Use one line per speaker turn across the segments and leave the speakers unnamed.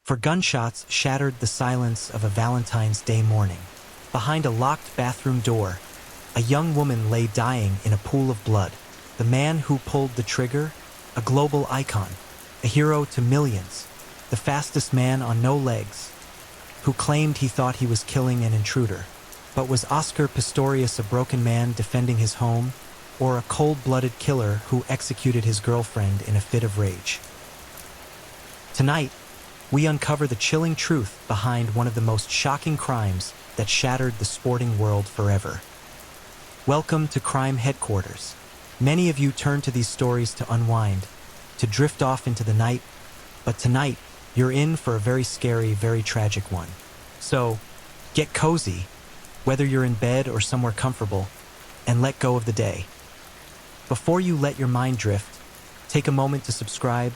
for gunshots shattered the silence of a Valentine's Day morning. Behind a locked bathroom door, a young woman lay dying in a pool of blood. The man who pulled the trigger, a global icon, a hero to millions, the fastest man on no legs, who claimed he thought he was killing an intruder. But was Oscar Pistorius a broken man defending his home, or a cold-blooded killer who executed his girlfriend in a fit of rage? Tonight, we uncover the chilling truth behind one of the most shocking crimes that shattered the sporting world forever. Welcome to Crime Headquarters. Many of you turn to these stories to unwind, to drift off into the night, but tonight, you're in for a very scary, very tragic one. So, get cozy, whether you're in bed or somewhere comfortable, and let go of the day. Before you let your mind drift, take a moment to subscribe,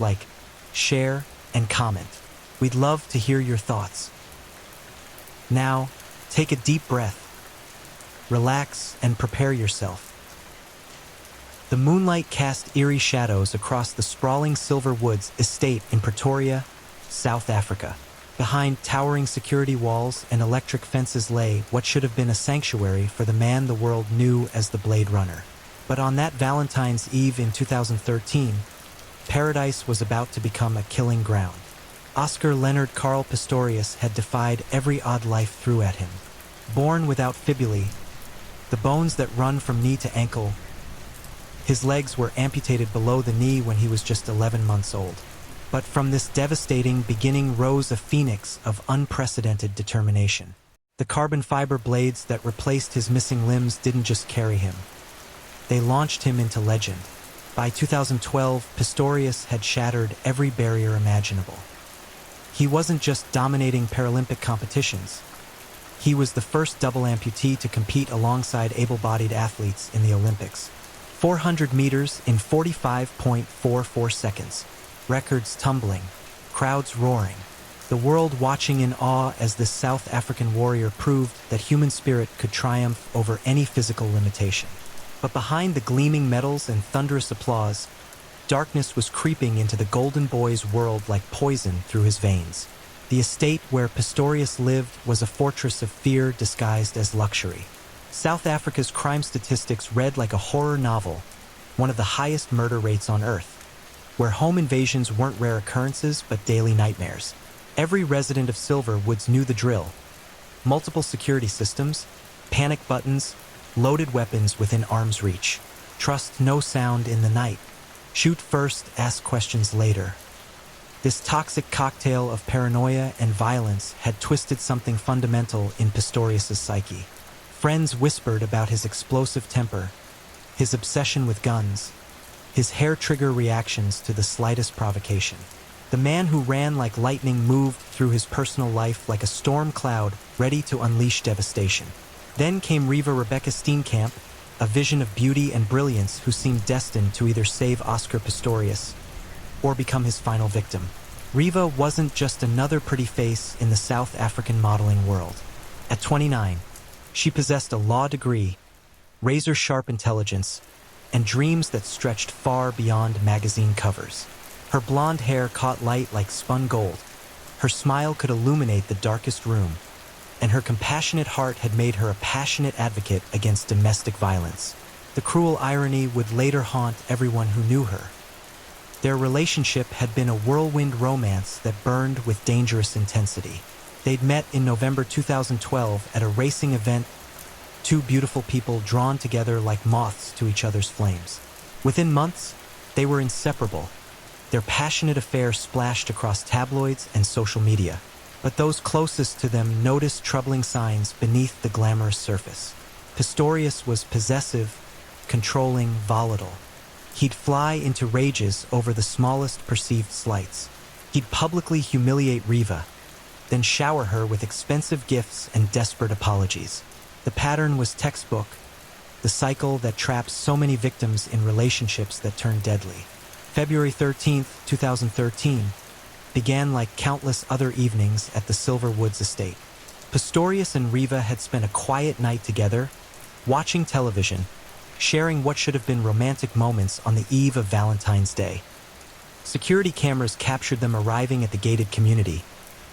like, share, and comment. We'd love to hear your thoughts. Now, take a deep breath, relax, and prepare yourself. The moonlight cast eerie shadows across the sprawling Silver Woods estate in Pretoria, South Africa. Behind towering security walls and electric fences lay what should have been a sanctuary for the man the world knew as the Blade Runner. But on that Valentine's Eve in 2013, paradise was about to become a killing ground. Oscar Leonard Carl Pistorius had defied every odd life threw at him. Born without fibulae, the bones that run from knee to ankle, his legs were amputated below the knee when he was just 11 months old. But from this devastating beginning rose a phoenix of unprecedented determination. The carbon fiber blades that replaced his missing limbs didn't just carry him. They launched him into legend. By 2012, Pistorius had shattered every barrier imaginable. He wasn't just dominating Paralympic competitions. He was the first double amputee to compete alongside able-bodied athletes in the Olympics. 400 meters in 45.44 seconds. Records tumbling, crowds roaring, the world watching in awe as this South African warrior proved that human spirit could triumph over any physical limitation. But behind the gleaming medals and thunderous applause, darkness was creeping into the Golden Boy's world like poison through his veins. The estate where Pistorius lived was a fortress of fear disguised as luxury. South Africa's crime statistics read like a horror novel, one of the highest murder rates on Earth, where home invasions weren't rare occurrences but daily nightmares. Every resident of Silver Woods knew the drill. Multiple security systems, panic buttons, loaded weapons within arm's reach. Trust no sound in the night. Shoot first, ask questions later. This toxic cocktail of paranoia and violence had twisted something fundamental in Pistorius' psyche. Friends whispered about his explosive temper, his obsession with guns, his hair-trigger reactions to the slightest provocation. The man who ran like lightning moved through his personal life like a storm cloud ready to unleash devastation. Then came Riva Rebecca Steenkamp, a vision of beauty and brilliance who seemed destined to either save Oscar Pistorius or become his final victim. Riva wasn't just another pretty face in the South African modeling world. At 29, she possessed a law degree, razor-sharp intelligence, and dreams that stretched far beyond magazine covers. Her blonde hair caught light like spun gold. Her smile could illuminate the darkest room, and her compassionate heart had made her a passionate advocate against domestic violence. The cruel irony would later haunt everyone who knew her. Their relationship had been a whirlwind romance that burned with dangerous intensity. They'd met in November 2012 at a racing event, two beautiful people drawn together like moths to each other's flames. Within months, they were inseparable. Their passionate affair splashed across tabloids and social media. But those closest to them noticed troubling signs beneath the glamorous surface. Pistorius was possessive, controlling, volatile. He'd fly into rages over the smallest perceived slights. He'd publicly humiliate Riva, then shower her with expensive gifts and desperate apologies. The pattern was textbook, the cycle that traps so many victims in relationships that turn deadly. February 13, 2013, began like countless other evenings at the Silver Woods estate. Pistorius and Riva had spent a quiet night together, watching television, sharing what should have been romantic moments on the eve of Valentine's Day. Security cameras captured them arriving at the gated community,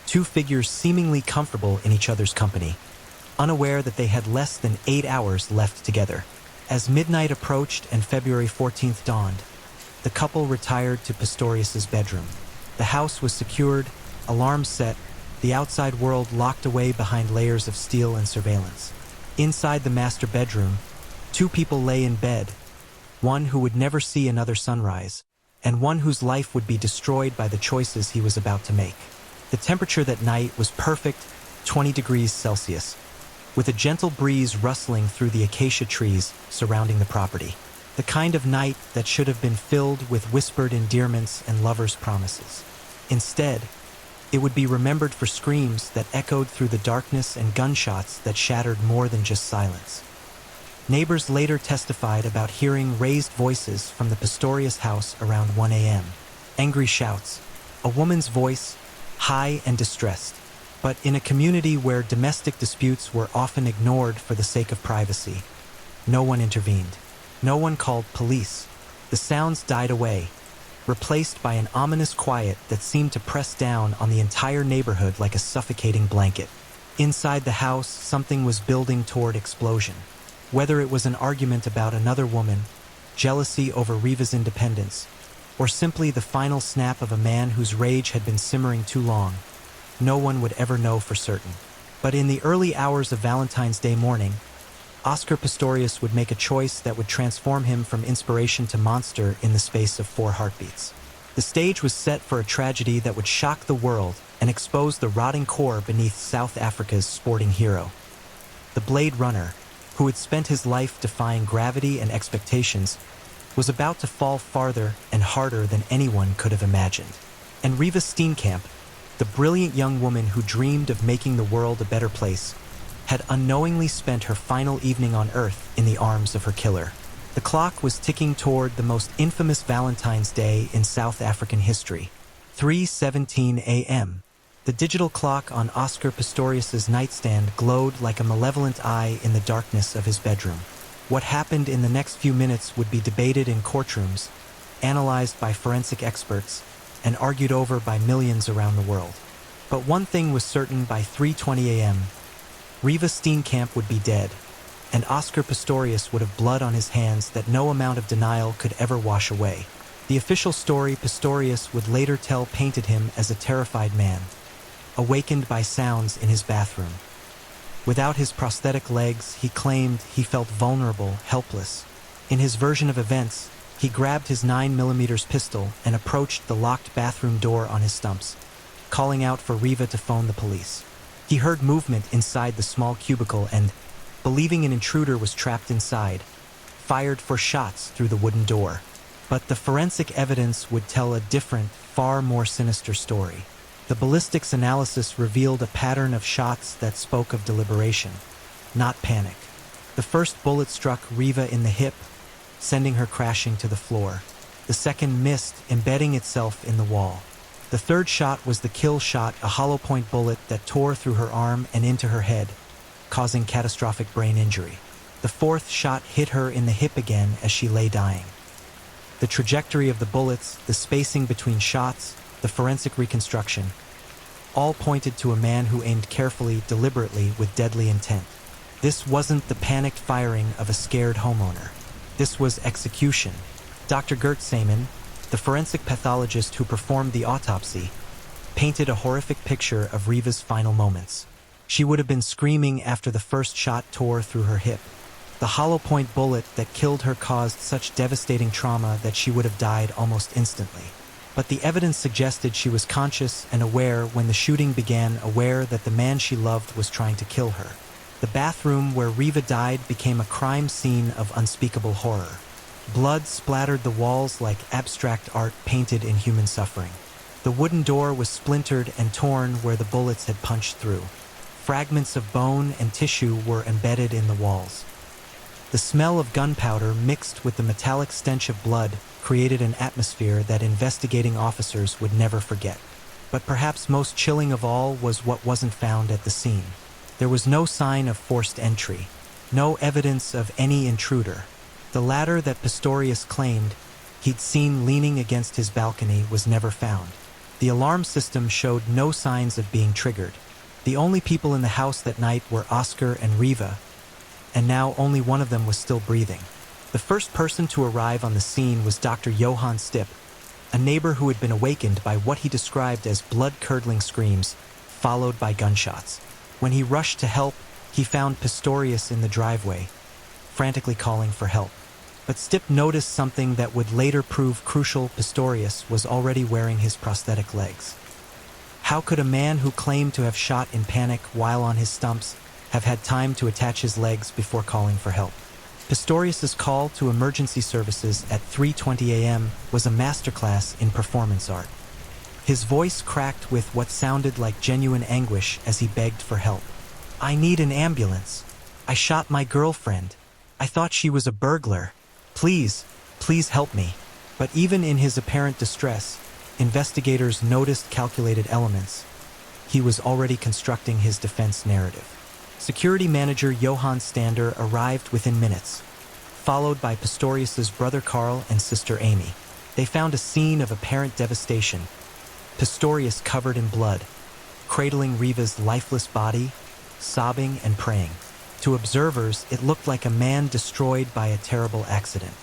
two figures seemingly comfortable in each other's company, unaware that they had less than 8 hours left together. As midnight approached and February 14th dawned, the couple retired to Pistorius's bedroom. The house was secured, alarms set, the outside world locked away behind layers of steel and surveillance. Inside the master bedroom, two people lay in bed, one who would never see another sunrise, and one whose life would be destroyed by the choices he was about to make. The temperature that night was perfect, 20 degrees Celsius, with a gentle breeze rustling through the acacia trees surrounding the property. The kind of night that should have been filled with whispered endearments and lovers' promises. Instead, it would be remembered for screams that echoed through the darkness and gunshots that shattered more than just silence. Neighbors later testified about hearing raised voices from the Pistorius house around 1 a.m. Angry shouts, a woman's voice, high and distressed. But in a community where domestic disputes were often ignored for the sake of privacy, no one intervened. No one called police. The sounds died away, replaced by an ominous quiet that seemed to press down on the entire neighborhood like a suffocating blanket. Inside the house, something was building toward explosion. Whether it was an argument about another woman, jealousy over Riva's independence, or simply the final snap of a man whose rage had been simmering too long, no one would ever know for certain. But in the early hours of Valentine's Day morning, Oscar Pistorius would make a choice that would transform him from inspiration to monster in the space of 4 heartbeats. The stage was set for a tragedy that would shock the world and expose the rotting core beneath South Africa's sporting hero. The Blade Runner, who had spent his life defying gravity and expectations, was about to fall farther and harder than anyone could have imagined. And Riva Steenkamp, the brilliant young woman who dreamed of making the world a better place, had unknowingly spent her final evening on Earth in the arms of her killer. The clock was ticking toward the most infamous Valentine's Day in South African history, 3:17 a.m. The digital clock on Oscar Pistorius's nightstand glowed like a malevolent eye in the darkness of his bedroom. What happened in the next few minutes would be debated in courtrooms, analyzed by forensic experts, and argued over by millions around the world. But one thing was certain: by 3:20 a.m., Riva Steenkamp would be dead, and Oscar Pistorius would have blood on his hands that no amount of denial could ever wash away. The official story Pistorius would later tell painted him as a terrified man, awakened by sounds in his bathroom. Without his prosthetic legs, he claimed he felt vulnerable, helpless. In his version of events, he grabbed his 9mm pistol and approached the locked bathroom door on his stumps, calling out for Riva to phone the police. He heard movement inside the small cubicle and, believing an intruder was trapped inside, fired 4 shots through the wooden door. But the forensic evidence would tell a different, far more sinister story. The ballistics analysis revealed a pattern of shots that spoke of deliberation, not panic. The first bullet struck Riva in the hip, sending her crashing to the floor. The second missed, embedding itself in the wall. The third shot was the kill shot, a hollow-point bullet that tore through her arm and into her head, causing catastrophic brain injury. The fourth shot hit her in the hip again as she lay dying. The trajectory of the bullets, the spacing between shots, the forensic reconstruction, all pointed to a man who aimed carefully, deliberately, with deadly intent. This wasn't the panicked firing of a scared homeowner. This was execution. Dr. Gert Saman, the forensic pathologist who performed the autopsy, painted a horrific picture of Riva's final moments. She would have been screaming after the first shot tore through her hip. The hollow-point bullet that killed her caused such devastating trauma that she would have died almost instantly. But the evidence suggested she was conscious and aware when the shooting began, aware that the man she loved was trying to kill her. The bathroom where Riva died became a crime scene of unspeakable horror. Blood splattered the walls like abstract art painted in human suffering. The wooden door was splintered and torn where the bullets had punched through. Fragments of bone and tissue were embedded in the walls. The smell of gunpowder mixed with the metallic stench of blood created an atmosphere that investigating officers would never forget. But perhaps most chilling of all was what wasn't found at the scene. There was no sign of forced entry, no evidence of any intruder. The ladder that Pistorius claimed, he'd seen leaning against his balcony was never found. The alarm system showed no signs of being triggered. The only people in the house that night were Oscar and Riva, and now only one of them was still breathing. The first person to arrive on the scene was Dr. Johann Stipp, a neighbor who had been awakened by what he described as blood-curdling screams, followed by gunshots. When he rushed to help, he found Pistorius in the driveway, frantically calling for help. But Stipp noticed something that would later prove crucial. Pistorius was already wearing his prosthetic legs. How could a man who claimed to have shot in panic while on his stumps have had time to attach his legs before calling for help? Pistorius's call to emergency services at 3:20 a.m. was a masterclass in performance art. His voice cracked with what sounded like genuine anguish as he begged for help. "I need an ambulance. I shot my girlfriend. I thought she was a burglar. Please, please help me." But even in his apparent distress, investigators noticed calculated elements. He was already constructing his defense narrative. Security manager Johann Stander arrived within minutes, followed by Pistorius's brother Carl and sister Amy. They found a scene of apparent devastation. Pistorius covered in blood, cradling Riva's lifeless body, sobbing and praying. To observers, it looked like a man destroyed by a terrible accident.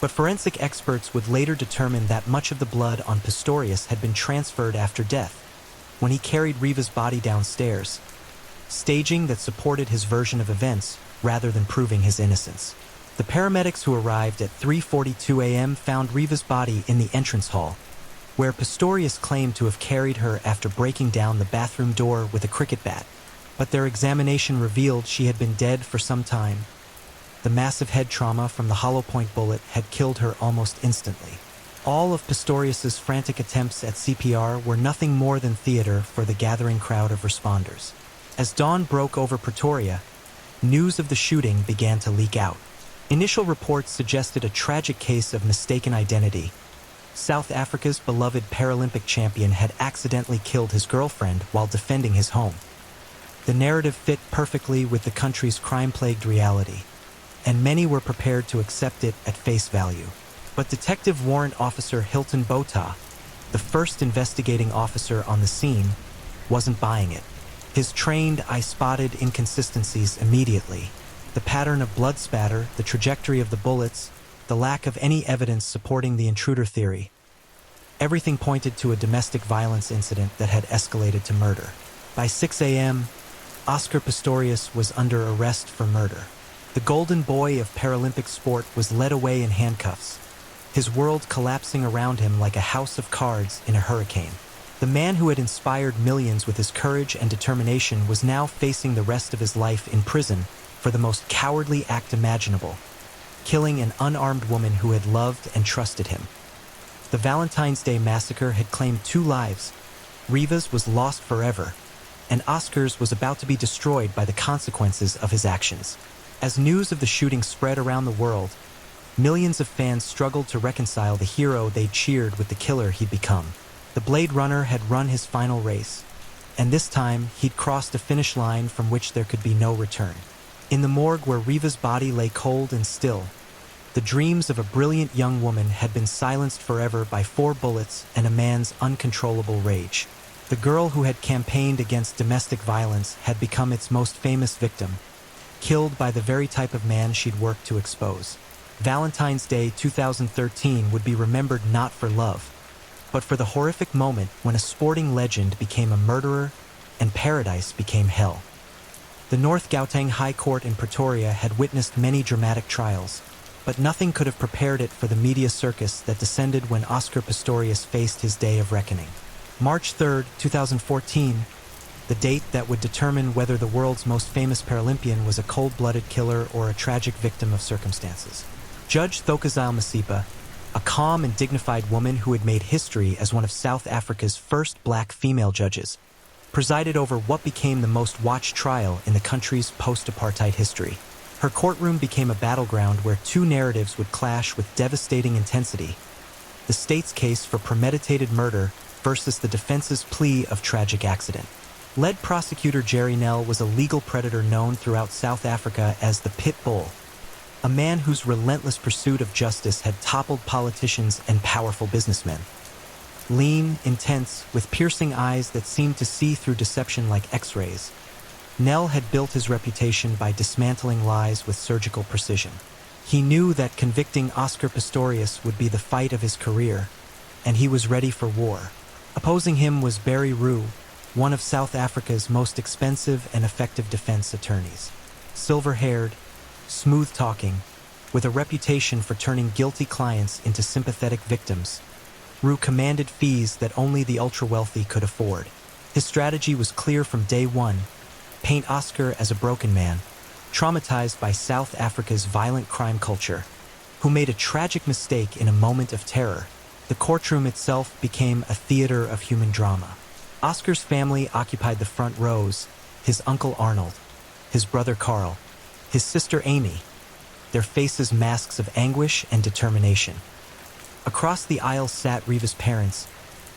But forensic experts would later determine that much of the blood on Pistorius had been transferred after death, when he carried Riva's body downstairs, staging that supported his version of events rather than proving his innocence. The paramedics who arrived at 3:42 a.m. found Riva's body in the entrance hall, where Pistorius claimed to have carried her after breaking down the bathroom door with a cricket bat. But their examination revealed she had been dead for some time. The massive head trauma from the hollow point bullet had killed her almost instantly. All of Pistorius's frantic attempts at CPR were nothing more than theater for the gathering crowd of responders. As dawn broke over Pretoria, news of the shooting began to leak out. Initial reports suggested a tragic case of mistaken identity. South Africa's beloved Paralympic champion had accidentally killed his girlfriend while defending his home. The narrative fit perfectly with the country's crime-plagued reality, and many were prepared to accept it at face value. But Detective Warrant Officer Hilton Botha, the first investigating officer on the scene, wasn't buying it. His trained eye spotted inconsistencies immediately. The pattern of blood spatter, the trajectory of the bullets, the lack of any evidence supporting the intruder theory. Everything pointed to a domestic violence incident that had escalated to murder. By 6 a.m., Oscar Pistorius was under arrest for murder. The golden boy of Paralympic sport was led away in handcuffs, his world collapsing around him like a house of cards in a hurricane. The man who had inspired millions with his courage and determination was now facing the rest of his life in prison for the most cowardly act imaginable, killing an unarmed woman who had loved and trusted him. The Valentine's Day massacre had claimed 2 lives. Riva's was lost forever, and Oscar's was about to be destroyed by the consequences of his actions. As news of the shooting spread around the world, millions of fans struggled to reconcile the hero they cheered with the killer he'd become. The Blade Runner had run his final race, and this time he'd crossed a finish line from which there could be no return. In the morgue where Riva's body lay cold and still, the dreams of a brilliant young woman had been silenced forever by 4 bullets and a man's uncontrollable rage. The girl who had campaigned against domestic violence had become its most famous victim, killed by the very type of man she'd worked to expose. Valentine's Day 2013 would be remembered not for love, but for the horrific moment when a sporting legend became a murderer and paradise became hell. The North Gauteng High Court in Pretoria had witnessed many dramatic trials, but nothing could have prepared it for the media circus that descended when Oscar Pistorius faced his day of reckoning. March 3, 2014, the date that would determine whether the world's most famous Paralympian was a cold-blooded killer or a tragic victim of circumstances. Judge Thokozile Masipa, a calm and dignified woman who had made history as one of South Africa's first black female judges, presided over what became the most watched trial in the country's post-apartheid history. Her courtroom became a battleground where 2 narratives would clash with devastating intensity: the state's case for premeditated murder versus the defense's plea of tragic accident. Lead prosecutor Jerry Nell was a legal predator known throughout South Africa as the Pit Bull. a man whose relentless pursuit of justice had toppled politicians and powerful businessmen. Lean, intense, with piercing eyes that seemed to see through deception like X-rays, Nell had built his reputation by dismantling lies with surgical precision. He knew that convicting Oscar Pistorius would be the fight of his career, and he was ready for war. Opposing him was Barry Rue, one of South Africa's most expensive and effective defense attorneys. Silver-haired, smooth-talking, with a reputation for turning guilty clients into sympathetic victims, Rue commanded fees that only the ultra-wealthy could afford. His strategy was clear from day one: paint Oscar as a broken man, traumatized by South Africa's violent crime culture, who made a tragic mistake in a moment of terror. The courtroom itself became a theater of human drama. Oscar's family occupied the front rows: his uncle Arnold, his brother Carl, his sister Amy, their faces masks of anguish and determination. Across the aisle sat Riva's parents,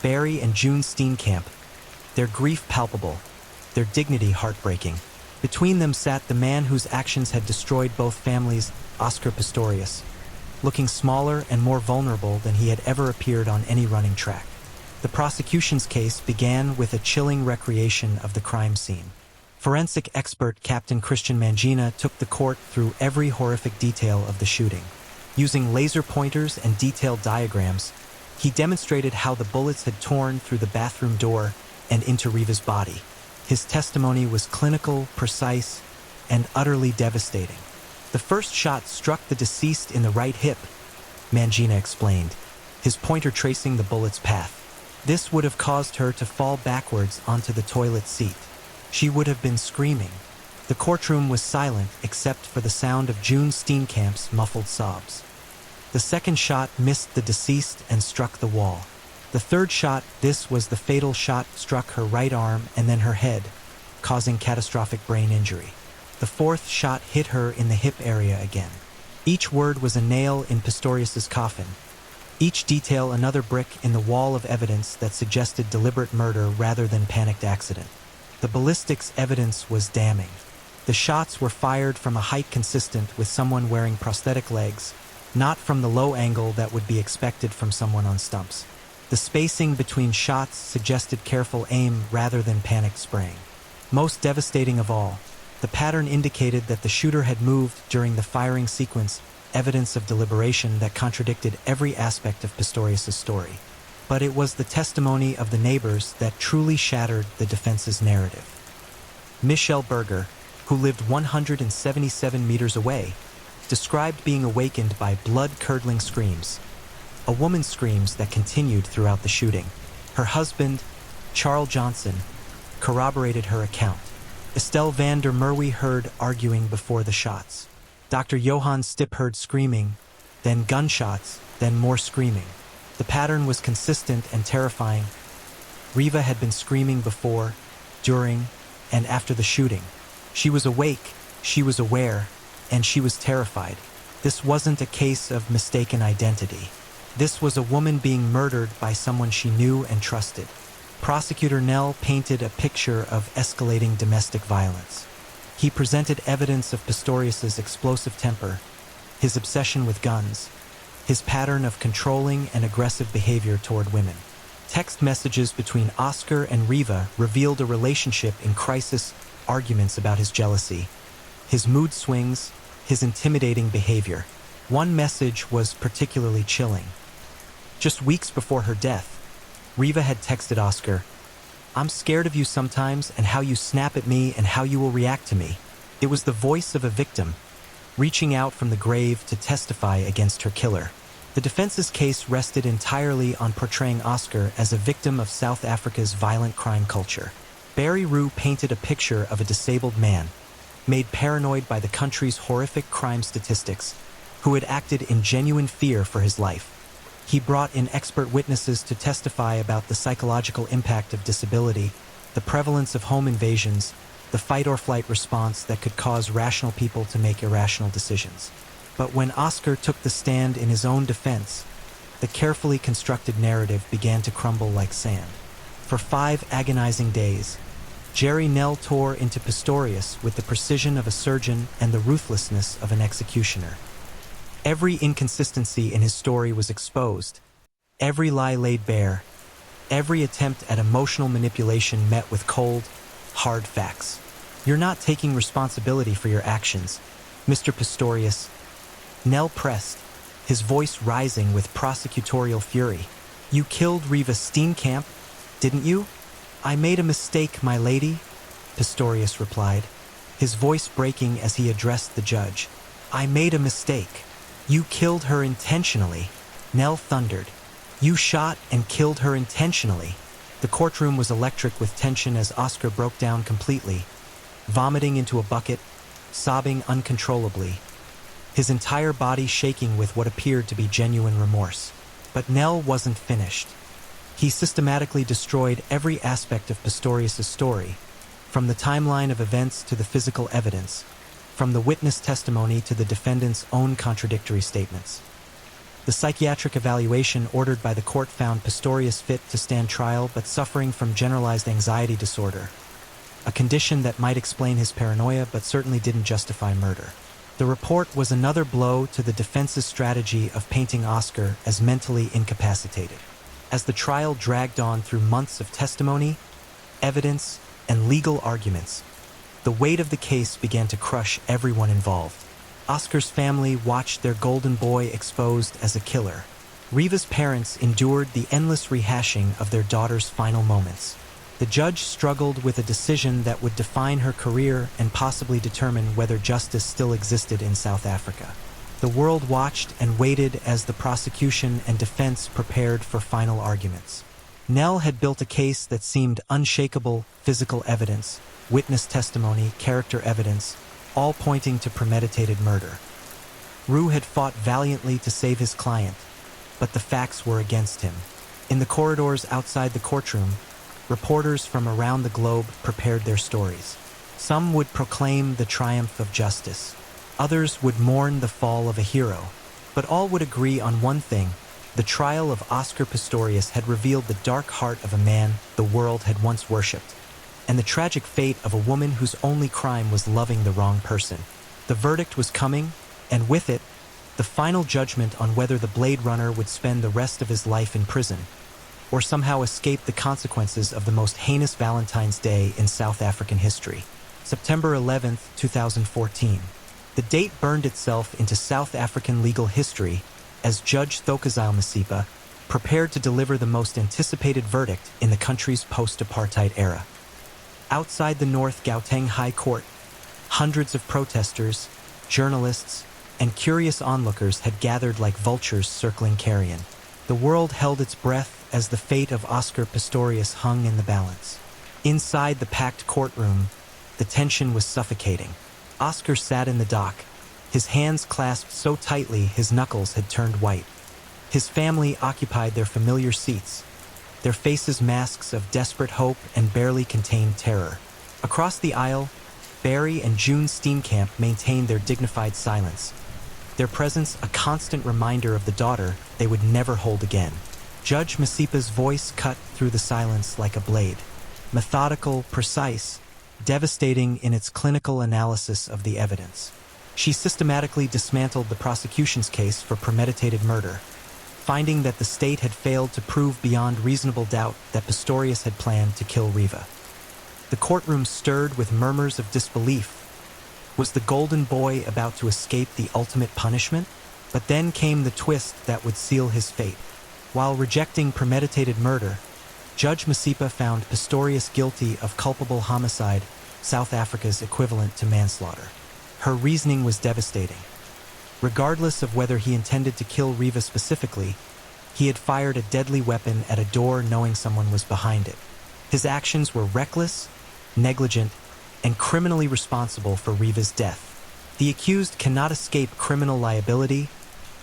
Barry and June Steenkamp, their grief palpable, their dignity heartbreaking. Between them sat the man whose actions had destroyed both families, Oscar Pistorius, looking smaller and more vulnerable than he had ever appeared on any running track. The prosecution's case began with a chilling recreation of the crime scene. Forensic expert Captain Christian Mangina took the court through every horrific detail of the shooting. Using laser pointers and detailed diagrams, he demonstrated how the bullets had torn through the bathroom door and into Riva's body. His testimony was clinical, precise, and utterly devastating. The first shot struck the deceased in the right hip, Mangina explained, his pointer tracing the bullet's path. This would have caused her to fall backwards onto the toilet seat. She would have been screaming. The courtroom was silent except for the sound of June Steenkamp's muffled sobs. The second shot missed the deceased and struck the wall. The third shot, this was the fatal shot, struck her right arm and then her head, causing catastrophic brain injury. The fourth shot hit her in the hip area again. Each word was a nail in Pistorius's coffin. Each detail another brick in the wall of evidence that suggested deliberate murder rather than panicked accident. The ballistics evidence was damning. The shots were fired from a height consistent with someone wearing prosthetic legs, not from the low angle that would be expected from someone on stumps. The spacing between shots suggested careful aim rather than panicked spraying. Most devastating of all, the pattern indicated that the shooter had moved during the firing sequence, evidence of deliberation that contradicted every aspect of Pistorius's story. But it was the testimony of the neighbors that truly shattered the defense's narrative. Michelle Berger, who lived 177 meters away, described being awakened by blood-curdling screams. A woman's screams that continued throughout the shooting. Her husband, Charles Johnson, corroborated her account. Estelle van der Merwe heard arguing before the shots. Dr. Johan Stipp heard screaming, then gunshots, then more screaming. The pattern was consistent and terrifying. Riva had been screaming before, during, and after the shooting. She was awake, she was aware, and she was terrified. This wasn't a case of mistaken identity. This was a woman being murdered by someone she knew and trusted. Prosecutor Nell painted a picture of escalating domestic violence. He presented evidence of Pistorius's explosive temper, his obsession with guns, his pattern of controlling and aggressive behavior toward women. Text messages between Oscar and Riva revealed a relationship in crisis, arguments about his jealousy, his mood swings, his intimidating behavior. One message was particularly chilling. Just weeks before her death, Riva had texted Oscar, "I'm scared of you sometimes and how you snap at me and how you will react to me." It was the voice of a victim, reaching out from the grave to testify against her killer. The defense's case rested entirely on portraying Oscar as a victim of South Africa's violent crime culture. Barry Rue painted a picture of a disabled man, made paranoid by the country's horrific crime statistics, who had acted in genuine fear for his life. He brought in expert witnesses to testify about the psychological impact of disability, the prevalence of home invasions, the fight-or-flight response that could cause rational people to make irrational decisions. But when Oscar took the stand in his own defense, the carefully constructed narrative began to crumble like sand. For 5 agonizing days, Jerry Nell tore into Pistorius with the precision of a surgeon and the ruthlessness of an executioner. Every inconsistency in his story was exposed, every lie laid bare, every attempt at emotional manipulation met with cold, hard facts. You're not taking responsibility for your actions, Mr. Pistorius. Nell pressed, his voice rising with prosecutorial fury. You killed Riva Steenkamp, didn't you? I made a mistake, my lady, Pistorius replied, his voice breaking as he addressed the judge. I made a mistake. You killed her intentionally, Nell thundered. You shot and killed her intentionally. The courtroom was electric with tension as Oscar broke down completely, vomiting into a bucket, sobbing uncontrollably, his entire body shaking with what appeared to be genuine remorse. But Nell wasn't finished. He systematically destroyed every aspect of Pistorius' story, from the timeline of events to the physical evidence, from the witness testimony to the defendant's own contradictory statements. The psychiatric evaluation ordered by the court found Pistorius fit to stand trial but suffering from generalized anxiety disorder, a condition that might explain his paranoia but certainly didn't justify murder. The report was another blow to the defense's strategy of painting Oscar as mentally incapacitated. As the trial dragged on through months of testimony, evidence, and legal arguments, the weight of the case began to crush everyone involved. Oscar's family watched their golden boy exposed as a killer. Riva's parents endured the endless rehashing of their daughter's final moments. The judge struggled with a decision that would define her career and possibly determine whether justice still existed in South Africa. The world watched and waited as the prosecution and defense prepared for final arguments. Nell had built a case that seemed unshakable: physical evidence, witness testimony, character evidence, all pointing to premeditated murder. Rue had fought valiantly to save his client, but the facts were against him. In the corridors outside the courtroom, reporters from around the globe prepared their stories. Some would proclaim the triumph of justice. Others would mourn the fall of a hero. But all would agree on one thing: the trial of Oscar Pistorius had revealed the dark heart of a man the world had once worshipped, and the tragic fate of a woman whose only crime was loving the wrong person. The verdict was coming, and with it, the final judgment on whether the Blade Runner would spend the rest of his life in prison, or somehow escape the consequences of the most heinous Valentine's Day in South African history. September 11, 2014. The date burned itself into South African legal history as Judge Thokozile Masipa prepared to deliver the most anticipated verdict in the country's post-apartheid era. Outside the North Gauteng High Court, hundreds of protesters, journalists, and curious onlookers had gathered like vultures circling carrion. The world held its breath as the fate of Oscar Pistorius hung in the balance. Inside the packed courtroom, the tension was suffocating. Oscar sat in the dock, his hands clasped so tightly his knuckles had turned white. His family occupied their familiar seats, their faces masks of desperate hope and barely contained terror. Across the aisle, Barry and June Steenkamp maintained their dignified silence, their presence a constant reminder of the daughter they would never hold again. Judge Masipa's voice cut through the silence like a blade, methodical, precise, devastating in its clinical analysis of the evidence. She systematically dismantled the prosecution's case for premeditated murder, finding that the state had failed to prove beyond reasonable doubt that Pistorius had planned to kill Riva. The courtroom stirred with murmurs of disbelief. Was the golden boy about to escape the ultimate punishment? But then came the twist that would seal his fate. While rejecting premeditated murder, Judge Masipa found Pistorius guilty of culpable homicide, South Africa's equivalent to manslaughter. Her reasoning was devastating. Regardless of whether he intended to kill Riva specifically, he had fired a deadly weapon at a door knowing someone was behind it. His actions were reckless, negligent, and criminally responsible for Riva's death. The accused cannot escape criminal liability,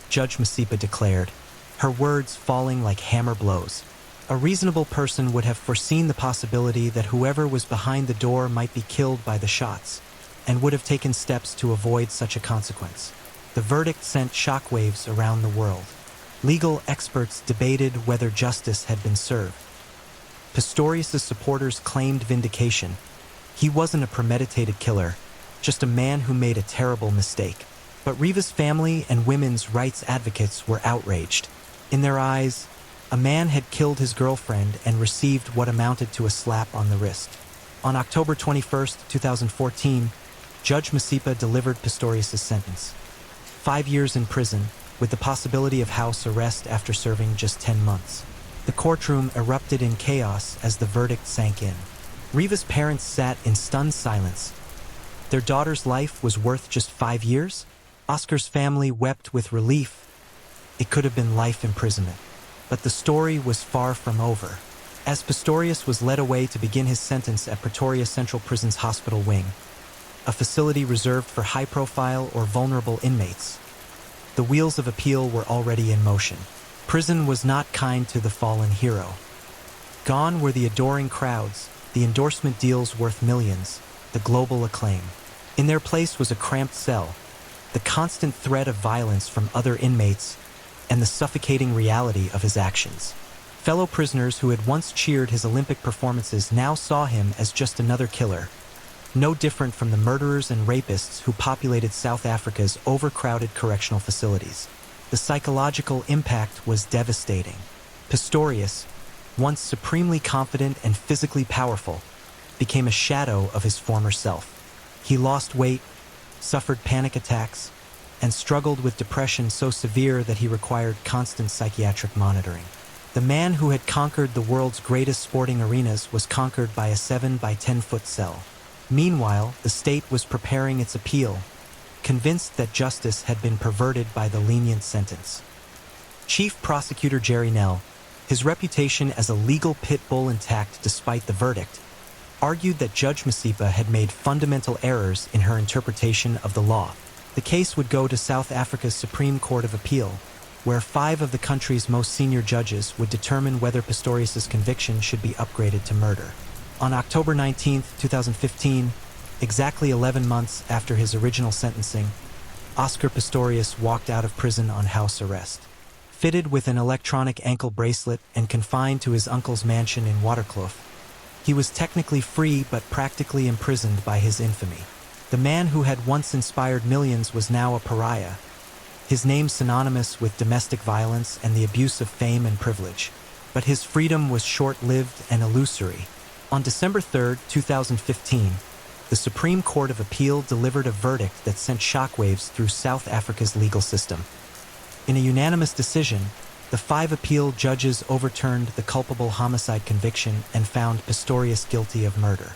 Judge Masipa declared, her words falling like hammer blows. A reasonable person would have foreseen the possibility that whoever was behind the door might be killed by the shots, and would have taken steps to avoid such a consequence. The verdict sent shockwaves around the world. Legal experts debated whether justice had been served. Pistorius' supporters claimed vindication. He wasn't a premeditated killer, just a man who made a terrible mistake. But Riva's family and women's rights advocates were outraged. In their eyes, a man had killed his girlfriend and received what amounted to a slap on the wrist. On October 21, 2014, Judge Masipa delivered Pistorius' sentence. 5 years in prison, with the possibility of house arrest after serving just 10 months. The courtroom erupted in chaos as the verdict sank in. Riva's parents sat in stunned silence. Their daughter's life was worth just 5 years? Oscar's family wept with relief. It could have been life imprisonment. But the story was far from over. As Pistorius was led away to begin his sentence at Pretoria Central Prison's hospital wing, a facility reserved for high-profile or vulnerable inmates, the wheels of appeal were already in motion. Prison was not kind to the fallen hero. Gone were the adoring crowds, the endorsement deals worth millions, the global acclaim. In their place was a cramped cell, the constant threat of violence from other inmates, and the suffocating reality of his actions. Fellow prisoners who had once cheered his Olympic performances now saw him as just another killer, no different from the murderers and rapists who populated South Africa's overcrowded correctional facilities. The psychological impact was devastating. Pistorius, once supremely confident and physically powerful, became a shadow of his former self. He lost weight, suffered panic attacks, and struggled with depression so severe that he required constant psychiatric monitoring. The man who had conquered the world's greatest sporting arenas was conquered by a 7 by 10-foot cell. Meanwhile, the state was preparing its appeal, convinced that justice had been perverted by the lenient sentence. Chief Prosecutor Jerry Nell, his reputation as a legal pit bull intact despite the verdict, argued that Judge Masipa had made fundamental errors in her interpretation of the law. The case would go to South Africa's Supreme Court of Appeal, where 5 of the country's most senior judges would determine whether Pistorius' conviction should be upgraded to murder. On October 19, 2015, exactly 11 months after his original sentencing, Oscar Pistorius walked out of prison on house arrest. Fitted with an electronic ankle bracelet and confined to his uncle's mansion in Waterkloof, he was technically free but practically imprisoned by his infamy. The man who had once inspired millions was now a pariah, his name synonymous with domestic violence and the abuse of fame and privilege. But his freedom was short-lived and illusory. On December 3, 2015, the Supreme Court of Appeal delivered a verdict that sent shockwaves through South Africa's legal system. In a unanimous decision, the 5 appeal judges overturned the culpable homicide conviction and found Pistorius guilty of murder.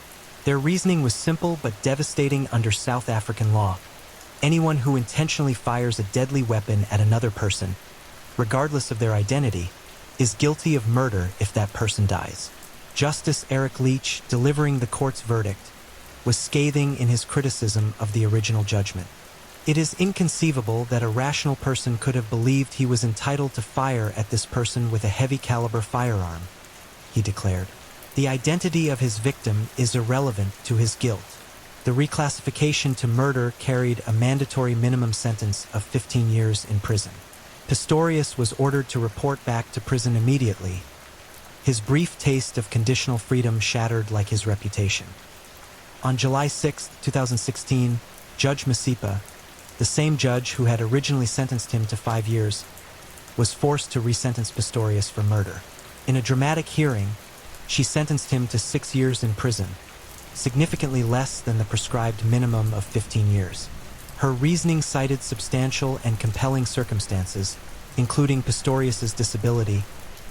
Their reasoning was simple but devastating under South African law. Anyone who intentionally fires a deadly weapon at another person, regardless of their identity, is guilty of murder if that person dies. Justice Eric Leach, delivering the court's verdict, was scathing in his criticism of the original judgment. It is inconceivable that a rational person could have believed he was entitled to fire at this person with a heavy-caliber firearm, he declared. The identity of his victim is irrelevant to his guilt. The reclassification to murder carried a mandatory minimum sentence of 15 years in prison. Pistorius was ordered to report back to prison immediately. His brief taste of conditional freedom shattered like his reputation. On July 6, 2016, Judge Masipa, the same judge who had originally sentenced him to 5 years, was forced to resentence Pistorius for murder. In a dramatic hearing, she sentenced him to 6 years in prison, significantly less than the prescribed minimum of 15 years. Her reasoning cited substantial and compelling circumstances, including Pistorius' disability,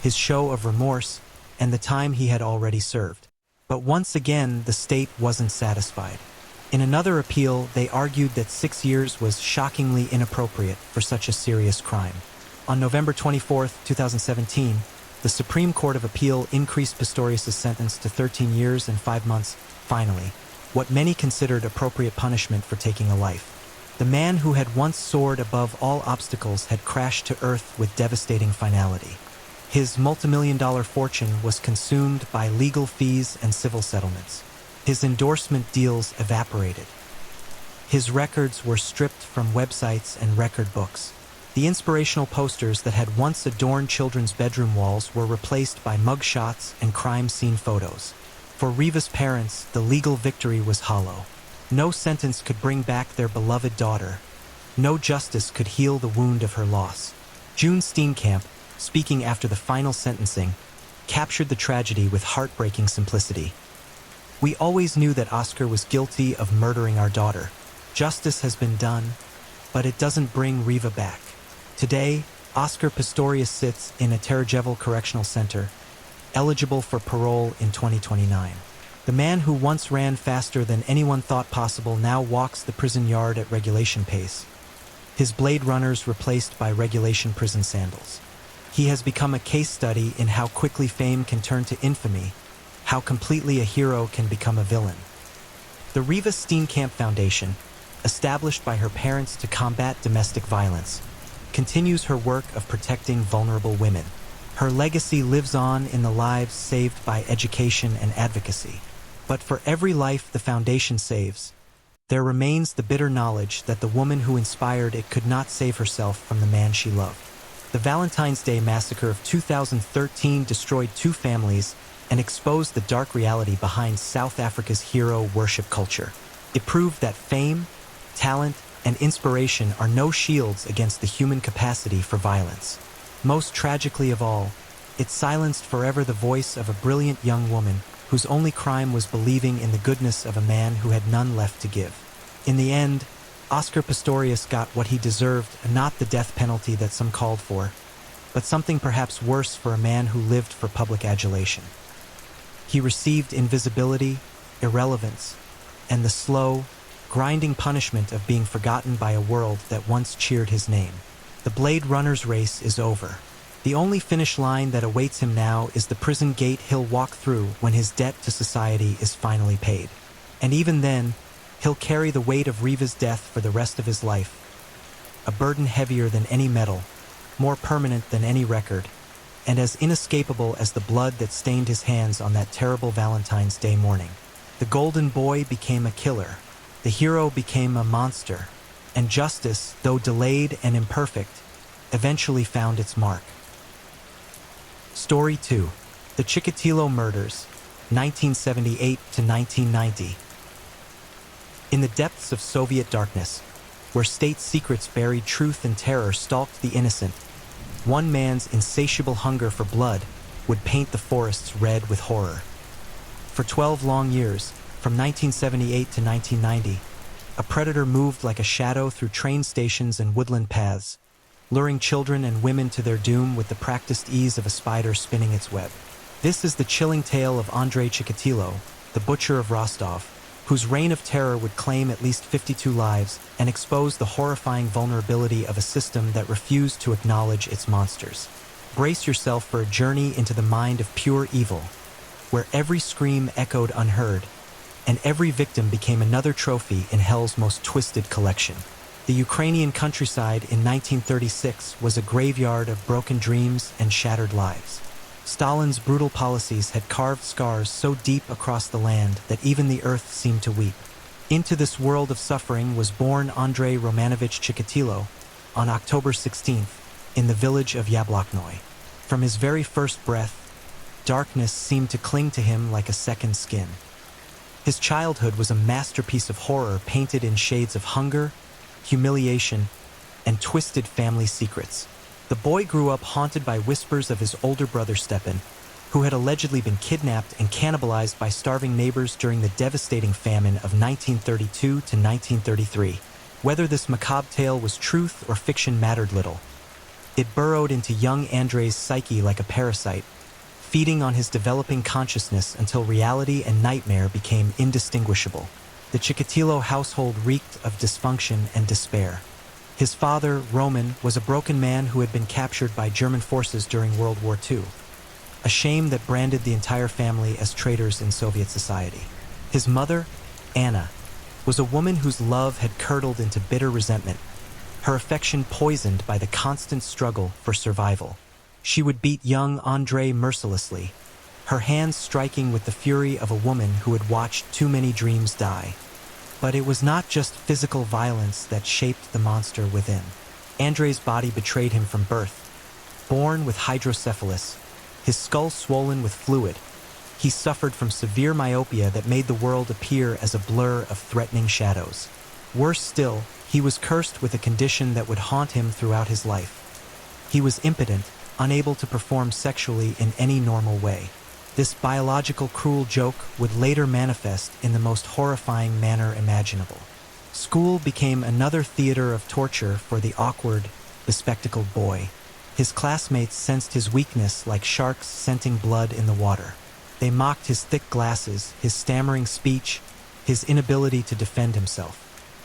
his show of remorse, and the time he had already served. But once again, the state wasn't satisfied. In another appeal, they argued that 6 years was shockingly inappropriate for such a serious crime. On November 24, 2017, the Supreme Court of Appeal increased Pistorius' sentence to 13 years and 5 months, finally, what many considered appropriate punishment for taking a life. The man who had once soared above all obstacles had crashed to earth with devastating finality. His multimillion-dollar fortune was consumed by legal fees and civil settlements. His endorsement deals evaporated. His records were stripped from websites and record books. The inspirational posters that had once adorned children's bedroom walls were replaced by mugshots and crime scene photos. For Riva's parents, the legal victory was hollow. No sentence could bring back their beloved daughter, No justice could heal the wound of her loss. June Steenkamp, speaking after the final sentencing, captured the tragedy with heartbreaking simplicity. We always knew that Oscar was guilty of murdering our daughter. Justice has been done, but it doesn't bring Riva back. Today, Oscar Pistorius sits in a Tarajevo Correctional Center, eligible for parole in 2029. The man who once ran faster than anyone thought possible now walks the prison yard at regulation pace, his Blade Runners replaced by regulation prison sandals. He has become a case study in how quickly fame can turn to infamy, how completely a hero can become a villain. The Riva Steenkamp Foundation, established by her parents to combat domestic violence, continues her work of protecting vulnerable women. Her legacy lives on in the lives saved by education and advocacy. But for every life the foundation saves, there remains the bitter knowledge that the woman who inspired it could not save herself from the man she loved. The Valentine's Day massacre of 2013 destroyed 2 families and exposed the dark reality behind South Africa's hero worship culture. It proved that fame, talent, and inspiration are no shields against the human capacity for violence. Most tragically of all, it silenced forever the voice of a brilliant young woman whose only crime was believing in the goodness of a man who had none left to give. In the end, Oscar Pistorius got what he deserved, not the death penalty that some called for, but something perhaps worse for a man who lived for public adulation. He received invisibility, irrelevance, and the slow, grinding punishment of being forgotten by a world that once cheered his name. The Blade Runner's race is over. The only finish line that awaits him now is the prison gate he'll walk through when his debt to society is finally paid. And even then, he'll carry the weight of Riva's death for the rest of his life, a burden heavier than any medal, more permanent than any record, and as inescapable as the blood that stained his hands on that terrible Valentine's Day morning. The golden boy became a killer. The hero became a monster, and justice, though delayed and imperfect, eventually found its mark. Story 2. The Chikatilo Murders, 1978 to 1990. In the depths of Soviet darkness, where state secrets buried truth and terror stalked the innocent, one man's insatiable hunger for blood would paint the forests red with horror. For 12 long years, from 1978 to 1990, a predator moved like a shadow through train stations and woodland paths, luring children and women to their doom with the practiced ease of a spider spinning its web. This is the chilling tale of Andrei Chikatilo, the butcher of Rostov, whose reign of terror would claim at least 52 lives and expose the horrifying vulnerability of a system that refused to acknowledge its monsters. Brace yourself for a journey into the mind of pure evil, where every scream echoed unheard, and every victim became another trophy in hell's most twisted collection. The Ukrainian countryside in 1936 was a graveyard of broken dreams and shattered lives. Stalin's brutal policies had carved scars so deep across the land that even the earth seemed to weep. Into this world of suffering was born Andrei Romanovich Chikatilo on October 16th in the village of Yabloknoy. From his very first breath, darkness seemed to cling to him like a second skin. His childhood was a masterpiece of horror painted in shades of hunger, humiliation, and twisted family secrets. The boy grew up haunted by whispers of his older brother Stepan, who had allegedly been kidnapped and cannibalized by starving neighbors during the devastating famine of 1932 to 1933. Whether this macabre tale was truth or fiction mattered little. It burrowed into young Andrei's psyche like a parasite, feeding on his developing consciousness until reality and nightmare became indistinguishable. The Chikatilo household reeked of dysfunction and despair. His father, Roman, was a broken man who had been captured by German forces during World War II, a shame that branded the entire family as traitors in Soviet society. His mother, Anna, was a woman whose love had curdled into bitter resentment, her affection poisoned by the constant struggle for survival. She would beat young Andrei mercilessly, her hands striking with the fury of a woman who had watched too many dreams die. But it was not just physical violence that shaped the monster within. Andrei's body betrayed him from birth. Born with hydrocephalus, his skull swollen with fluid, he suffered from severe myopia that made the world appear as a blur of threatening shadows. Worse still, he was cursed with a condition that would haunt him throughout his life. He was impotent, unable to perform sexually in any normal way. This biological cruel joke would later manifest in the most horrifying manner imaginable. School became another theater of torture for the awkward, bespectacled boy. His classmates sensed his weakness like sharks scenting blood in the water. They mocked his thick glasses, his stammering speech, his inability to defend himself.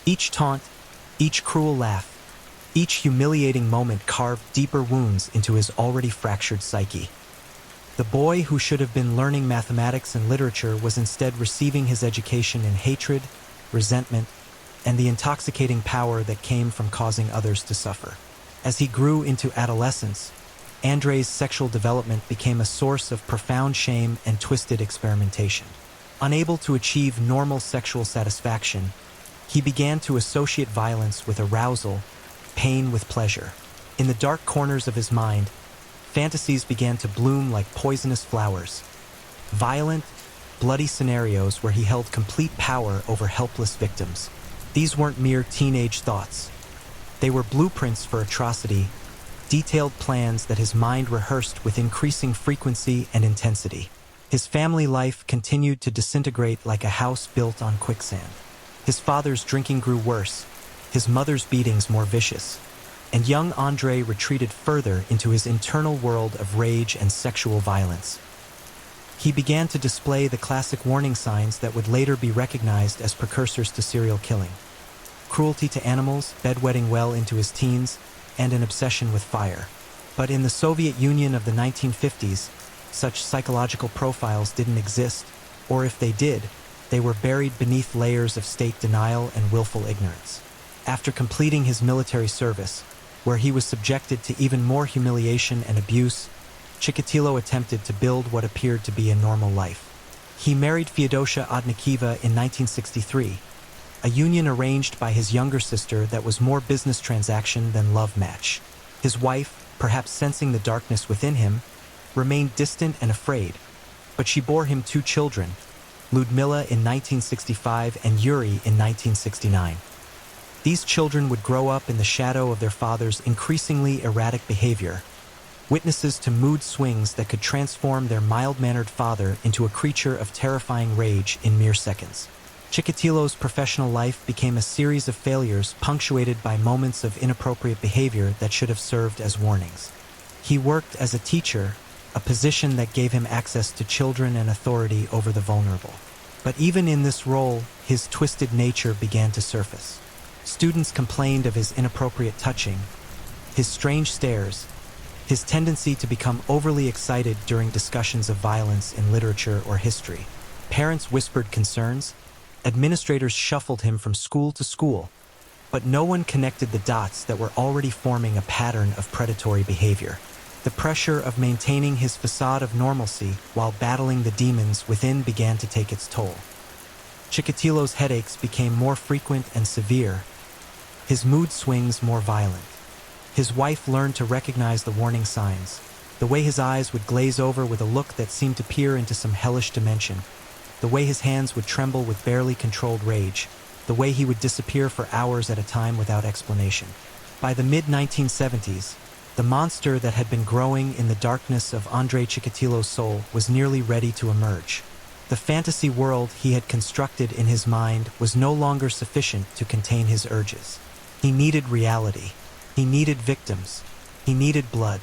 Each taunt, each cruel laugh, each humiliating moment carved deeper wounds into his already fractured psyche. The boy who should have been learning mathematics and literature was instead receiving his education in hatred, resentment, and the intoxicating power that came from causing others to suffer. As he grew into adolescence, Andrei's sexual development became a source of profound shame and twisted experimentation. Unable to achieve normal sexual satisfaction, he began to associate violence with arousal, pain with pleasure. In the dark corners of his mind, fantasies began to bloom like poisonous flowers. Violent, bloody scenarios where he held complete power over helpless victims. These weren't mere teenage thoughts. They were blueprints for atrocity, detailed plans that his mind rehearsed with increasing frequency and intensity. His family life continued to disintegrate like a house built on quicksand. His father's drinking grew worse, his mother's beatings more vicious, and young Andrei retreated further into his internal world of rage and sexual violence. He began to display the classic warning signs that would later be recognized as precursors to serial killing. Cruelty to animals, bedwetting well into his teens, and an obsession with fire. But in the Soviet Union of the 1950s, such psychological profiles didn't exist, or if they did, they were buried beneath layers of state denial and willful ignorance. After completing his military service, where he was subjected to even more humiliation and abuse, Chikatilo attempted to build what appeared to be a normal life. He married Feodosia Odnikiva in 1963, a union arranged by his younger sister that was more business transaction than love match. His wife, perhaps sensing the darkness within him, remained distant and afraid, but she bore him 2 children, Ludmila in 1965 and Yuri in 1969. These children would grow up in the shadow of their father's increasingly erratic behavior, witnesses to mood swings that could transform their mild-mannered father into a creature of terrifying rage in mere seconds. Chikatilo's professional life became a series of failures punctuated by moments of inappropriate behavior that should have served as warnings. He worked as a teacher, a position that gave him access to children and authority over the vulnerable. But even in this role, his twisted nature began to surface. Students complained of his inappropriate touching, his strange stares, his tendency to become overly excited during discussions of violence in literature or history. Parents whispered concerns, administrators shuffled him from school to school, but no one connected the dots that were already forming a pattern of predatory behavior. The pressure of maintaining his facade of normalcy while battling the demons within began to take its toll. Chikatilo's headaches became more frequent and severe, his mood swings more violent. His wife learned to recognize the warning signs, the way his eyes would glaze over with a look that seemed to peer into some hellish dimension, the way his hands would tremble with barely controlled rage, the way he would disappear for hours at a time without explanation. By the mid-1970s, the monster that had been growing in the darkness of Andrei Chikatilo's soul was nearly ready to emerge. The fantasy world he had constructed in his mind was no longer sufficient to contain his urges. He needed reality. He needed victims. He needed blood.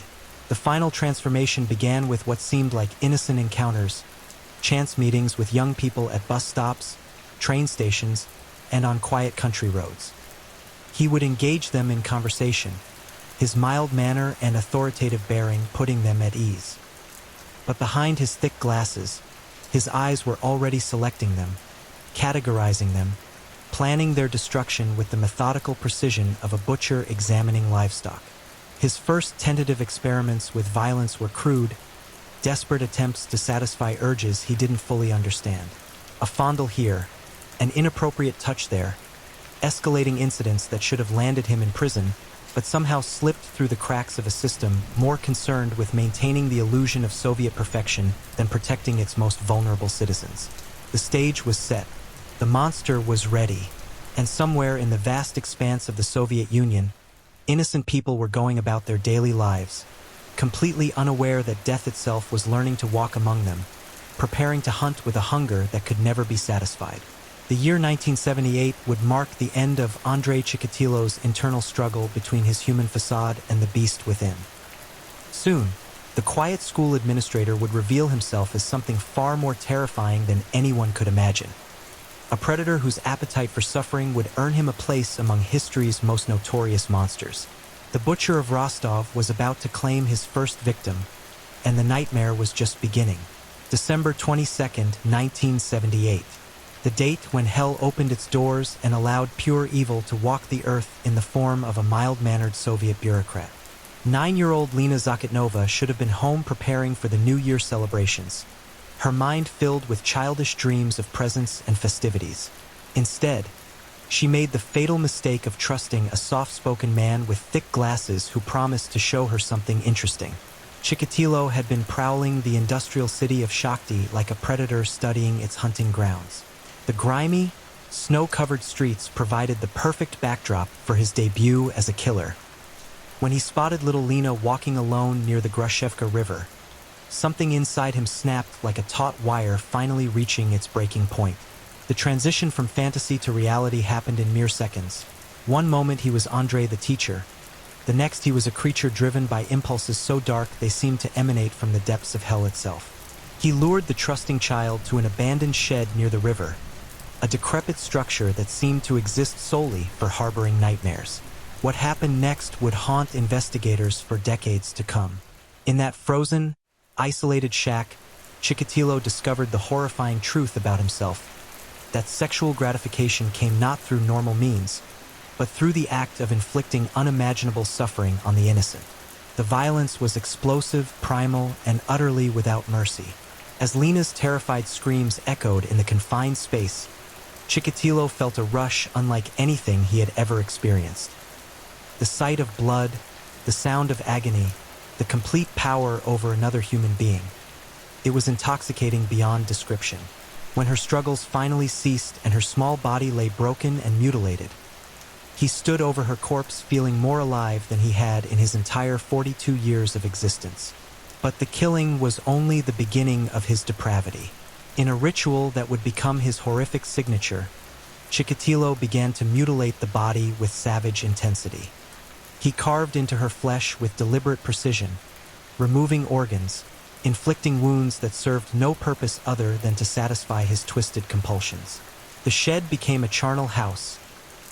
The final transformation began with what seemed like innocent encounters, chance meetings with young people at bus stops, train stations, and on quiet country roads. He would engage them in conversation, his mild manner and authoritative bearing putting them at ease. But behind his thick glasses, his eyes were already selecting them, categorizing them, planning their destruction with the methodical precision of a butcher examining livestock. His first tentative experiments with violence were crude, desperate attempts to satisfy urges he didn't fully understand. A fondle here, an inappropriate touch there, escalating incidents that should have landed him in prison, but somehow slipped through the cracks of a system more concerned with maintaining the illusion of Soviet perfection than protecting its most vulnerable citizens. The stage was set. The monster was ready. And somewhere in the vast expanse of the Soviet Union, innocent people were going about their daily lives, completely unaware that death itself was learning to walk among them, preparing to hunt with a hunger that could never be satisfied. The year 1978 would mark the end of Andrei Chikatilo's internal struggle between his human facade and the beast within. Soon, the quiet school administrator would reveal himself as something far more terrifying than anyone could imagine. A predator whose appetite for suffering would earn him a place among history's most notorious monsters. The butcher of Rostov was about to claim his first victim, and the nightmare was just beginning. December 22nd, 1978. The date when hell opened its doors and allowed pure evil to walk the earth in the form of a mild-mannered Soviet bureaucrat. 9-year-old Lena Zakotnova should have been home preparing for the New Year celebrations, her mind filled with childish dreams of presents and festivities. Instead, she made the fatal mistake of trusting a soft-spoken man with thick glasses who promised to show her something interesting. Chikatilo had been prowling the industrial city of Shakhty like a predator studying its hunting grounds. The grimy, snow-covered streets provided the perfect backdrop for his debut as a killer. When he spotted little Lena walking alone near the Grushevka River, something inside him snapped like a taut wire finally reaching its breaking point. The transition from fantasy to reality happened in mere seconds. One moment he was Andrei the teacher. The next he was a creature driven by impulses so dark they seemed to emanate from the depths of hell itself. He lured the trusting child to an abandoned shed near the river, a decrepit structure that seemed to exist solely for harboring nightmares. What happened next would haunt investigators for decades to come. In that frozen, isolated shack, Chikatilo discovered the horrifying truth about himself, that sexual gratification came not through normal means, but through the act of inflicting unimaginable suffering on the innocent. The violence was explosive, primal, and utterly without mercy. As Lena's terrified screams echoed in the confined space, Chikatilo felt a rush unlike anything he had ever experienced. The sight of blood, the sound of agony, the complete power over another human being. It was intoxicating beyond description. When her struggles finally ceased and her small body lay broken and mutilated, he stood over her corpse feeling more alive than he had in his entire 42 years of existence. But the killing was only the beginning of his depravity. In a ritual that would become his horrific signature, Chikatilo began to mutilate the body with savage intensity. He carved into her flesh with deliberate precision, removing organs, inflicting wounds that served no purpose other than to satisfy his twisted compulsions. The shed became a charnel house,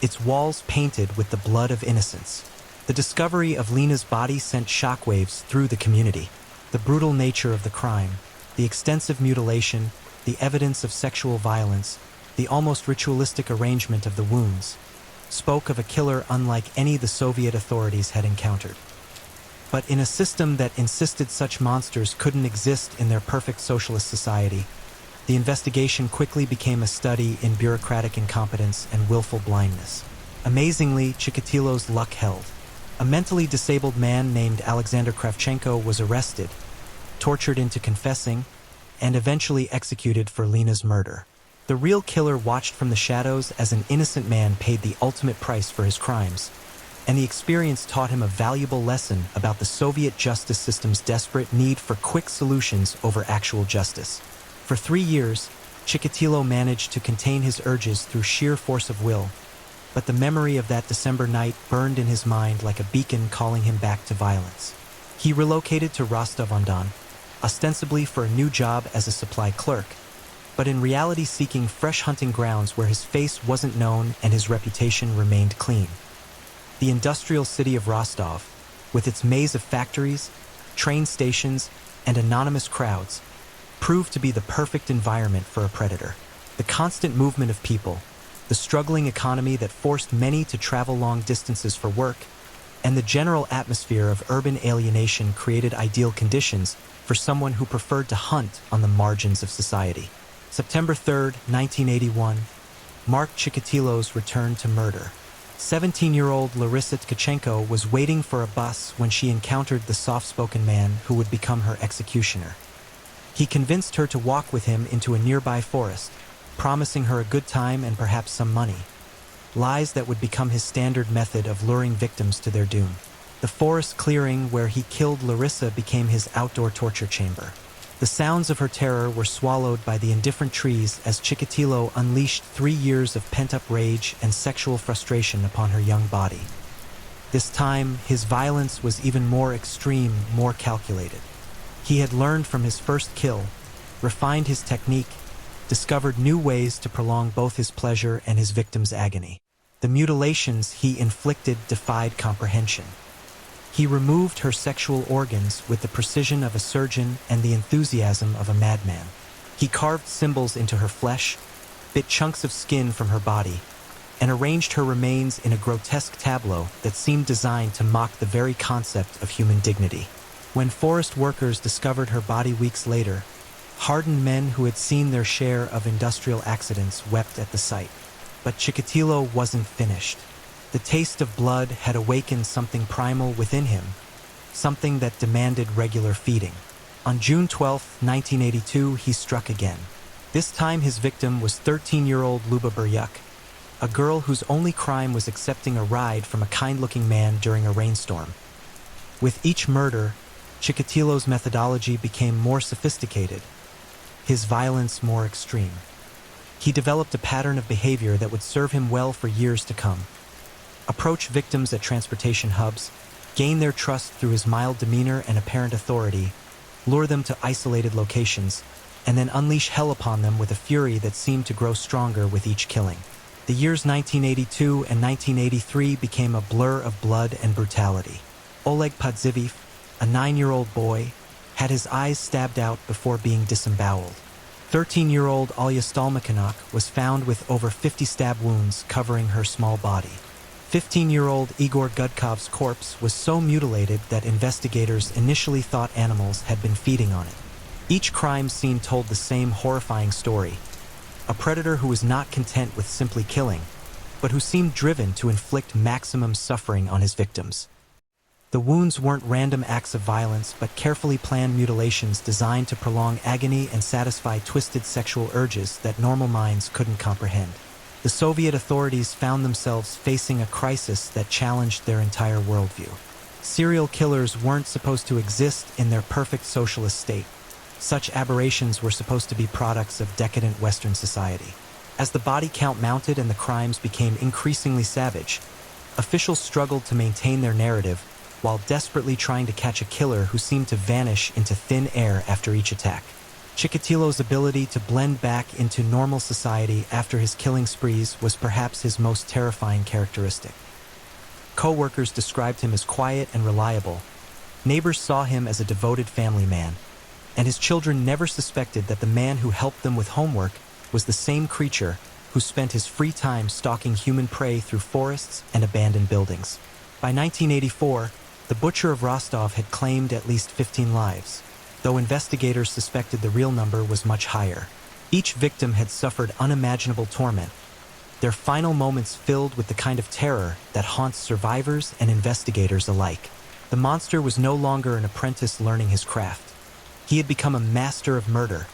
its walls painted with the blood of innocence. The discovery of Lena's body sent shockwaves through the community. The brutal nature of the crime, the extensive mutilation, the evidence of sexual violence, the almost ritualistic arrangement of the wounds, spoke of a killer unlike any the Soviet authorities had encountered. But in a system that insisted such monsters couldn't exist in their perfect socialist society, the investigation quickly became a study in bureaucratic incompetence and willful blindness. Amazingly, Chikatilo's luck held. A mentally disabled man named Alexander Kravchenko was arrested, tortured into confessing, and eventually executed for Lena's murder. The real killer watched from the shadows as an innocent man paid the ultimate price for his crimes, and the experience taught him a valuable lesson about the Soviet justice system's desperate need for quick solutions over actual justice. For 3 years, Chikatilo managed to contain his urges through sheer force of will, but the memory of that December night burned in his mind like a beacon calling him back to violence. He relocated to Rostov-on-Don, ostensibly for a new job as a supply clerk, but in reality seeking fresh hunting grounds where his face wasn't known and his reputation remained clean. The industrial city of Rostov, with its maze of factories, train stations, and anonymous crowds, proved to be the perfect environment for a predator. The constant movement of people, the struggling economy that forced many to travel long distances for work, and the general atmosphere of urban alienation created ideal conditions for someone who preferred to hunt on the margins of society. September 3, 1981, marked Chikatilo's return to murder. 17-year-old Larissa Tkachenko was waiting for a bus when she encountered the soft-spoken man who would become her executioner. He convinced her to walk with him into a nearby forest, promising her a good time and perhaps some money. lies that would become his standard method of luring victims to their doom. The forest clearing where he killed Larissa became his outdoor torture chamber. The sounds of her terror were swallowed by the indifferent trees as Chikatilo unleashed 3 years of pent-up rage and sexual frustration upon her young body. This time, his violence was even more extreme, more calculated. He had learned from his first kill, refined his technique, discovered new ways to prolong both his pleasure and his victim's agony. The mutilations he inflicted defied comprehension. He removed her sexual organs with the precision of a surgeon and the enthusiasm of a madman. He carved symbols into her flesh, bit chunks of skin from her body, and arranged her remains in a grotesque tableau that seemed designed to mock the very concept of human dignity. When forest workers discovered her body weeks later, hardened men who had seen their share of industrial accidents wept at the sight. But Chikatilo wasn't finished. The taste of blood had awakened something primal within him, something that demanded regular feeding. On June 12, 1982, he struck again. This time his victim was 13-year-old Luba Buryuk, a girl whose only crime was accepting a ride from a kind-looking man during a rainstorm. With each murder, Chikatilo's methodology became more sophisticated, his violence more extreme. He developed a pattern of behavior that would serve him well for years to come. Approach victims at transportation hubs, gain their trust through his mild demeanor and apparent authority, lure them to isolated locations, and then unleash hell upon them with a fury that seemed to grow stronger with each killing. The years 1982 and 1983 became a blur of blood and brutality. Oleg Podziviv, a 9-year-old boy, had his eyes stabbed out before being disemboweled. 13-year-old Alya Stalmakanok was found with over 50 stab wounds covering her small body. 15-year-old Igor Gudkov's corpse was so mutilated that investigators initially thought animals had been feeding on it. Each crime scene told the same horrifying story. A predator who was not content with simply killing, but who seemed driven to inflict maximum suffering on his victims. The wounds weren't random acts of violence, but carefully planned mutilations designed to prolong agony and satisfy twisted sexual urges that normal minds couldn't comprehend. The Soviet authorities found themselves facing a crisis that challenged their entire worldview. Serial killers weren't supposed to exist in their perfect socialist state. Such aberrations were supposed to be products of decadent Western society. As the body count mounted and the crimes became increasingly savage, officials struggled to maintain their narrative while desperately trying to catch a killer who seemed to vanish into thin air after each attack. Chikatilo's ability to blend back into normal society after his killing sprees was perhaps his most terrifying characteristic. Co-workers described him as quiet and reliable. Neighbors saw him as a devoted family man, and his children never suspected that the man who helped them with homework was the same creature who spent his free time stalking human prey through forests and abandoned buildings. By 1984, the butcher of Rostov had claimed at least 15 lives, though investigators suspected the real number was much higher. Each victim had suffered unimaginable torment, their final moments filled with the kind of terror that haunts survivors and investigators alike. The monster was no longer an apprentice learning his craft. He had become a master of murder,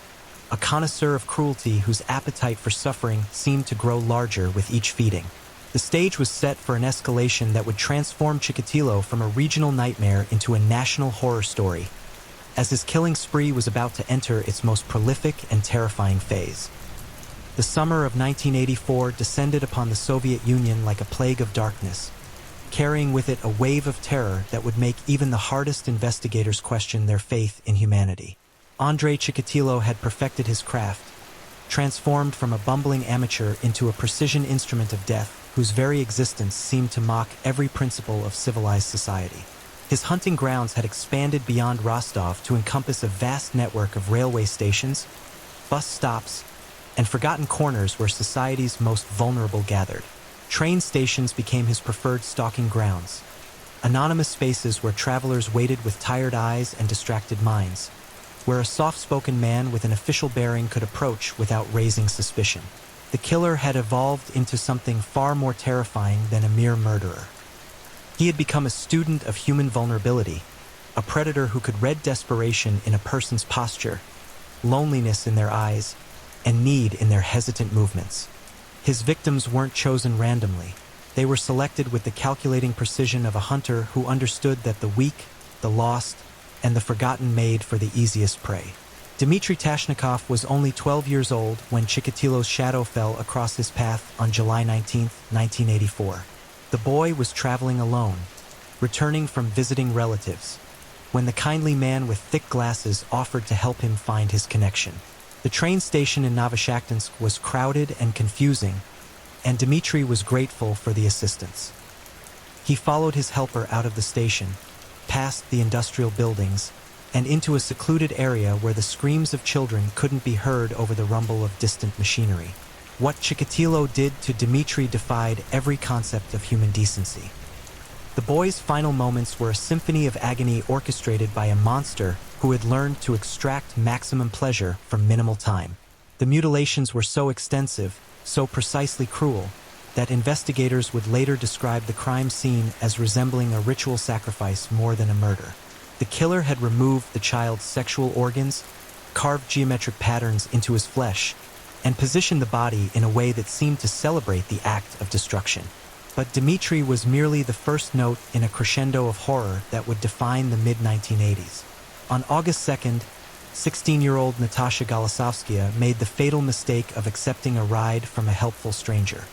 a connoisseur of cruelty whose appetite for suffering seemed to grow larger with each feeding. The stage was set for an escalation that would transform Chikatilo from a regional nightmare into a national horror story, as his killing spree was about to enter its most prolific and terrifying phase. The summer of 1984 descended upon the Soviet Union like a plague of darkness, carrying with it a wave of terror that would make even the hardest investigators question their faith in humanity. Andrei Chikatilo had perfected his craft, transformed from a bumbling amateur into a precision instrument of death whose very existence seemed to mock every principle of civilized society. His hunting grounds had expanded beyond Rostov to encompass a vast network of railway stations, bus stops, and forgotten corners where society's most vulnerable gathered. Train stations became his preferred stalking grounds, anonymous spaces where travelers waited with tired eyes and distracted minds, where a soft-spoken man with an official bearing could approach without raising suspicion. The killer had evolved into something far more terrifying than a mere murderer. He had become a student of human vulnerability, a predator who could read desperation in a person's posture, loneliness in their eyes, and need in their hesitant movements. His victims weren't chosen randomly. They were selected with the calculating precision of a hunter who understood that the weak, the lost, and the forgotten made for the easiest prey. Dmitry Tashnikov was only 12 years old when Chikatilo's shadow fell across his path on July 19, 1984. The boy was traveling alone, returning from visiting relatives, when the kindly man with thick glasses offered to help him find his connection. The train station in Novoshakhtinsk was crowded and confusing, and Dmitry was grateful for the assistance. He followed his helper out of the station, past the industrial buildings, and into a secluded area where the screams of children couldn't be heard over the rumble of distant machinery. What Chikatilo did to Dmitry defied every concept of human decency. The boy's final moments were a symphony of agony orchestrated by a monster who had learned to extract maximum pleasure from minimal time. The mutilations were so extensive, so precisely cruel, that investigators would later describe the crime scene as resembling a ritual sacrifice more than a murder. The killer had removed the child's sexual organs, carved geometric patterns into his flesh, and positioned the body in a way that seemed to celebrate the act of destruction. But Dmitry was merely the first note in a crescendo of horror that would define the mid-1980s. On August 2nd, 16-year-old Natasha Golisovskaya made the fatal mistake of accepting a ride from a helpful stranger.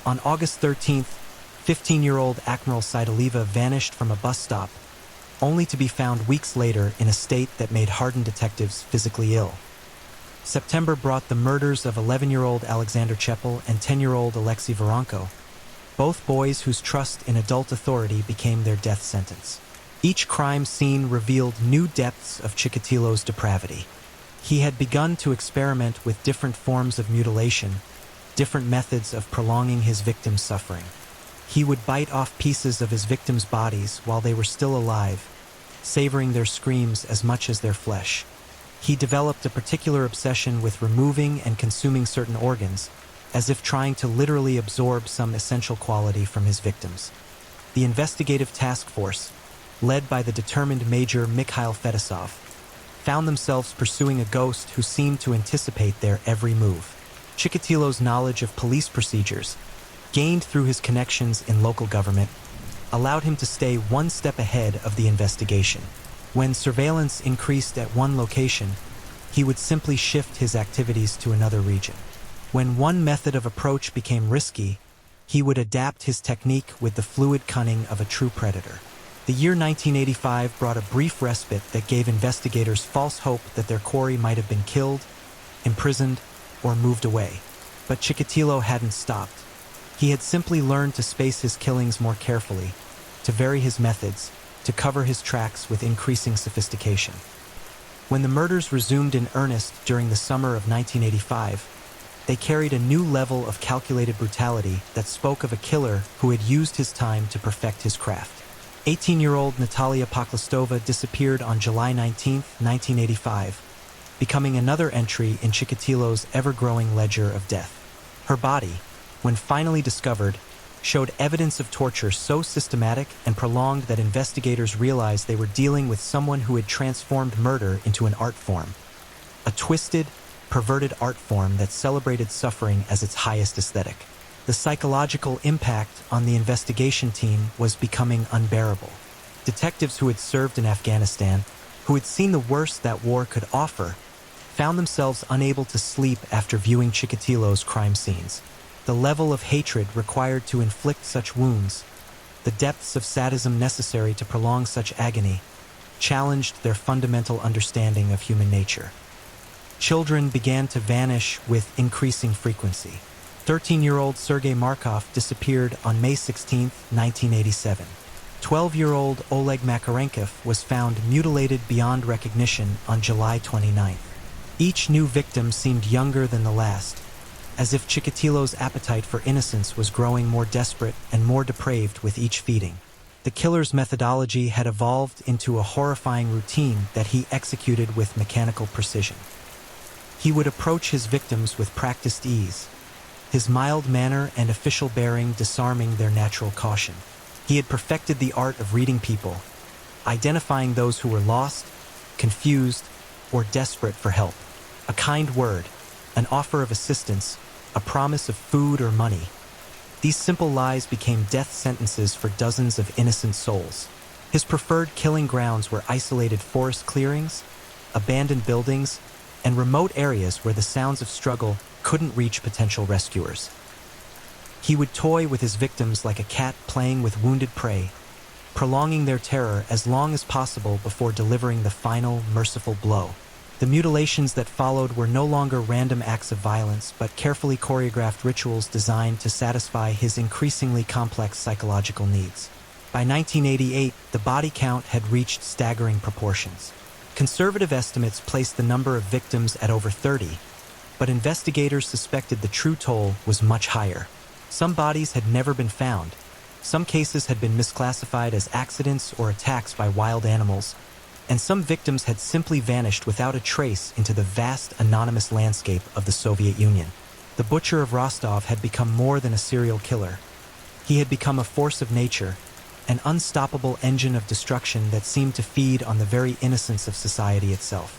On August 13th, 15-year-old Akmaral Saidaleva vanished from a bus stop, only to be found weeks later in a state that made hardened detectives physically ill. September brought the murders of 11-year-old Alexander Chepel and 10-year-old Alexei Voronko, both boys whose trust in adult authority became their death sentence. Each crime scene revealed new depths of Chikatilo's depravity. He had begun to experiment with different forms of mutilation, different methods of prolonging his victims' suffering. He would bite off pieces of his victims' bodies while they were still alive, savoring their screams as much as their flesh. He developed a particular obsession with removing and consuming certain organs, as if trying to literally absorb some essential quality from his victims. The investigative task force, led by the determined Major Mikhail Fedosov, found themselves pursuing a ghost who seemed to anticipate their every move. Chikatilo's knowledge of police procedures, gained through his connections in local government, allowed him to stay one step ahead of the investigation. When surveillance increased at one location, he would simply shift his activities to another region. When one method of approach became risky, he would adapt his technique with the fluid cunning of a true predator. The year 1985 brought a brief respite that gave investigators false hope that their quarry might have been killed, imprisoned, or moved away. But Chikatilo hadn't stopped. He had simply learned to space his killings more carefully, to vary his methods, to cover his tracks with increasing sophistication. When the murders resumed in earnest during the summer of 1985, they carried a new level of calculated brutality that spoke of a killer who had used his time to perfect his craft. 18-year-old Natalia Poklostova disappeared on July 19, 1985, becoming another entry in Chikatilo's ever-growing ledger of death. Her body, when finally discovered, showed evidence of torture so systematic and prolonged that investigators realized they were dealing with someone who had transformed murder into an art form. A twisted, perverted art form that celebrated suffering as its highest aesthetic. The psychological impact on the investigation team was becoming unbearable. Detectives who had served in Afghanistan, who had seen the worst that war could offer, found themselves unable to sleep after viewing Chikatilo's crime scenes. The level of hatred required to inflict such wounds, the depths of sadism necessary to prolong such agony, challenged their fundamental understanding of human nature. Children began to vanish with increasing frequency. 13-year-old Sergei Markov disappeared on May 16, 1987. 12-year-old Oleg Makarenkov was found mutilated beyond recognition on July 29. Each new victim seemed younger than the last, as if Chikatilo's appetite for innocence was growing more desperate and more depraved with each feeding. The killer's methodology had evolved into a horrifying routine that he executed with mechanical precision. He would approach his victims with practiced ease, his mild manner and official bearing disarming their natural caution. He had perfected the art of reading people, identifying those who were lost, confused, or desperate for help. A kind word, an offer of assistance, a promise of food or money. These simple lies became death sentences for dozens of innocent souls. His preferred killing grounds were isolated forest clearings, abandoned buildings, and remote areas where the sounds of struggle couldn't reach potential rescuers. He would toy with his victims like a cat playing with wounded prey, prolonging their terror as long as possible before delivering the final, merciful blow. The mutilations that followed were no longer random acts of violence, but carefully choreographed rituals designed to satisfy his increasingly complex psychological needs. By 1988, the body count had reached staggering proportions. Conservative estimates placed the number of victims at over 30, but investigators suspected the true toll was much higher. Some bodies had never been found. Some cases had been misclassified as accidents or attacks by wild animals, and some victims had simply vanished without a trace into the vast, anonymous landscape of the Soviet Union. The Butcher of Rostov had become more than a serial killer. He had become a force of nature, an unstoppable engine of destruction that seemed to feed on the very innocence of society itself.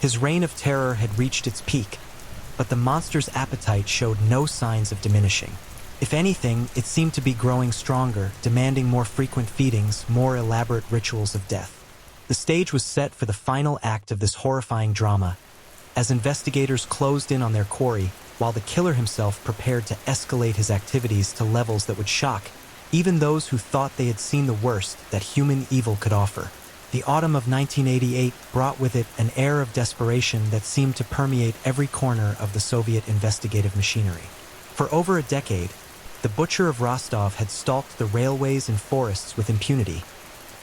His reign of terror had reached its peak, but the monster's appetite showed no signs of diminishing. If anything, it seemed to be growing stronger, demanding more frequent feedings, more elaborate rituals of death. The stage was set for the final act of this horrifying drama, as investigators closed in on their quarry, while the killer himself prepared to escalate his activities to levels that would shock even those who thought they had seen the worst that human evil could offer. The autumn of 1988 brought with it an air of desperation that seemed to permeate every corner of the Soviet investigative machinery. For over a decade, the Butcher of Rostov had stalked the railways and forests with impunity,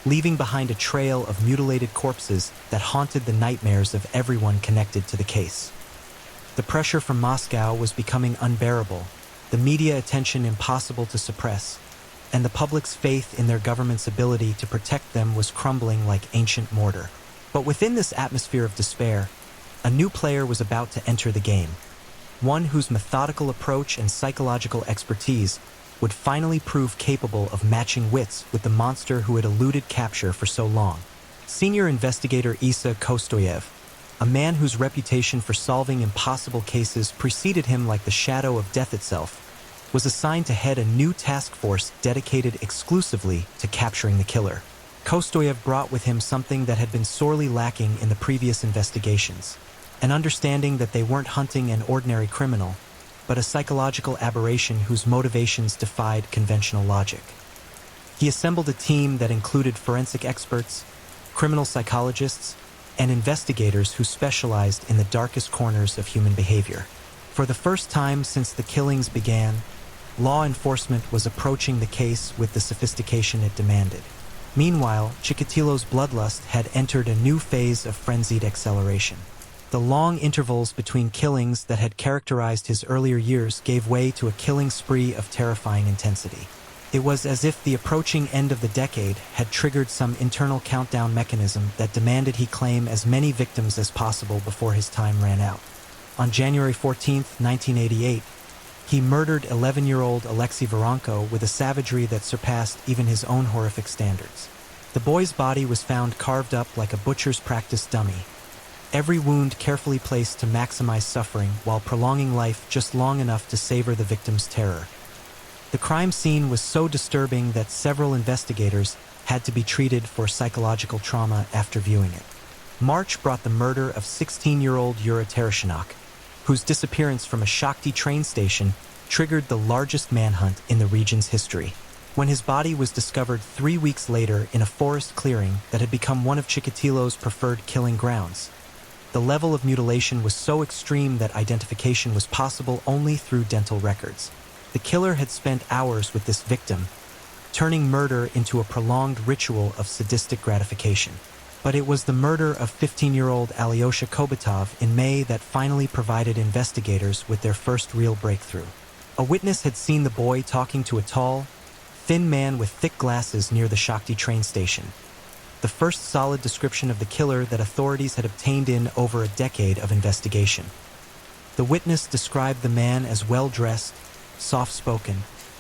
leaving behind a trail of mutilated corpses that haunted the nightmares of everyone connected to the case. The pressure from Moscow was becoming unbearable, the media attention impossible to suppress, and the public's faith in their government's ability to protect them was crumbling like ancient mortar. But within this atmosphere of despair, a new player was about to enter the game, one whose methodical approach and psychological expertise would finally prove capable of matching wits with the monster who had eluded capture for so long. Senior investigator Isa Kostoyev, a man whose reputation for solving impossible cases preceded him like the shadow of death itself, was assigned to head a new task force dedicated exclusively to capturing the killer. Kostoyev brought with him something that had been sorely lacking in the previous investigations, an understanding that they weren't hunting an ordinary criminal, but a psychological aberration whose motivations defied conventional logic. He assembled a team that included forensic experts, criminal psychologists, and investigators who specialized in the darkest corners of human behavior. For the first time since the killings began, law enforcement was approaching the case with the sophistication it demanded. Meanwhile, Chikatilo's bloodlust had entered a new phase of frenzied acceleration. The long intervals between killings that had characterized his earlier years gave way to a killing spree of terrifying intensity. It was as if the approaching end of the decade had triggered some internal countdown mechanism that demanded he claim as many victims as possible before his time ran out. On January 14, 1988, he murdered 11-year-old Alexei Voronko with a savagery that surpassed even his own horrific standards. The boy's body was found carved up like a butcher's practice dummy, every wound carefully placed to maximize suffering while prolonging life just long enough to savor the victim's terror. The crime scene was so disturbing that several investigators had to be treated for psychological trauma after viewing it. March brought the murder of 16-year-old Yura Tereshchenok, whose disappearance from a Shakhty train station triggered the largest manhunt in the region's history. When his body was discovered 3 weeks later in a forest clearing that had become one of Chikatilo's preferred killing grounds, the level of mutilation was so extreme that identification was possible only through dental records. The killer had spent hours with this victim, turning murder into a prolonged ritual of sadistic gratification. But it was the murder of 15-year-old Alyosha Kobatov in May that finally provided investigators with their first real breakthrough. A witness had seen the boy talking to a tall, thin man with thick glasses near the Shakhty train station, the first solid description of the killer that authorities had obtained in over a decade of investigation. The witness described the man as well-dressed, soft-spoken,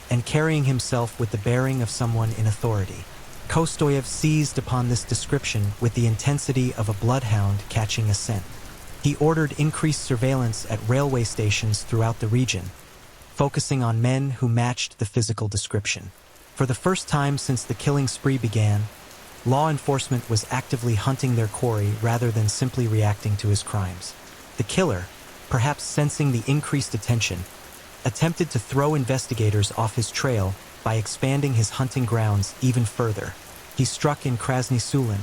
and carrying himself with the bearing of someone in authority. Kostoyev seized upon this description with the intensity of a bloodhound catching a scent. He ordered increased surveillance at railway stations throughout the region, focusing on men who matched the physical description. For the first time since the killing spree began, law enforcement was actively hunting their quarry rather than simply reacting to his crimes. The killer, perhaps sensing the increased attention, attempted to throw investigators off his trail by expanding his hunting grounds even further. He struck in Krasny Sulin,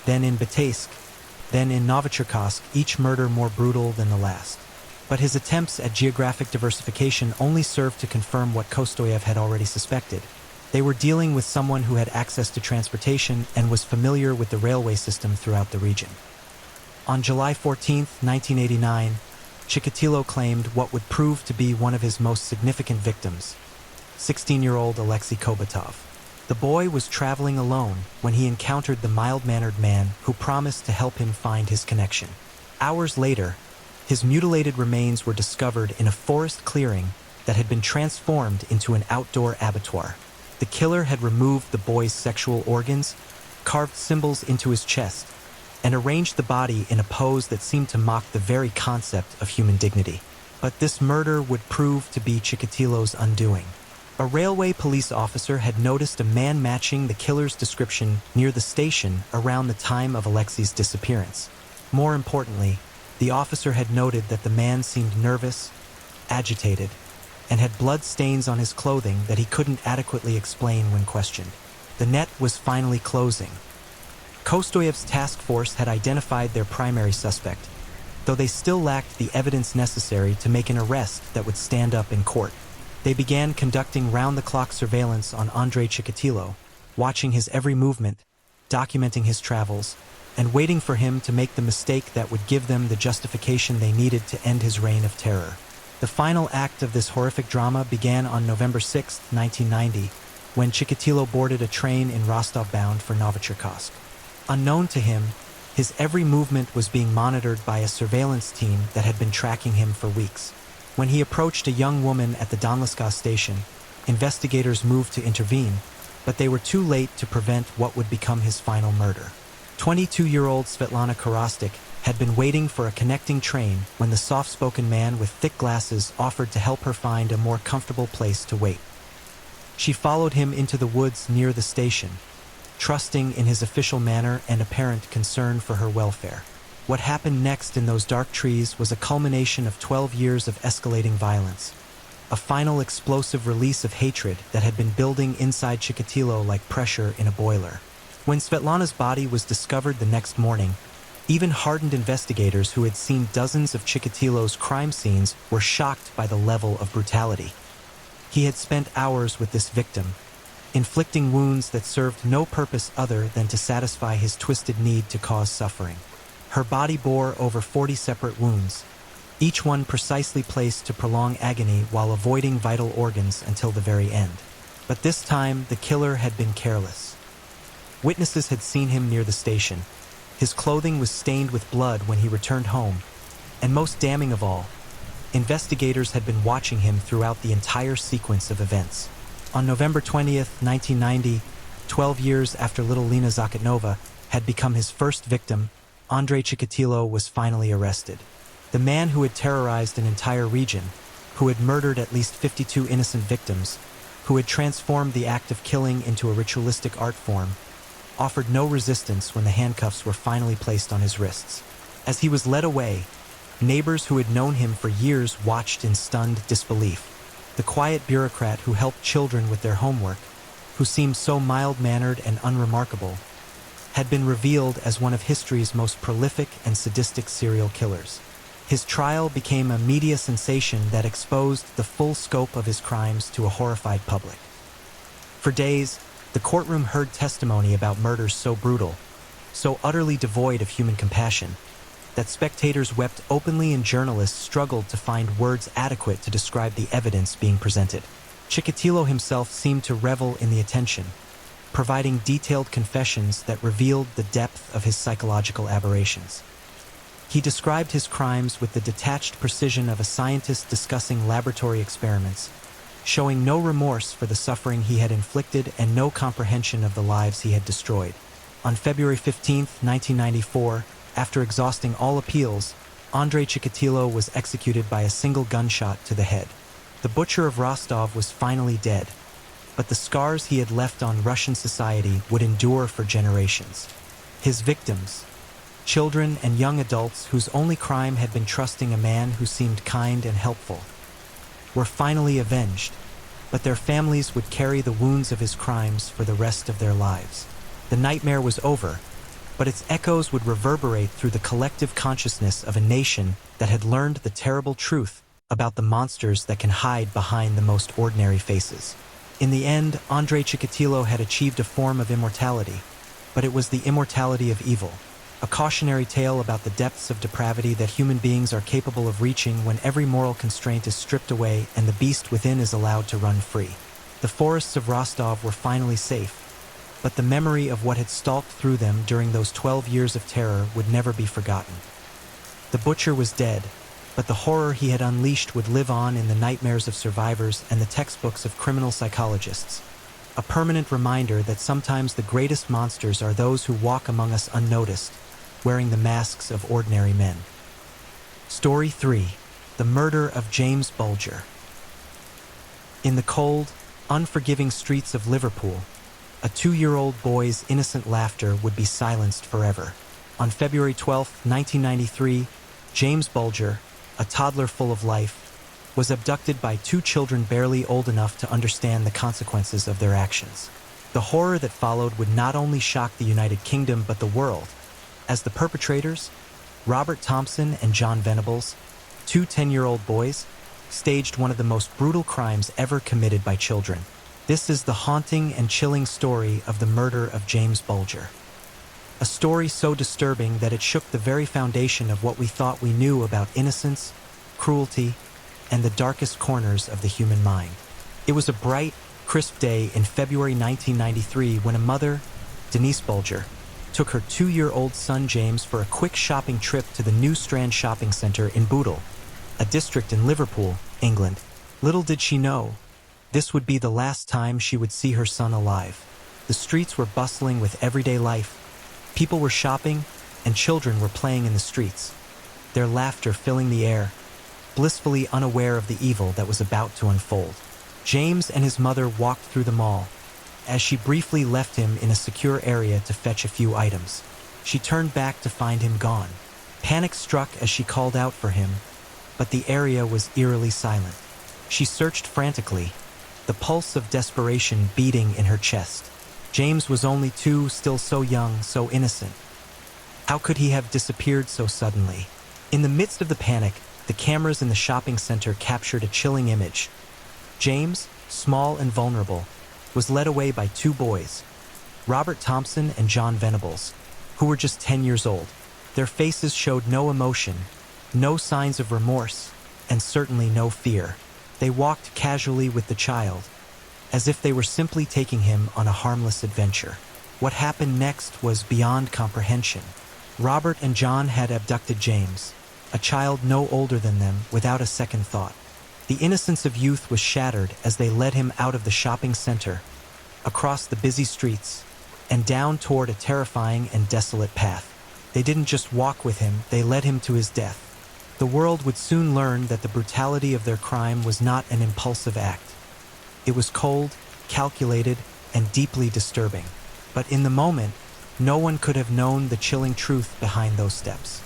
then in Bataysk, then in Novocherkassk, each murder more brutal than the last. But his attempts at geographic diversification only served to confirm what Kostoyev had already suspected. They were dealing with someone who had access to transportation and was familiar with the railway system throughout the region. On July 14, 1989, Chikatilo claimed what would prove to be one of his most significant victims, 16-year-old Alexei Kobatov. The boy was traveling alone when he encountered the mild-mannered man who promised to help him find his connection. Hours later, his mutilated remains were discovered in a forest clearing that had been transformed into an outdoor abattoir. The killer had removed the boy's sexual organs, carved symbols into his chest, and arranged the body in a pose that seemed to mock the very concept of human dignity. But this murder would prove to be Chikatilo's undoing. A railway police officer had noticed a man matching the killer's description near the station around the time of Alexei's disappearance. More importantly, the officer had noted that the man seemed nervous, agitated, and had blood stains on his clothing that he couldn't adequately explain when questioned. The net was finally closing. Kostoyev's task force had identified their primary suspect, though they still lacked the evidence necessary to make an arrest that would stand up in court. They began conducting round-the-clock surveillance on Andrei Chikatilo, watching his every movement, documenting his travels, and waiting for him to make the mistake that would give them the justification they needed to end his reign of terror. The final act of this horrific drama began on November 6, 1990, when Chikatilo boarded a train in Rostov bound for Novocherkassk. Unknown to him, his every movement was being monitored by a surveillance team that had been tracking him for weeks. When he approached a young woman at the Donlaska station, investigators moved to intervene, but they were too late to prevent what would become his final murder. 22-year-old Svetlana Korostik had been waiting for a connecting train when the soft-spoken man with thick glasses offered to help her find a more comfortable place to wait. She followed him into the woods near the station, trusting in his official manner and apparent concern for her welfare. What happened next in those dark trees was a culmination of 12 years of escalating violence, a final explosive release of hatred that had been building inside Chikatilo like pressure in a boiler. When Svetlana's body was discovered the next morning, even hardened investigators who had seen dozens of Chikatilo's crime scenes were shocked by the level of brutality. He had spent hours with this victim, inflicting wounds that served no purpose other than to satisfy his twisted need to cause suffering. Her body bore over 40 separate wounds, each one precisely placed to prolong agony while avoiding vital organs until the very end. But this time, the killer had been careless. Witnesses had seen him near the station. His clothing was stained with blood when he returned home, and most damning of all, investigators had been watching him throughout the entire sequence of events. On November 20th, 1990, 12 years after little Lena Zakotnova had become his first victim, Andrei Chikatilo was finally arrested. The man who had terrorized an entire region, who had murdered at least 52 innocent victims, who had transformed the act of killing into a ritualistic art form, offered no resistance when the handcuffs were finally placed on his wrists. As he was led away, neighbors who had known him for years watched in stunned disbelief. The quiet bureaucrat who helped children with their homework, who seemed so mild-mannered and unremarkable, had been revealed as one of history's most prolific and sadistic serial killers. His trial became a media sensation that exposed the full scope of his crimes to a horrified public. For days, the courtroom heard testimony about murders so brutal, so utterly devoid of human compassion, that spectators wept openly and journalists struggled to find words adequate to describe the evidence being presented. Chikatilo himself seemed to revel in the attention, providing detailed confessions that revealed the depth of his psychological aberrations. He described his crimes with the detached precision of a scientist discussing laboratory experiments, showing no remorse for the suffering he had inflicted and no comprehension of the lives he had destroyed. On February 15, 1994, after exhausting all appeals, Andrei Chikatilo was executed by a single gunshot to the head. The butcher of Rostov was finally dead, but the scars he had left on Russian society would endure for generations. His victims, children and young adults whose only crime had been trusting a man who seemed kind and helpful, were finally avenged, but their families would carry the wounds of his crimes for the rest of their lives. The nightmare was over, but its echoes would reverberate through the collective consciousness of a nation that had learned the terrible truth about the monsters that can hide behind the most ordinary faces. In the end, Andrei Chikatilo had achieved a form of immortality, but it was the immortality of evil, a cautionary tale about the depths of depravity that human beings are capable of reaching when every moral constraint is stripped away and the beast within is allowed to run free. The forests of Rostov were finally safe, but the memory of what had stalked through them during those 12 years of terror would never be forgotten. The butcher was dead, but the horror he had unleashed would live on in the nightmares of survivors and the textbooks of criminal psychologists, a permanent reminder that sometimes the greatest monsters are those who walk among us unnoticed, wearing the masks of ordinary men. Story 3. The Murder of James Bulger. In the cold, unforgiving streets of Liverpool, a 2-year-old boy's innocent laughter would be silenced forever. On February 12, 1993, James Bulger, a toddler full of life, was abducted by 2 children barely old enough to understand the consequences of their actions. The horror that followed would not only shock the United Kingdom but the world, as the perpetrators, Robert Thompson and John Venables, 2 10-year-old boys, staged one of the most brutal crimes ever committed by children. This is the haunting and chilling story of the murder of James Bulger. A story so disturbing that it shook the very foundation of what we thought we knew about innocence, cruelty, and the darkest corners of the human mind. It was a bright, crisp day in February 1993 when a mother, Denise Bulger, took her 2-year-old son James for a quick shopping trip to the New Strand Shopping Centre in Bootle, a district in Liverpool, England. Little did she know, this would be the last time she would see her son alive. The streets were bustling with everyday life. People were shopping, and children were playing in the streets, their laughter filling the air, blissfully unaware of the evil that was about to unfold. James and his mother walked through the mall, as she briefly left him in a secure area to fetch a few items. She turned back to find him gone. Panic struck as she called out for him, but the area was eerily silent. She searched frantically, the pulse of desperation beating in her chest. James was only 2, still so young, so innocent. How could he have disappeared so suddenly? In the midst of the panic, the cameras in the shopping center captured a chilling image. James, small and vulnerable, was led away by 2 boys, Robert Thompson and John Venables, who were just 10 years old. Their faces showed no emotion, no signs of remorse, and certainly no fear. They walked casually with the child, as if they were simply taking him on a harmless adventure. What happened next was beyond comprehension. Robert and John had abducted James, a child no older than them, without a second thought. The innocence of youth was shattered as they led him out of the shopping center, across the busy streets, and down toward a terrifying and desolate path. They didn't just walk with him, they led him to his death. The world would soon learn that the brutality of their crime was not an impulsive act. It was cold, calculated, and deeply disturbing. But in the moment, no one could have known the chilling truth behind those steps.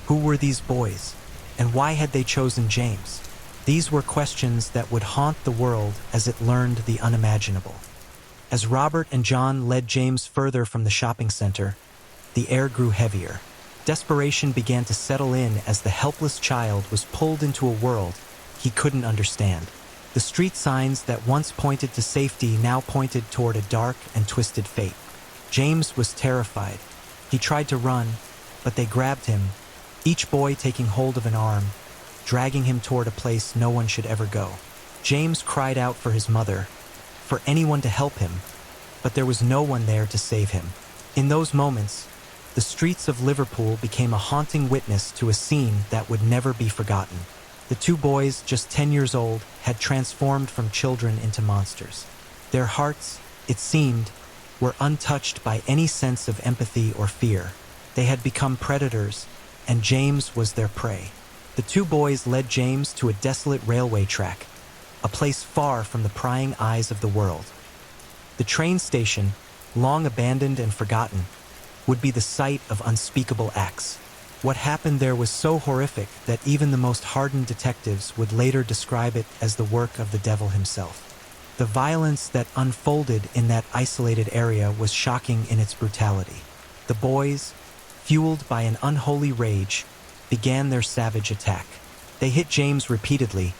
Who were these boys, and why had they chosen James? These were questions that would haunt the world as it learned the unimaginable. As Robert and John led James further from the shopping center, the air grew heavier. Desperation began to settle in as the helpless child was pulled into a world he couldn't understand. The street signs that once pointed to safety now pointed toward a dark and twisted fate. James was terrified. He tried to run, but they grabbed him, each boy taking hold of an arm, dragging him toward a place no one should ever go. James cried out for his mother, for anyone to help him, but there was no one there to save him. In those moments, the streets of Liverpool became a haunting witness to a scene that would never be forgotten. The 2 boys, just 10 years old, had transformed from children into monsters. Their hearts, it seemed, were untouched by any sense of empathy or fear. They had become predators, and James was their prey. The two boys led James to a desolate railway track, a place far from the prying eyes of the world. The train station, long abandoned and forgotten, would be the site of unspeakable acts. What happened there was so horrific that even the most hardened detectives would later describe it as the work of the devil himself. The violence that unfolded in that isolated area was shocking in its brutality. The boys, fueled by an unholy rage, began their savage attack. They hit James repeatedly,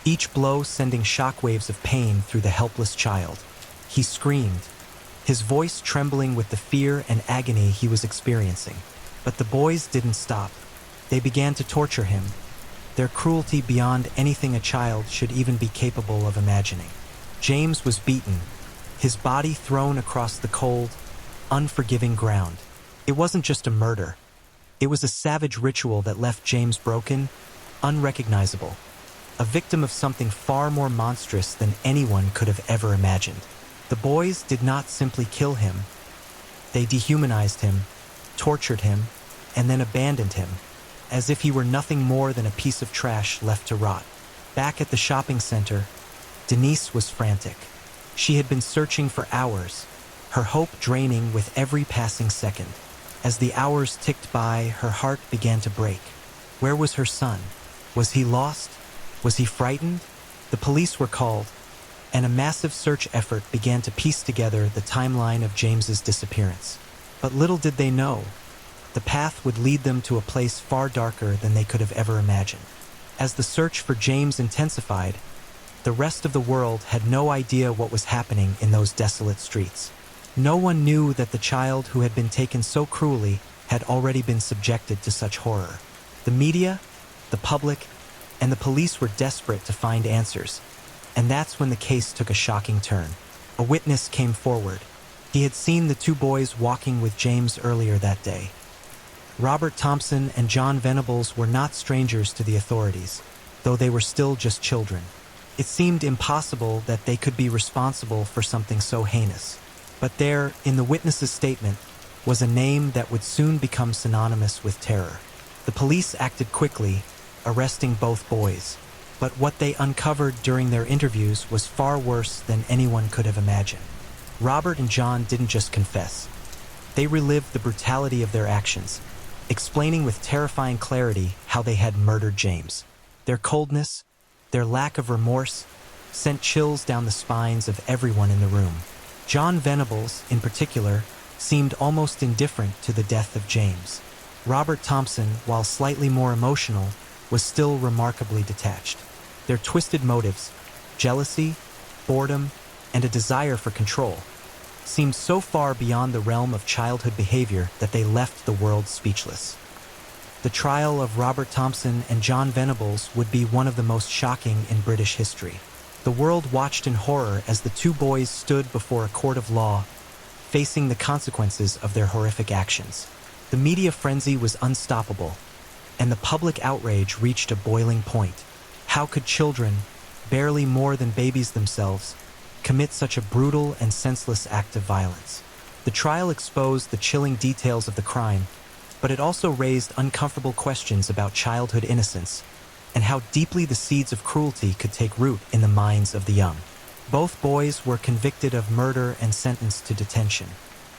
each blow sending shockwaves of pain through the helpless child. He screamed, his voice trembling with the fear and agony he was experiencing. But the boys didn't stop. They began to torture him, their cruelty beyond anything a child should even be capable of imagining. James was beaten, his body thrown across the cold, unforgiving ground. It wasn't just a murder. It was a savage ritual that left James broken, unrecognizable, a victim of something far more monstrous than anyone could have ever imagined. The boys did not simply kill him. They dehumanized him, tortured him, and then abandoned him, as if he were nothing more than a piece of trash left to rot. Back at the shopping center, Denise was frantic. She had been searching for hours, her hope draining with every passing second. As the hours ticked by, her heart began to break. Where was her son? Was he lost? Was he frightened? The police were called, and a massive search effort began to piece together the timeline of James's disappearance. But little did they know, the path would lead them to a place far darker than they could have ever imagined. As the search for James intensified, the rest of the world had no idea what was happening in those desolate streets. No one knew that the child who had been taken so cruelly had already been subjected to such horror. The media, the public, and the police were desperate to find answers, and that's when the case took a shocking turn. A witness came forward. He had seen the two boys walking with James earlier that day. Robert Thompson and John Venables were not strangers to the authorities, though they were still just children. It seemed impossible that they could be responsible for something so heinous. But there, in the witness's statement, was a name that would soon become synonymous with terror. The police acted quickly, arresting both boys. But what they uncovered during their interviews was far worse than anyone could have imagined. Robert and John didn't just confess. They relived the brutality of their actions, explaining with terrifying clarity how they had murdered James. Their coldness, their lack of remorse, sent chills down the spines of everyone in the room. John Venables, in particular, seemed almost indifferent to the death of James. Robert Thompson, while slightly more emotional, was still remarkably detached. Their twisted motives, jealousy, boredom, and a desire for control, seemed so far beyond the realm of childhood behavior that they left the world speechless. The trial of Robert Thompson and John Venables would be one of the most shocking in British history. The world watched in horror as the two boys stood before a court of law, facing the consequences of their horrific actions. The media frenzy was unstoppable, and the public outrage reached a boiling point. How could children, barely more than babies themselves, commit such a brutal and senseless act of violence? The trial exposed the chilling details of the crime, but it also raised uncomfortable questions about childhood innocence and how deeply the seeds of cruelty could take root in the minds of the young. Both boys were convicted of murder and sentenced to detention,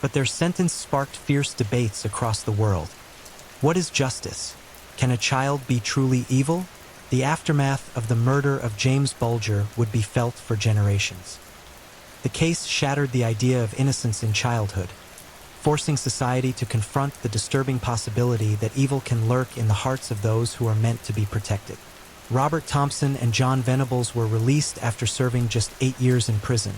but their sentence sparked fierce debates across the world. What is justice? Can a child be truly evil? The aftermath of the murder of James Bulger would be felt for generations. The case shattered the idea of innocence in childhood, forcing society to confront the disturbing possibility that evil can lurk in the hearts of those who are meant to be protected. Robert Thompson and John Venables were released after serving just 8 years in prison,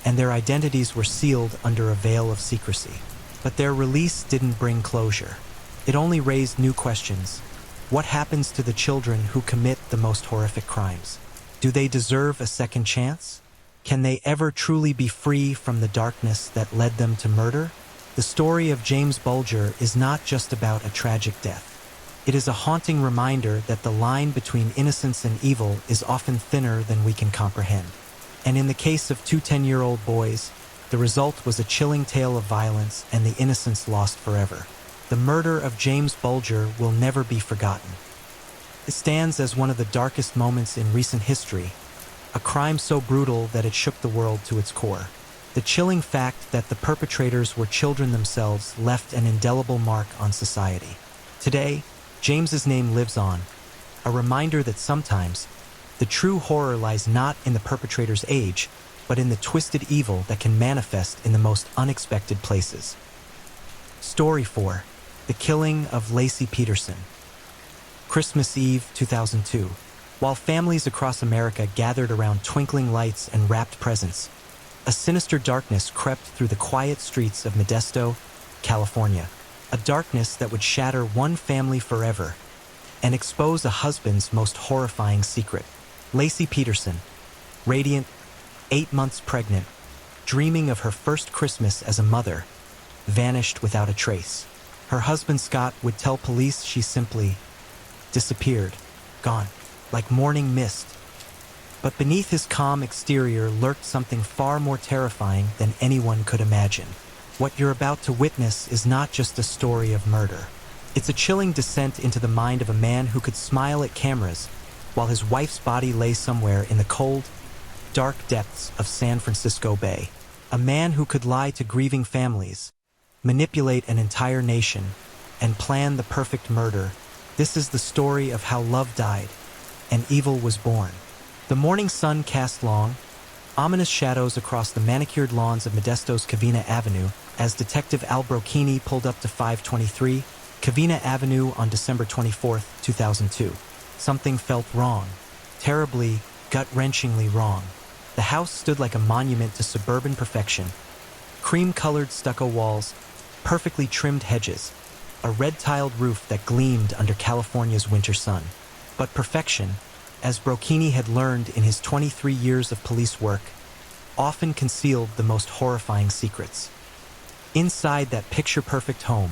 and their identities were sealed under a veil of secrecy. But their release didn't bring closure. It only raised new questions. What happens to the children who commit the most horrific crimes? Do they deserve a second chance? Can they ever truly be free from the darkness that led them to murder? The story of James Bulger is not just about a tragic death. It is a haunting reminder that the line between innocence and evil is often thinner than we can comprehend. And in the case of two 10-year-old boys, the result was a chilling tale of violence and the innocence lost forever. the murder of James Bulger will never be forgotten. It stands as one of the darkest moments in recent history, a crime so brutal that it shook the world to its core. The chilling fact that the perpetrators were children themselves left an indelible mark on society. Today, James's name lives on, a reminder that sometimes the true horror lies not in the perpetrator's age, but in the twisted evil that can manifest in the most unexpected places. Story 4. The Killing of Laci Peterson. Christmas Eve 2002. While families across America gathered around twinkling lights and wrapped presents, a sinister darkness crept through the quiet streets of Modesto, California. A darkness that would shatter one family forever and expose a husband's most horrifying secret. Laci Peterson, radiant, 8 months pregnant, dreaming of her first Christmas as a mother, vanished without a trace. Her husband Scott would tell police she simply disappeared, gone, like morning mist. But beneath his calm exterior lurked something far more terrifying than anyone could imagine. What you're about to witness is not just a story of murder. It's a chilling descent into the mind of a man who could smile at cameras while his wife's body lay somewhere in the cold, dark depths of San Francisco Bay. A man who could lie to grieving families, manipulate an entire nation, and plan the perfect murder. This is the story of how love died and evil was born. The morning sun cast long, ominous shadows across the manicured lawns of Modesto's Covina Avenue as Detective Al Brocchini pulled up to 523 Covina Avenue on December 24, 2002. Something felt wrong, terribly, gut-wrenchingly wrong. The house stood like a monument to suburban perfection. Cream-colored stucco walls, perfectly trimmed hedges, a red-tiled roof that gleamed under California's winter sun. But perfection, as Brocchini had learned in his 23 years of police work, often concealed the most horrifying secrets. Inside that picture-perfect home,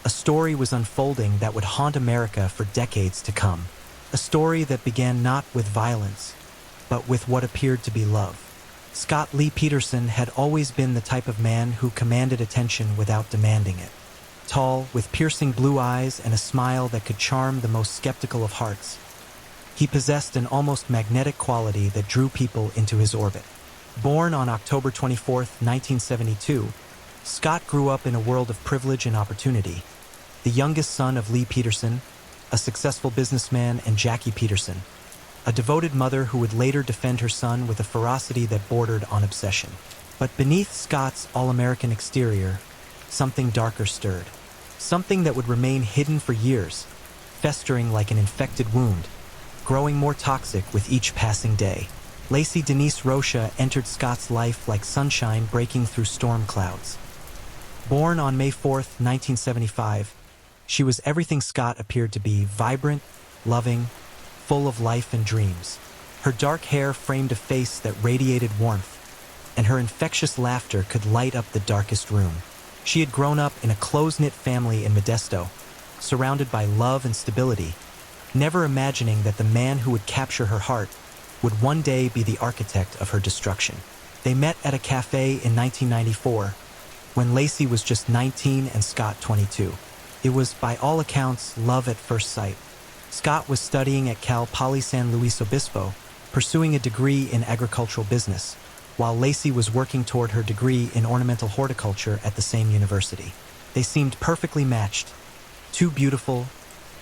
a story was unfolding that would haunt America for decades to come. A story that began not with violence, but with what appeared to be love. Scott Lee Peterson had always been the type of man who commanded attention without demanding it. Tall, with piercing blue eyes and a smile that could charm the most skeptical of hearts, he possessed an almost magnetic quality that drew people into his orbit. Born on October 24, 1972, Scott grew up in a world of privilege and opportunity. The youngest son of Lee Peterson, a successful businessman, and Jackie Peterson, a devoted mother who would later defend her son with a ferocity that bordered on obsession. But beneath Scott's all-American exterior, something darker stirred. Something that would remain hidden for years, festering like an infected wound, growing more toxic with each passing day. Laci Denise Rocha entered Scott's life like sunshine breaking through storm clouds. Born on May 4, 1975, she was everything Scott appeared to be: vibrant, loving, full of life and dreams. Her dark hair framed a face that radiated warmth, and her infectious laughter could light up the darkest room. She had grown up in a close-knit family in Modesto, surrounded by love and stability, never imagining that the man who would capture her heart would one day be the architect of her destruction. They met at a cafe in 1994, when Laci was just 19 and Scott 22. It was, by all accounts, love at first sight. Scott was studying at Cal Poly San Luis Obispo, pursuing a degree in agricultural business, while Laci was working toward her degree in ornamental horticulture at the same university. They seemed perfectly matched, two beautiful,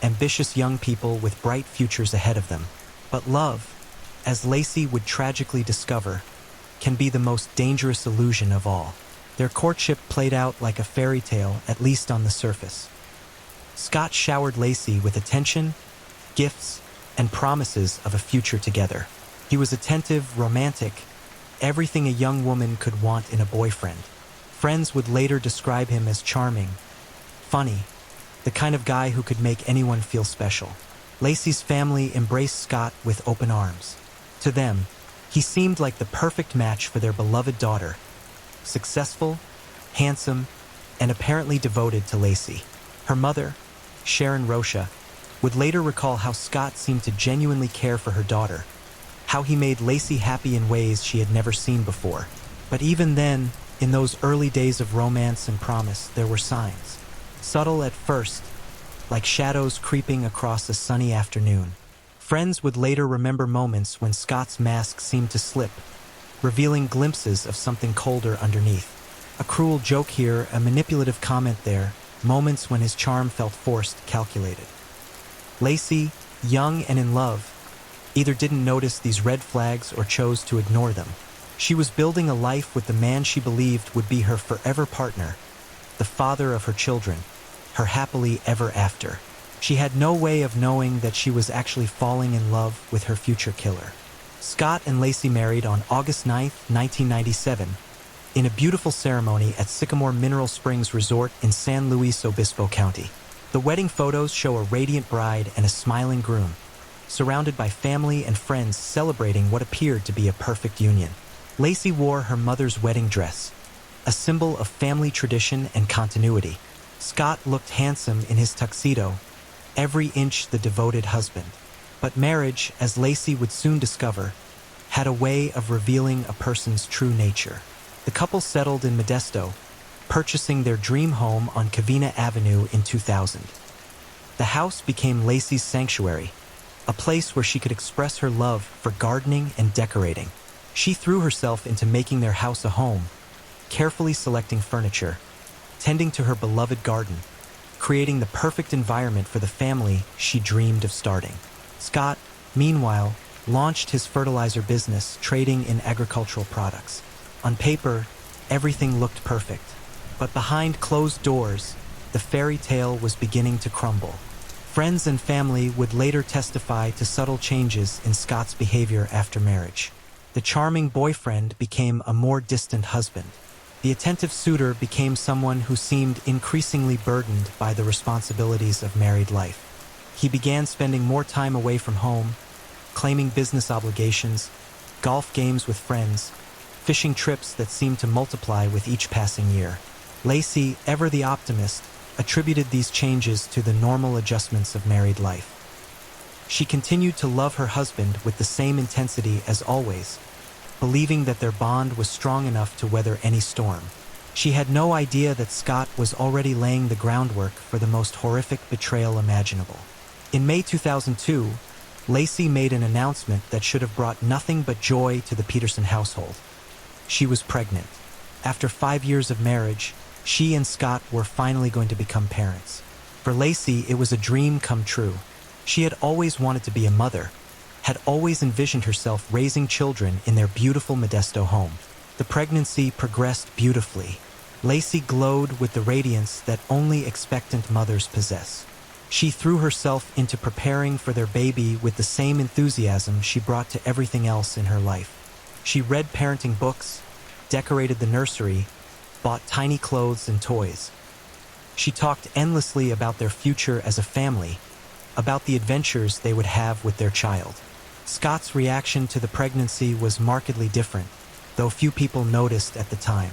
ambitious young people with bright futures ahead of them. But love, as Laci would tragically discover, can be the most dangerous illusion of all. Their courtship played out like a fairy tale, at least on the surface. Scott showered Laci with attention, gifts, and promises of a future together. He was attentive, romantic, everything a young woman could want in a boyfriend. Friends would later describe him as charming, funny, the kind of guy who could make anyone feel special. Laci's family embraced Scott with open arms. To them, he seemed like the perfect match for their beloved daughter, successful, handsome, and apparently devoted to Laci. Her mother, Sharon Rocha, would later recall how Scott seemed to genuinely care for her daughter, how he made Laci happy in ways she had never seen before. But even then, in those early days of romance and promise, there were signs. subtle at first, like shadows creeping across a sunny afternoon. Friends would later remember moments when Scott's mask seemed to slip, revealing glimpses of something colder underneath. A cruel joke here, a manipulative comment there, moments when his charm felt forced, calculated. Lacey, young and in love, either didn't notice these red flags or chose to ignore them. She was building a life with the man she believed would be her forever partner, the father of her children, her happily ever after. She had no way of knowing that she was actually falling in love with her future killer. Scott and Lacey married on August 9, 1997, in a beautiful ceremony at Sycamore Mineral Springs Resort in San Luis Obispo County. The wedding photos show a radiant bride and a smiling groom, surrounded by family and friends celebrating what appeared to be a perfect union. Lacey wore her mother's wedding dress, a symbol of family tradition and continuity. Scott looked handsome in his tuxedo, every inch the devoted husband. But marriage, as Lacey would soon discover, had a way of revealing a person's true nature. The couple settled in Modesto, purchasing their dream home on Covina Avenue in 2000. The house became Lacey's sanctuary, a place where she could express her love for gardening and decorating. She threw herself into making their house a home, carefully selecting furniture, tending to her beloved garden, creating the perfect environment for the family she dreamed of starting. Scott, meanwhile, launched his fertilizer business, trading in agricultural products. On paper, everything looked perfect, but behind closed doors, the fairy tale was beginning to crumble. Friends and family would later testify to subtle changes in Scott's behavior after marriage. The charming boyfriend became a more distant husband. The attentive suitor became someone who seemed increasingly burdened by the responsibilities of married life. He began spending more time away from home, claiming business obligations, golf games with friends, fishing trips that seemed to multiply with each passing year. Lacey, ever the optimist, attributed these changes to the normal adjustments of married life. She continued to love her husband with the same intensity as always, believing that their bond was strong enough to weather any storm. She had no idea that Scott was already laying the groundwork for the most horrific betrayal imaginable. In May 2002, Lacey made an announcement that should have brought nothing but joy to the Peterson household. She was pregnant. After 5 years of marriage, she and Scott were finally going to become parents. For Lacey, it was a dream come true. She had always wanted to be a mother, had always envisioned herself raising children in their beautiful Modesto home. The pregnancy progressed beautifully. Lacey glowed with the radiance that only expectant mothers possess. She threw herself into preparing for their baby with the same enthusiasm she brought to everything else in her life. She read parenting books, decorated the nursery, bought tiny clothes and toys. She talked endlessly about their future as a family, about the adventures they would have with their child. Scott's reaction to the pregnancy was markedly different, though few people noticed at the time.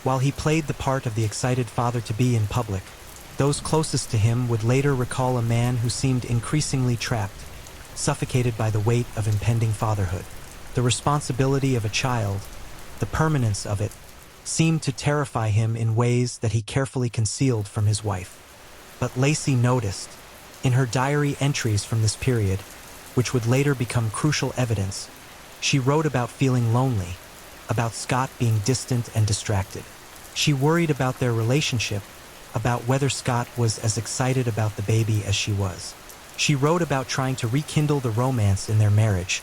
While he played the part of the excited father-to-be in public, those closest to him would later recall a man who seemed increasingly trapped, suffocated by the weight of impending fatherhood. The responsibility of a child, the permanence of it, seemed to terrify him in ways that he carefully concealed from his wife. But Lacey noticed, in her diary entries from this period, which would later become crucial evidence, she wrote about feeling lonely, about Scott being distant and distracted. She worried about their relationship, about whether Scott was as excited about the baby as she was. She wrote about trying to rekindle the romance in their marriage,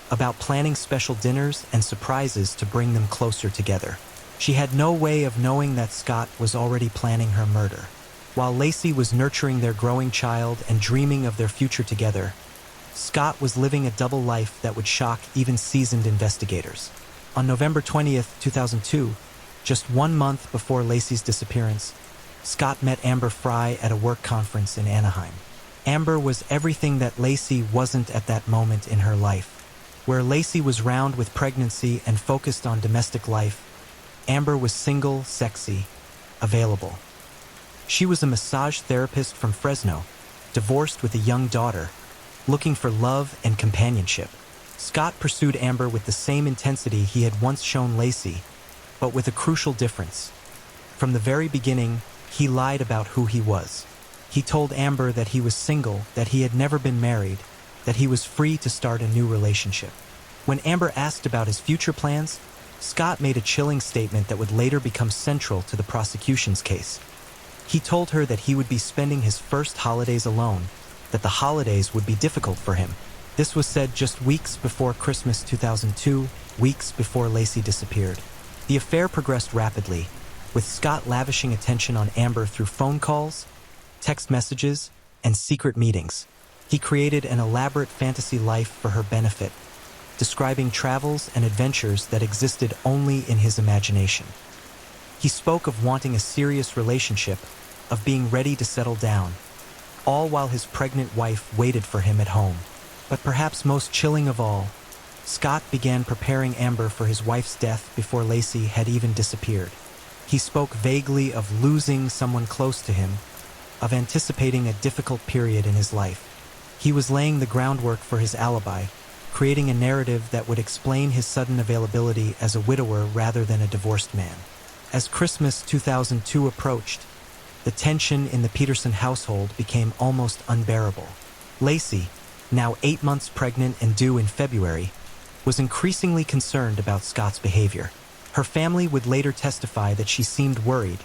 about planning special dinners and surprises to bring them closer together. She had no way of knowing that Scott was already planning her murder. While Lacey was nurturing their growing child and dreaming of their future together, Scott was living a double life that would shock even seasoned investigators. On November 20th, 2002, just 1 month before Lacey's disappearance, Scott met Amber Fry at a work conference in Anaheim. Amber was everything that Lacey wasn't at that moment in her life. Where Lacey was round with pregnancy and focused on domestic life, Amber was single, sexy, available. She was a massage therapist from Fresno, divorced with a young daughter, looking for love and companionship. Scott pursued Amber with the same intensity he had once shown Lacey, but with a crucial difference. From the very beginning, He lied about who he was. He told Amber that he was single, that he had never been married, that he was free to start a new relationship. When Amber asked about his future plans, Scott made a chilling statement that would later become central to the prosecution's case. He told her that he would be spending his first holidays alone, that the holidays would be difficult for him. This was said just weeks before Christmas 2002, weeks before Lacey disappeared. The affair progressed rapidly, with Scott lavishing attention on Amber through phone calls, text messages, and secret meetings. He created an elaborate fantasy life for her benefit, describing travels and adventures that existed only in his imagination. He spoke of wanting a serious relationship, of being ready to settle down, all while his pregnant wife waited for him at home. But perhaps most chilling of all, Scott began preparing Amber for his wife's death before Lacey had even disappeared. He spoke vaguely of losing someone close to him, of anticipating a difficult period in his life. He was laying the groundwork for his alibi, creating a narrative that would explain his sudden availability as a widower rather than a divorced man. As Christmas 2002 approached, the tension in the Peterson household became almost unbearable. Lacey, now 8 months pregnant and due in February, was increasingly concerned about Scott's behavior. Her family would later testify that she seemed worried,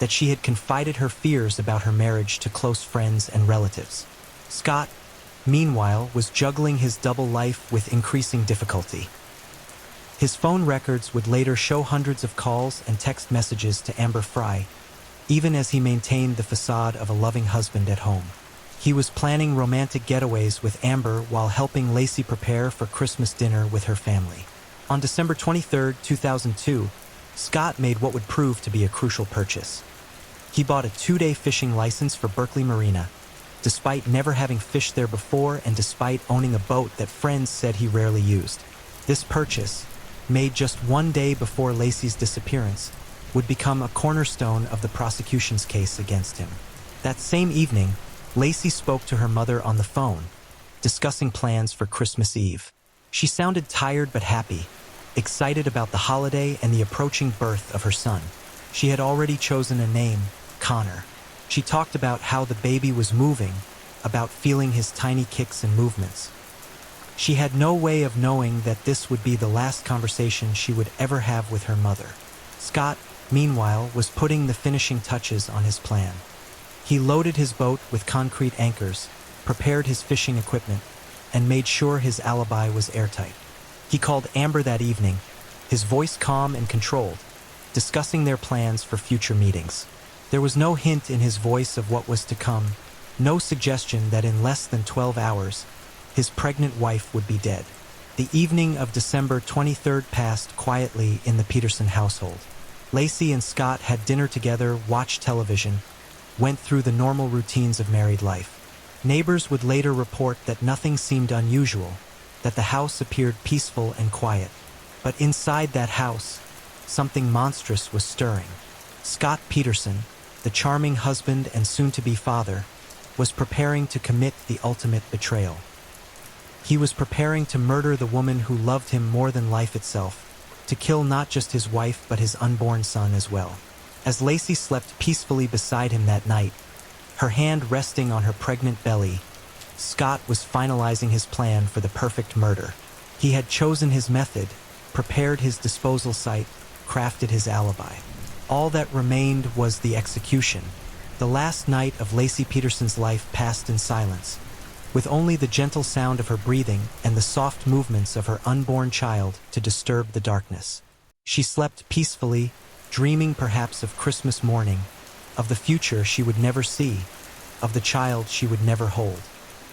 that she had confided her fears about her marriage to close friends and relatives. Scott, meanwhile, was juggling his double life with increasing difficulty. His phone records would later show hundreds of calls and text messages to Amber Fry, even as he maintained the facade of a loving husband at home. He was planning romantic getaways with Amber while helping Lacey prepare for Christmas dinner with her family. On December 23, 2002, Scott made what would prove to be a crucial purchase. He bought a 2-day fishing license for Berkeley Marina, despite never having fished there before and despite owning a boat that friends said he rarely used. This purchase, made just 1 day before Lacey's disappearance, would become a cornerstone of the prosecution's case against him. That same evening, Lacey spoke to her mother on the phone, discussing plans for Christmas Eve. She sounded tired but happy, excited about the holiday and the approaching birth of her son. She had already chosen a name, Connor. She talked about how the baby was moving, about feeling his tiny kicks and movements. She had no way of knowing that this would be the last conversation she would ever have with her mother. Scott, meanwhile, was putting the finishing touches on his plan. He loaded his boat with concrete anchors, prepared his fishing equipment, and made sure his alibi was airtight. He called Amber that evening, his voice calm and controlled, discussing their plans for future meetings. There was no hint in his voice of what was to come, no suggestion that in less than 12 hours, his pregnant wife would be dead. The evening of December 23rd passed quietly in the Peterson household. Lacey and Scott had dinner together, watched television, went through the normal routines of married life. Neighbors would later report that nothing seemed unusual, that the house appeared peaceful and quiet. But inside that house, something monstrous was stirring. Scott Peterson, the charming husband and soon-to-be father, was preparing to commit the ultimate betrayal. He was preparing to murder the woman who loved him more than life itself, to kill not just his wife but his unborn son as well. As Lacey slept peacefully beside him that night, her hand resting on her pregnant belly, Scott was finalizing his plan for the perfect murder. He had chosen his method, prepared his disposal site, crafted his alibi. All that remained was the execution. The last night of Lacey Peterson's life passed in silence, with only the gentle sound of her breathing and the soft movements of her unborn child to disturb the darkness. She slept peacefully, dreaming perhaps of Christmas morning, of the future she would never see, of the child she would never hold.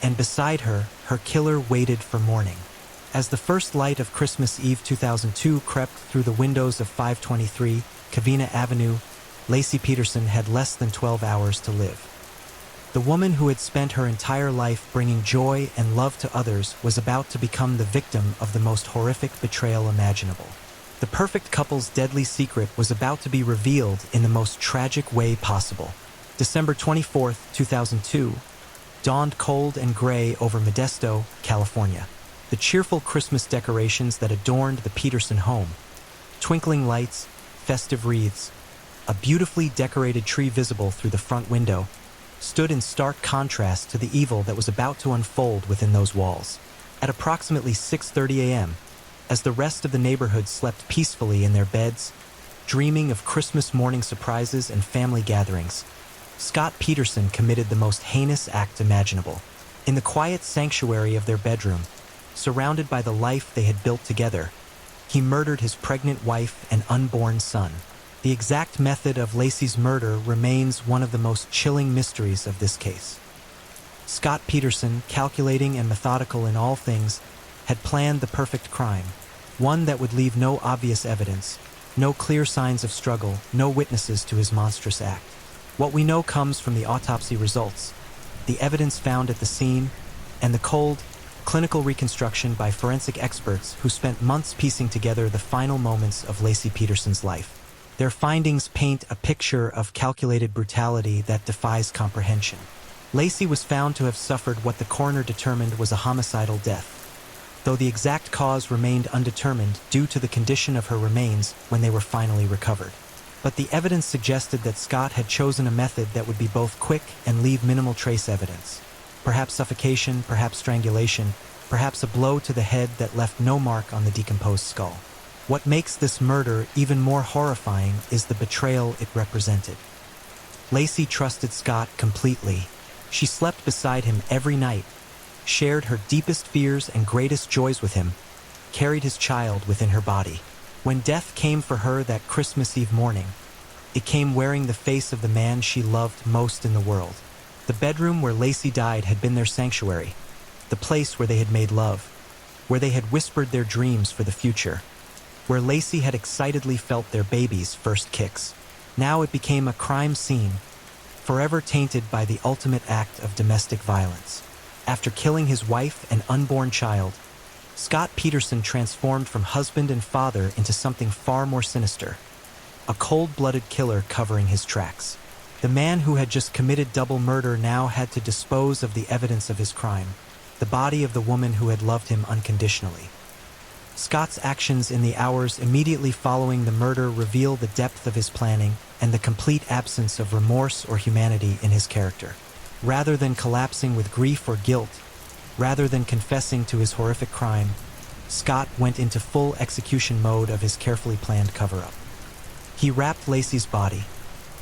And beside her, her killer waited for morning. As the first light of Christmas Eve 2002 crept through the windows of 523 Covina Avenue, Lacey Peterson had less than 12 hours to live. The woman who had spent her entire life bringing joy and love to others was about to become the victim of the most horrific betrayal imaginable. The perfect couple's deadly secret was about to be revealed in the most tragic way possible. December 24, 2002, dawned cold and gray over Modesto, California. The cheerful Christmas decorations that adorned the Peterson home, twinkling lights, festive wreaths, a beautifully decorated tree visible through the front window, stood in stark contrast to the evil that was about to unfold within those walls. At approximately 6:30 a.m., as the rest of the neighborhood slept peacefully in their beds, dreaming of Christmas morning surprises and family gatherings, Scott Peterson committed the most heinous act imaginable. In the quiet sanctuary of their bedroom, surrounded by the life they had built together, he murdered his pregnant wife and unborn son. The exact method of Lacey's murder remains one of the most chilling mysteries of this case. Scott Peterson, calculating and methodical in all things, had planned the perfect crime, one that would leave no obvious evidence, no clear signs of struggle, no witnesses to his monstrous act. What we know comes from the autopsy results, the evidence found at the scene, and the cold, clinical reconstruction by forensic experts who spent months piecing together the final moments of Lacey Peterson's life. Their findings paint a picture of calculated brutality that defies comprehension. Lacey was found to have suffered what the coroner determined was a homicidal death, though the exact cause remained undetermined due to the condition of her remains when they were finally recovered. But the evidence suggested that Scott had chosen a method that would be both quick and leave minimal trace evidence. Perhaps suffocation, perhaps strangulation, perhaps a blow to the head that left no mark on the decomposed skull. What makes this murder even more horrifying is the betrayal it represented. Lacey trusted Scott completely. She slept beside him every night, shared her deepest fears and greatest joys with him, carried his child within her body. When death came for her that Christmas Eve morning, it came wearing the face of the man she loved most in the world. The bedroom where Lacey died had been their sanctuary, the place where they had made love, where they had whispered their dreams for the future, where Lacey had excitedly felt their baby's first kicks. Now it became a crime scene, forever tainted by the ultimate act of domestic violence. After killing his wife and unborn child, Scott Peterson transformed from husband and father into something far more sinister, a cold-blooded killer covering his tracks. The man who had just committed double murder now had to dispose of the evidence of his crime, the body of the woman who had loved him unconditionally. Scott's actions in the hours immediately following the murder reveal the depth of his planning and the complete absence of remorse or humanity in his character. Rather than collapsing with grief or guilt, rather than confessing to his horrific crime, Scott went into full execution mode of his carefully planned cover-up. He wrapped Lacey's body,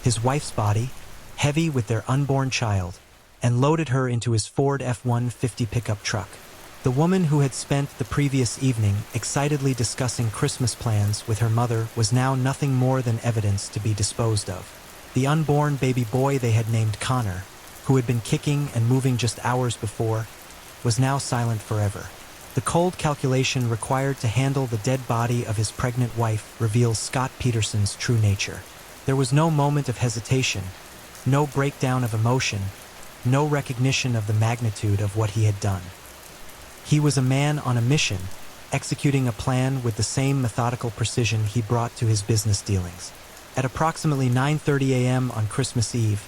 his wife's body, heavy with their unborn child, and loaded her into his Ford F-150 pickup truck. The woman who had spent the previous evening excitedly discussing Christmas plans with her mother was now nothing more than evidence to be disposed of. The unborn baby boy they had named Connor, who had been kicking and moving just hours before, was now silent forever. The cold calculation required to handle the dead body of his pregnant wife reveals Scott Peterson's true nature. There was no moment of hesitation, no breakdown of emotion, no recognition of the magnitude of what he had done. He was a man on a mission, executing a plan with the same methodical precision he brought to his business dealings. At approximately 9:30 a.m. on Christmas Eve,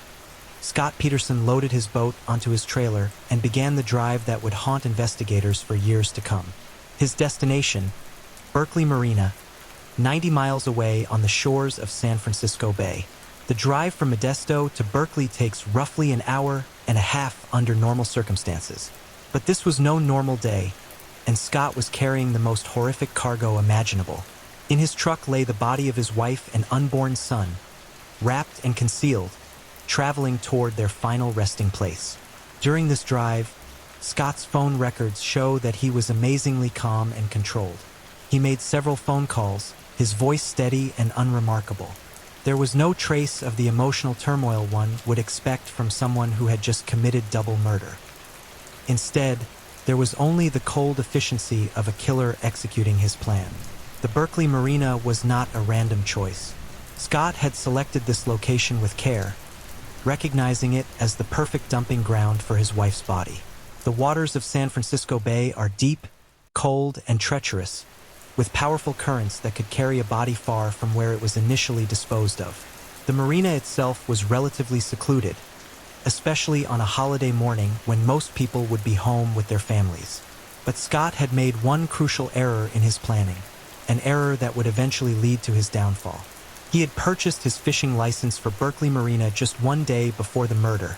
Scott Peterson loaded his boat onto his trailer and began the drive that would haunt investigators for years to come. His destination, Berkeley Marina, 90 miles away on the shores of San Francisco Bay. The drive from Modesto to Berkeley takes roughly an hour and a half under normal circumstances. But this was no normal day, and Scott was carrying the most horrific cargo imaginable. In his truck lay the body of his wife and unborn son, wrapped and concealed, traveling toward their final resting place. During this drive, Scott's phone records show that he was amazingly calm and controlled. He made several phone calls, his voice steady and unremarkable. There was no trace of the emotional turmoil one would expect from someone who had just committed double murder. Instead, there was only the cold efficiency of a killer executing his plan. The Berkeley Marina was not a random choice. Scott had selected this location with care, recognizing it as the perfect dumping ground for his wife's body. The waters of San Francisco Bay are deep, cold, and treacherous, with powerful currents that could carry a body far from where it was initially disposed of. The marina itself was relatively secluded, especially on a holiday morning when most people would be home with their families. But Scott had made one crucial error in his planning, an error that would eventually lead to his downfall. He had purchased his fishing license for Berkeley Marina just one day before the murder,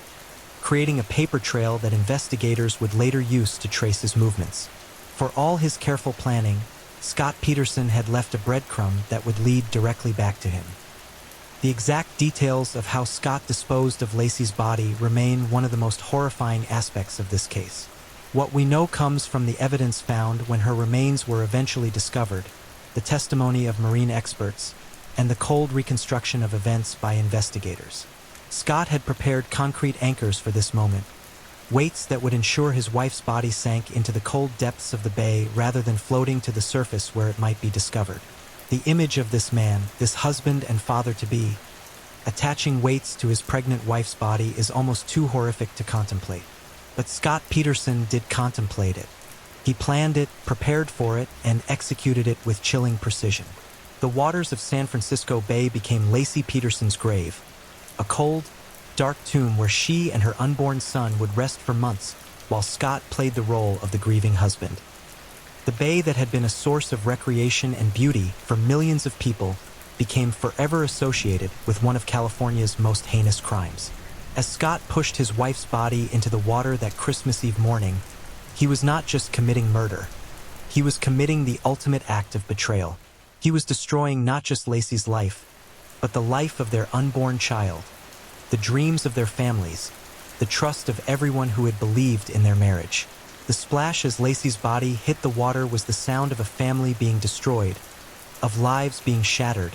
creating a paper trail that investigators would later use to trace his movements. For all his careful planning, Scott Peterson had left a breadcrumb that would lead directly back to him. The exact details of how Scott disposed of Lacey's body remain one of the most horrifying aspects of this case. What we know comes from the evidence found when her remains were eventually discovered, the testimony of marine experts, and the cold reconstruction of events by investigators. Scott had prepared concrete anchors for this moment, weights that would ensure his wife's body sank into the cold depths of the bay rather than floating to the surface where it might be discovered. The image of this man, this husband and father-to-be, attaching weights to his pregnant wife's body is almost too horrific to contemplate. But Scott Peterson did contemplate it. He planned it, prepared for it, and executed it with chilling precision. The waters of San Francisco Bay became Lacey Peterson's grave, a cold, dark tomb where she and her unborn son would rest for months while Scott played the role of the grieving husband. The bay that had been a source of recreation and beauty for millions of people became forever associated with one of California's most heinous crimes. As Scott pushed his wife's body into the water that Christmas Eve morning, he was not just committing murder. He was committing the ultimate act of betrayal. He was destroying not just Lacey's life, but the life of their unborn child, the dreams of their families, the trust of everyone who had believed in their marriage. The splash as Lacey's body hit the water was the sound of a family being destroyed, of lives being shattered,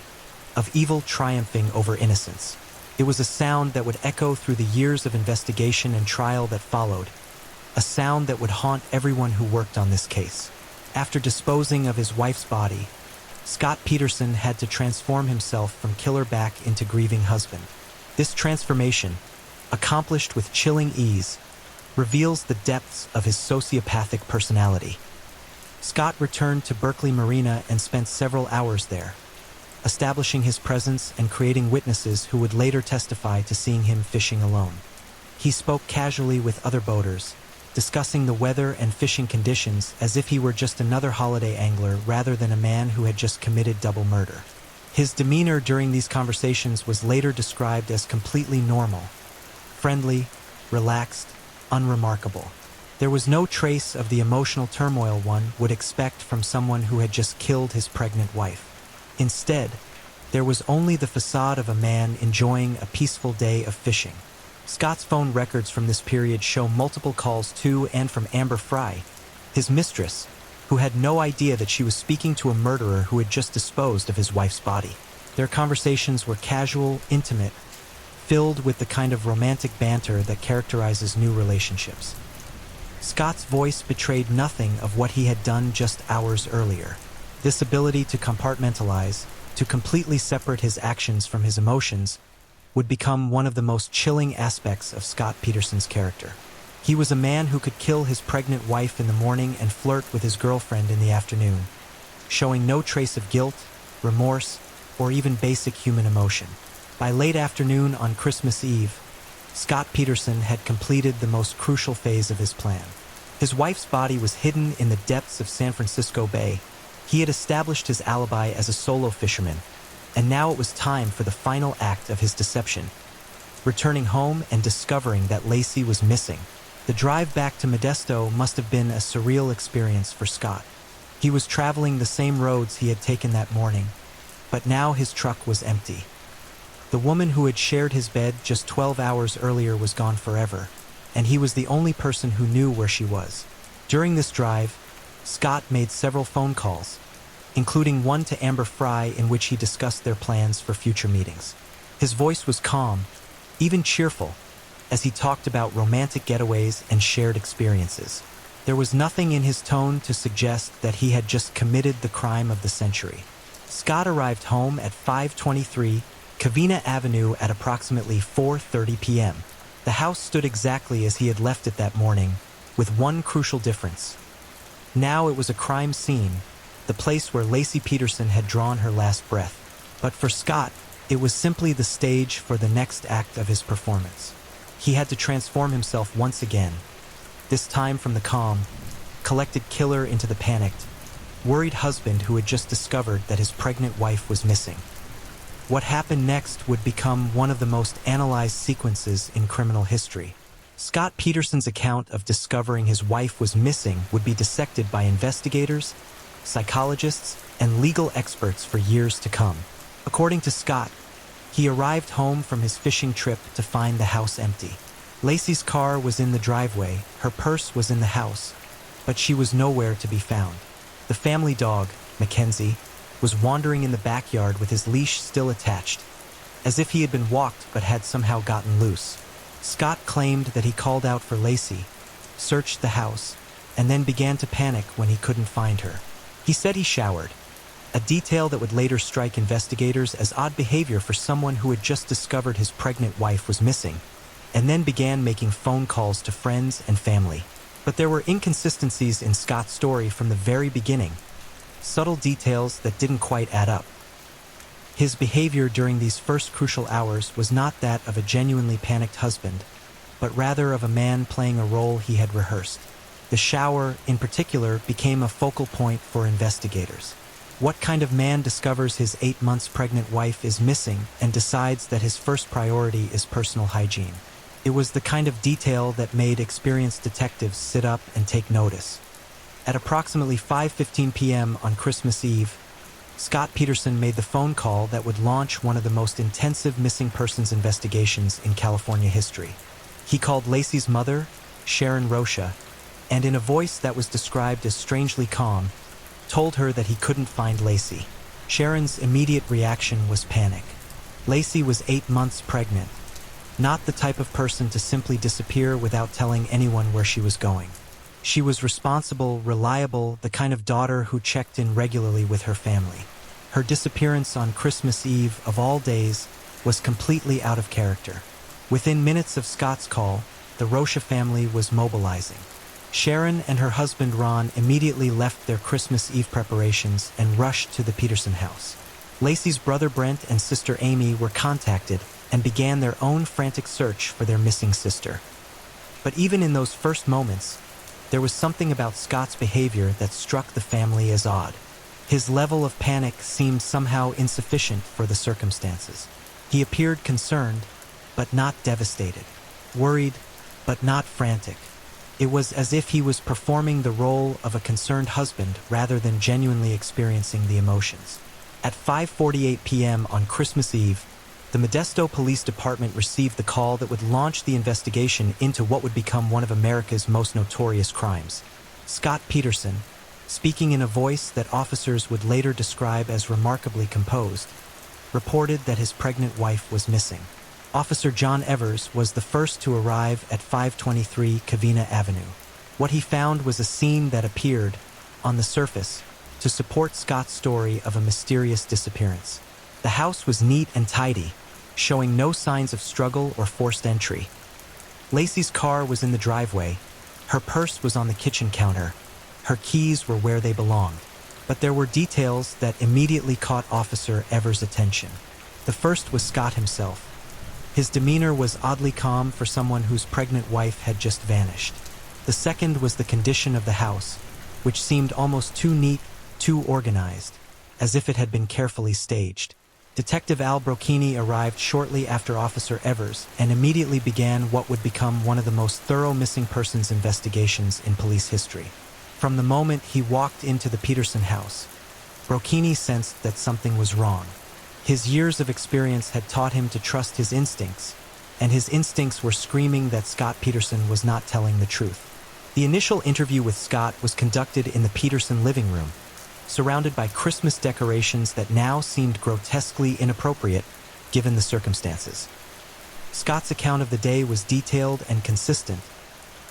of evil triumphing over innocence. It was a sound that would echo through the years of investigation and trial that followed, a sound that would haunt everyone who worked on this case. After disposing of his wife's body, Scott Peterson had to transform himself from killer back into grieving husband. This transformation, accomplished with chilling ease, reveals the depths of his sociopathic personality. Scott returned to Berkeley Marina and spent several hours there, establishing his presence and creating witnesses who would later testify to seeing him fishing alone. He spoke casually with other boaters, discussing the weather and fishing conditions as if he were just another holiday angler rather than a man who had just committed double murder. His demeanor during these conversations was later described as completely normal, friendly, relaxed, unremarkable. There was no trace of the emotional turmoil one would expect from someone who had just killed his pregnant wife. Instead, there was only the facade of a man enjoying a peaceful day of fishing. Scott's phone records from this period show multiple calls to and from Amber Fry, his mistress, who had no idea that she was speaking to a murderer who had just disposed of his wife's body. Their conversations were casual, intimate, filled with the kind of romantic banter that characterizes new relationships. Scott's voice betrayed nothing of what he had done just hours earlier. This ability to compartmentalize, to completely separate his actions from his emotions, would become one of the most chilling aspects of Scott Peterson's character. He was a man who could kill his pregnant wife in the morning and flirt with his girlfriend in the afternoon, showing no trace of guilt, remorse, or even basic human emotion. By late afternoon on Christmas Eve, Scott Peterson had completed the most crucial phase of his plan. His wife's body was hidden in the depths of San Francisco Bay. He had established his alibi as a solo fisherman, and now it was time for the final act of his deception, returning home and discovering that Lacey was missing. The drive back to Modesto must have been a surreal experience for Scott. He was traveling the same roads he had taken that morning, but now his truck was empty. The woman who had shared his bed just 12 hours earlier was gone forever, and he was the only person who knew where she was. During this drive, Scott made several phone calls, including one to Amber Fry in which he discussed their plans for future meetings. His voice was calm, even cheerful, as he talked about romantic getaways and shared experiences. There was nothing in his tone to suggest that he had just committed the crime of the century. Scott arrived home at 523 Covina Avenue at approximately 4:30 p.m. The house stood exactly as he had left it that morning, with one crucial difference. Now it was a crime scene, the place where Lacey Peterson had drawn her last breath. But for Scott, it was simply the stage for the next act of his performance. He had to transform himself once again, this time from the calm, collected killer into the panicked, worried husband who had just discovered that his pregnant wife was missing. What happened next would become one of the most analyzed sequences in criminal history. Scott Peterson's account of discovering his wife was missing would be dissected by investigators, psychologists, and legal experts for years to come. According to Scott, he arrived home from his fishing trip to find the house empty. Lacey's car was in the driveway, her purse was in the house, but she was nowhere to be found. The family dog, Mackenzie, was wandering in the backyard with his leash still attached, as if he had been walked but had somehow gotten loose. Scott claimed that he called out for Lacey, searched the house, and then began to panic when he couldn't find her. He said he showered, a detail that would later strike investigators as odd behavior for someone who had just discovered his pregnant wife was missing, and then began making phone calls to friends and family. But there were inconsistencies in Scott's story from the very beginning, subtle details that didn't quite add up. His behavior during these first crucial hours was not that of a genuinely panicked husband, but rather of a man playing a role he had rehearsed. The shower, in particular, became a focal point for investigators. What kind of man discovers his 8 months pregnant wife is missing and decides that his first priority is personal hygiene? It was the kind of detail that made experienced detectives sit up and take notice. At approximately 5:15 p.m. on Christmas Eve, Scott Peterson made the phone call that would launch one of the most intensive missing persons investigations in California history. He called Lacey's mother, Sharon Rocha, and in a voice that was described as strangely calm, told her that he couldn't find Lacey. Sharon's immediate reaction was panic. Lacey was 8 months pregnant, not the type of person to simply disappear without telling anyone where she was going. She was responsible, reliable, the kind of daughter who checked in regularly with her family. Her disappearance on Christmas Eve, of all days, was completely out of character. Within minutes of Scott's call, the Rocha family was mobilizing. Sharon and her husband Ron immediately left their Christmas Eve preparations and rushed to the Peterson house. Lacey's brother Brent and sister Amy were contacted and began their own frantic search for their missing sister. But even in those first moments, there was something about Scott's behavior that struck the family as odd. His level of panic seemed somehow insufficient for the circumstances. He appeared concerned, but not devastated. Worried, but not frantic. It was as if he was performing the role of a concerned husband rather than genuinely experiencing the emotions. At 5:48 p.m. on Christmas Eve, the Modesto Police Department received the call that would launch the investigation into what would become one of America's most notorious crimes. Scott Peterson, speaking in a voice that officers would later describe as remarkably composed, reported that his pregnant wife was missing. Officer John Evers was the first to arrive at 523 Covina Avenue. What he found was a scene that appeared, on the surface, to support Scott's story of a mysterious disappearance. The house was neat and tidy, showing no signs of struggle or forced entry. Lacey's car was in the driveway, her purse was on the kitchen counter, her keys were where they belonged. But there were details that immediately caught Officer Evers' attention. The first was Scott himself. His demeanor was oddly calm for someone whose pregnant wife had just vanished. The second was the condition of the house, which seemed almost too neat, too organized, as if it had been carefully staged. Detective Al Brocchini arrived shortly after Officer Evers and immediately began what would become one of the most thorough missing persons investigations in police history. From the moment he walked into the Peterson house, Brocchini sensed that something was wrong. His years of experience had taught him to trust his instincts, and his instincts were screaming that Scott Peterson was not telling the truth. The initial interview with Scott was conducted in the Peterson living room, surrounded by Christmas decorations that now seemed grotesquely inappropriate given the circumstances. Scott's account of the day was detailed and consistent,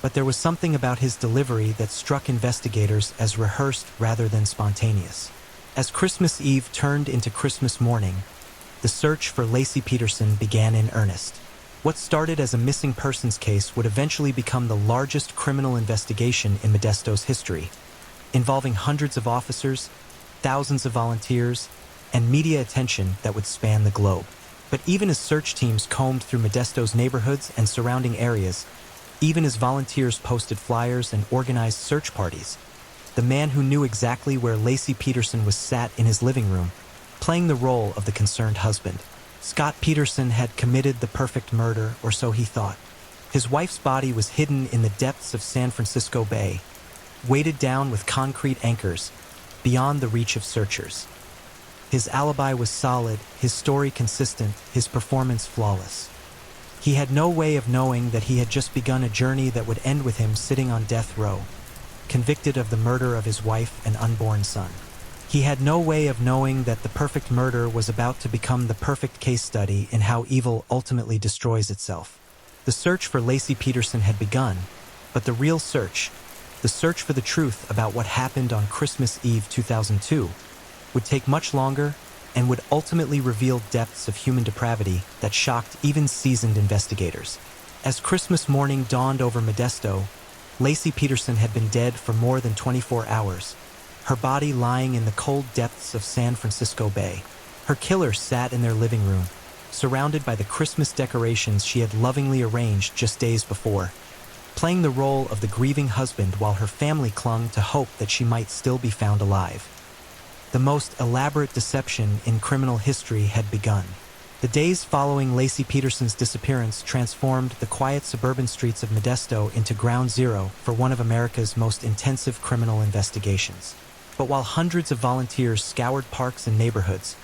but there was something about his delivery that struck investigators as rehearsed rather than spontaneous. As Christmas Eve turned into Christmas morning, the search for Lacey Peterson began in earnest. What started as a missing persons case would eventually become the largest criminal investigation in Modesto's history, involving hundreds of officers, thousands of volunteers, and media attention that would span the globe. But even as search teams combed through Modesto's neighborhoods and surrounding areas, even as volunteers posted flyers and organized search parties, the man who knew exactly where Lacey Peterson was sat in his living room playing the role of the concerned husband. Scott Peterson had committed the perfect murder, or so he thought. His wife's body was hidden in the depths of San Francisco Bay, weighted down with concrete anchors, beyond the reach of searchers. His alibi was solid, his story consistent, his performance flawless. He had no way of knowing that he had just begun a journey that would end with him sitting on death row, convicted of the murder of his wife and unborn son. He had no way of knowing that the perfect murder was about to become the perfect case study in how evil ultimately destroys itself. The search for Laci Peterson had begun, but the real search, the search for the truth about what happened on Christmas Eve 2002, would take much longer and would ultimately reveal depths of human depravity that shocked even seasoned investigators. As Christmas morning dawned over Modesto, Laci Peterson had been dead for more than 24 hours, her body lying in the cold depths of San Francisco Bay. Her killer sat in their living room, surrounded by the Christmas decorations she had lovingly arranged just days before, playing the role of the grieving husband while her family clung to hope that she might still be found alive. The most elaborate deception in criminal history had begun. The days following Laci Peterson's disappearance transformed the quiet suburban streets of Modesto into ground zero for one of America's most intensive criminal investigations. But while hundreds of volunteers scoured parks and neighborhoods,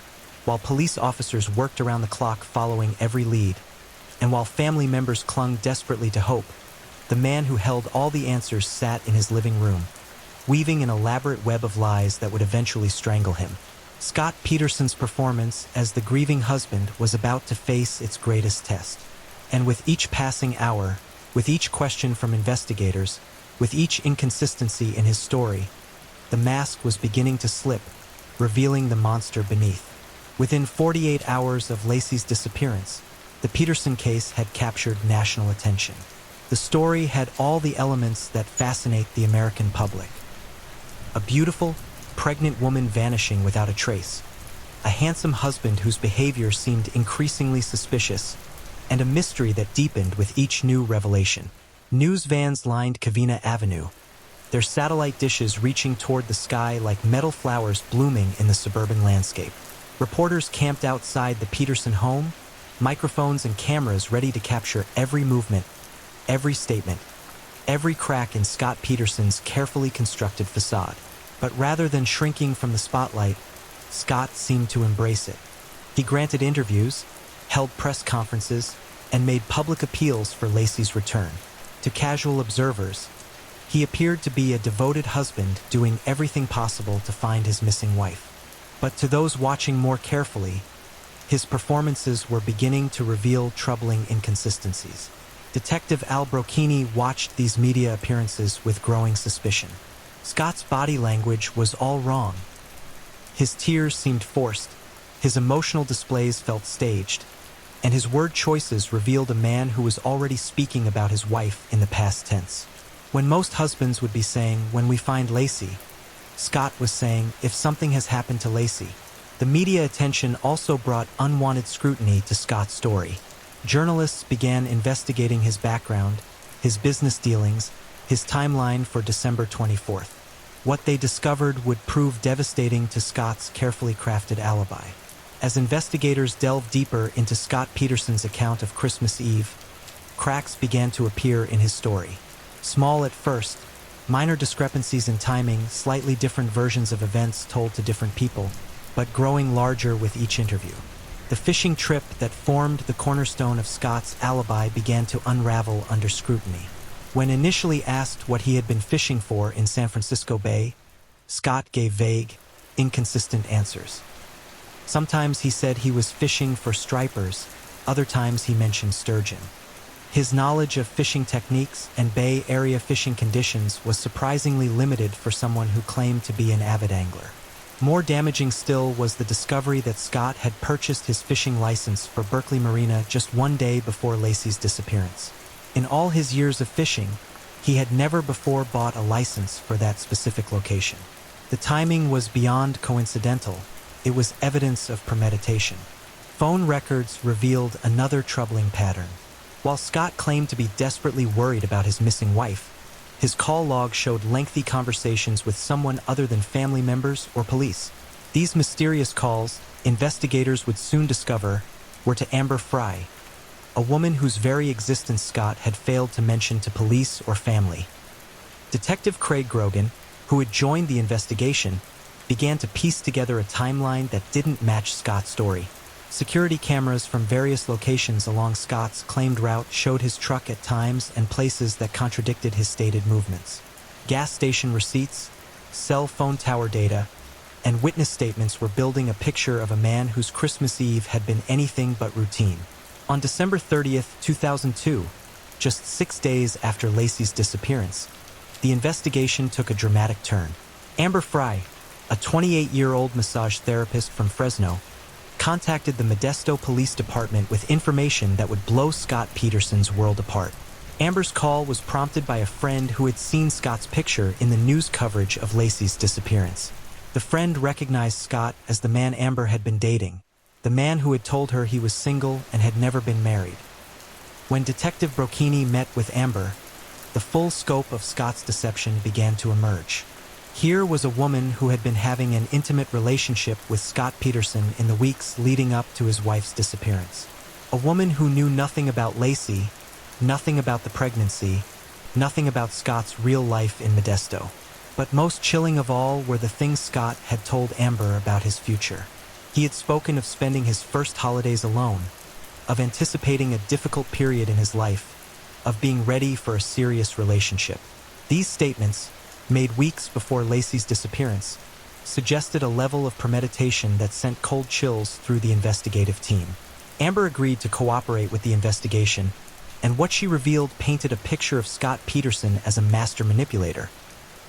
while police officers worked around the clock following every lead, and while family members clung desperately to hope, the man who held all the answers sat in his living room, weaving an elaborate web of lies that would eventually strangle him. Scott Peterson's performance as the grieving husband was about to face its greatest test. And with each passing hour, with each question from investigators, with each inconsistency in his story, the mask was beginning to slip, revealing the monster beneath. Within 48 hours of Laci's disappearance, the Peterson case had captured national attention. The story had all the elements that fascinate the American public. A beautiful, pregnant woman vanishing without a trace, a handsome husband whose behavior seemed increasingly suspicious, and a mystery that deepened with each new revelation. News vans lined Covina Avenue, their satellite dishes reaching toward the sky like metal flowers blooming in the suburban landscape. Reporters camped outside the Peterson home, microphones and cameras ready to capture every movement, every statement, every crack in Scott Peterson's carefully constructed facade. But rather than shrinking from the spotlight, Scott seemed to embrace it. He granted interviews, held press conferences, and made public appeals for Laci's return. To casual observers, he appeared to be a devoted husband doing everything possible to find his missing wife. But to those watching more carefully, his performances were beginning to reveal troubling inconsistencies. Detective Al Brocchini watched these media appearances with growing suspicion. Scott's body language was all wrong. His tears seemed forced, his emotional displays felt staged, and his word choices revealed a man who was already speaking about his wife in the past tense. When most husbands would be saying, "When we find Laci," Scott was saying, "If something has happened to Laci." The media attention also brought unwanted scrutiny to Scott's story. Journalists began investigating his background, his business dealings, his timeline for December 24th. What they discovered would prove devastating to Scott's carefully crafted alibi. As investigators delved deeper into Scott Peterson's account of Christmas Eve, cracks began to appear in his story. Small at first, minor discrepancies in timing, slightly different versions of events told to different people, but growing larger with each interview. The fishing trip that formed the cornerstone of Scott's alibi began to unravel under scrutiny. When initially asked what he had been fishing for in San Francisco Bay, Scott gave vague, inconsistent answers. Sometimes he said he was fishing for stripers, other times he mentioned sturgeon. His knowledge of fishing techniques and Bay Area fishing conditions was surprisingly limited for someone who claimed to be an avid angler. More damaging still was the discovery that Scott had purchased his fishing license for Berkeley Marina just one day before Laci's disappearance. In all his years of fishing, he had never before bought a license for that specific location. The timing was beyond coincidental. It was evidence of premeditation. Phone records revealed another troubling pattern. While Scott claimed to be desperately worried about his missing wife, his call log showed lengthy conversations with someone other than family members or police. These mysterious calls, investigators would soon discover, were to Amber Fry, a woman whose very existence Scott had failed to mention to police or family. Detective Craig Grogan, who had joined the investigation, began to piece together a timeline that didn't match Scott's story. Security cameras from various locations along Scott's claimed route showed his truck at times and places that contradicted his stated movements. Gas station receipts, cell phone tower data, and witness statements were building a picture of a man whose Christmas Eve had been anything but routine. On December 30th, 2002, just 6 days after Lacey's disappearance, the investigation took a dramatic turn. Amber Fry, a 28-year-old massage therapist from Fresno, contacted the Modesto Police Department with information that would blow Scott Peterson's world apart. Amber's call was prompted by a friend who had seen Scott's picture in the news coverage of Lacey's disappearance. The friend recognized Scott as the man Amber had been dating, the man who had told her he was single and had never been married. When Detective Brocchini met with Amber, the full scope of Scott's deception began to emerge. Here was a woman who had been having an intimate relationship with Scott Peterson in the weeks leading up to his wife's disappearance. A woman who knew nothing about Lacey, nothing about the pregnancy, nothing about Scott's real life in Modesto. But most chilling of all were the things Scott had told Amber about his future. He had spoken of spending his first holidays alone, of anticipating a difficult period in his life, of being ready for a serious relationship. These statements, made weeks before Lacey's disappearance, suggested a level of premeditation that sent cold chills through the investigative team. Amber agreed to cooperate with the investigation, and what she revealed painted a picture of Scott Peterson as a master manipulator,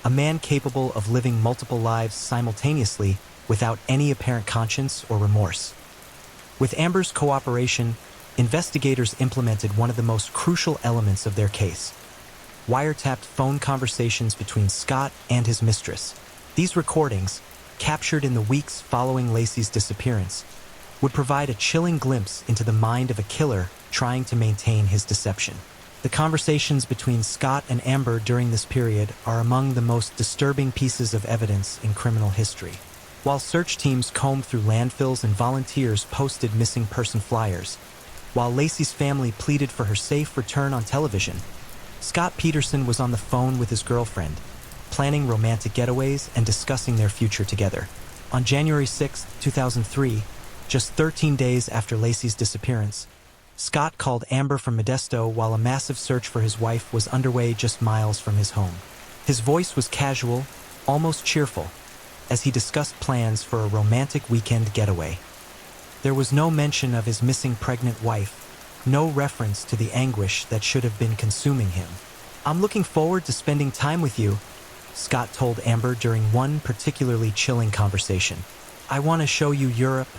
a man capable of living multiple lives simultaneously without any apparent conscience or remorse. With Amber's cooperation, investigators implemented one of the most crucial elements of their case: wiretapped phone conversations between Scott and his mistress. These recordings, captured in the weeks following Lacey's disappearance, would provide a chilling glimpse into the mind of a killer trying to maintain his deception. The conversations between Scott and Amber during this period are among the most disturbing pieces of evidence in criminal history. While search teams combed through landfills and volunteers posted missing person flyers, while Lacey's family pleaded for her safe return on television, Scott Peterson was on the phone with his girlfriend, planning romantic getaways and discussing their future together. On January 6, 2003, just 13 days after Lacey's disappearance, Scott called Amber from Modesto while a massive search for his wife was underway just miles from his home. His voice was casual, almost cheerful, as he discussed plans for a romantic weekend getaway. There was no mention of his missing pregnant wife, no reference to the anguish that should have been consuming him. "I'm looking forward to spending time with you," Scott told Amber during one particularly chilling conversation. "I want to show you Europe.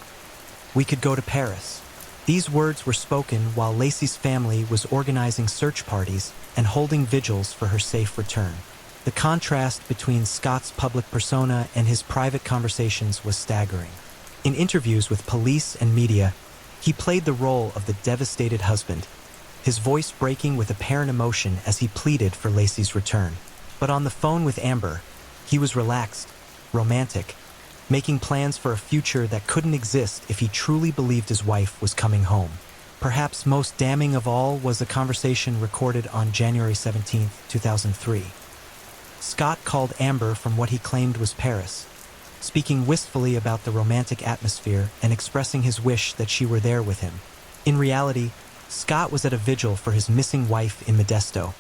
We could go to Paris." These words were spoken while Lacey's family was organizing search parties and holding vigils for her safe return. The contrast between Scott's public persona and his private conversations was staggering. In interviews with police and media, he played the role of the devastated husband, his voice breaking with apparent emotion as he pleaded for Lacey's return. But on the phone with Amber, he was relaxed, romantic, making plans for a future that couldn't exist if he truly believed his wife was coming home. Perhaps most damning of all was a conversation recorded on January 17, 2003. Scott called Amber from what he claimed was Paris, speaking wistfully about the romantic atmosphere and expressing his wish that she were there with him. In reality, Scott was at a vigil for his missing wife in Modesto,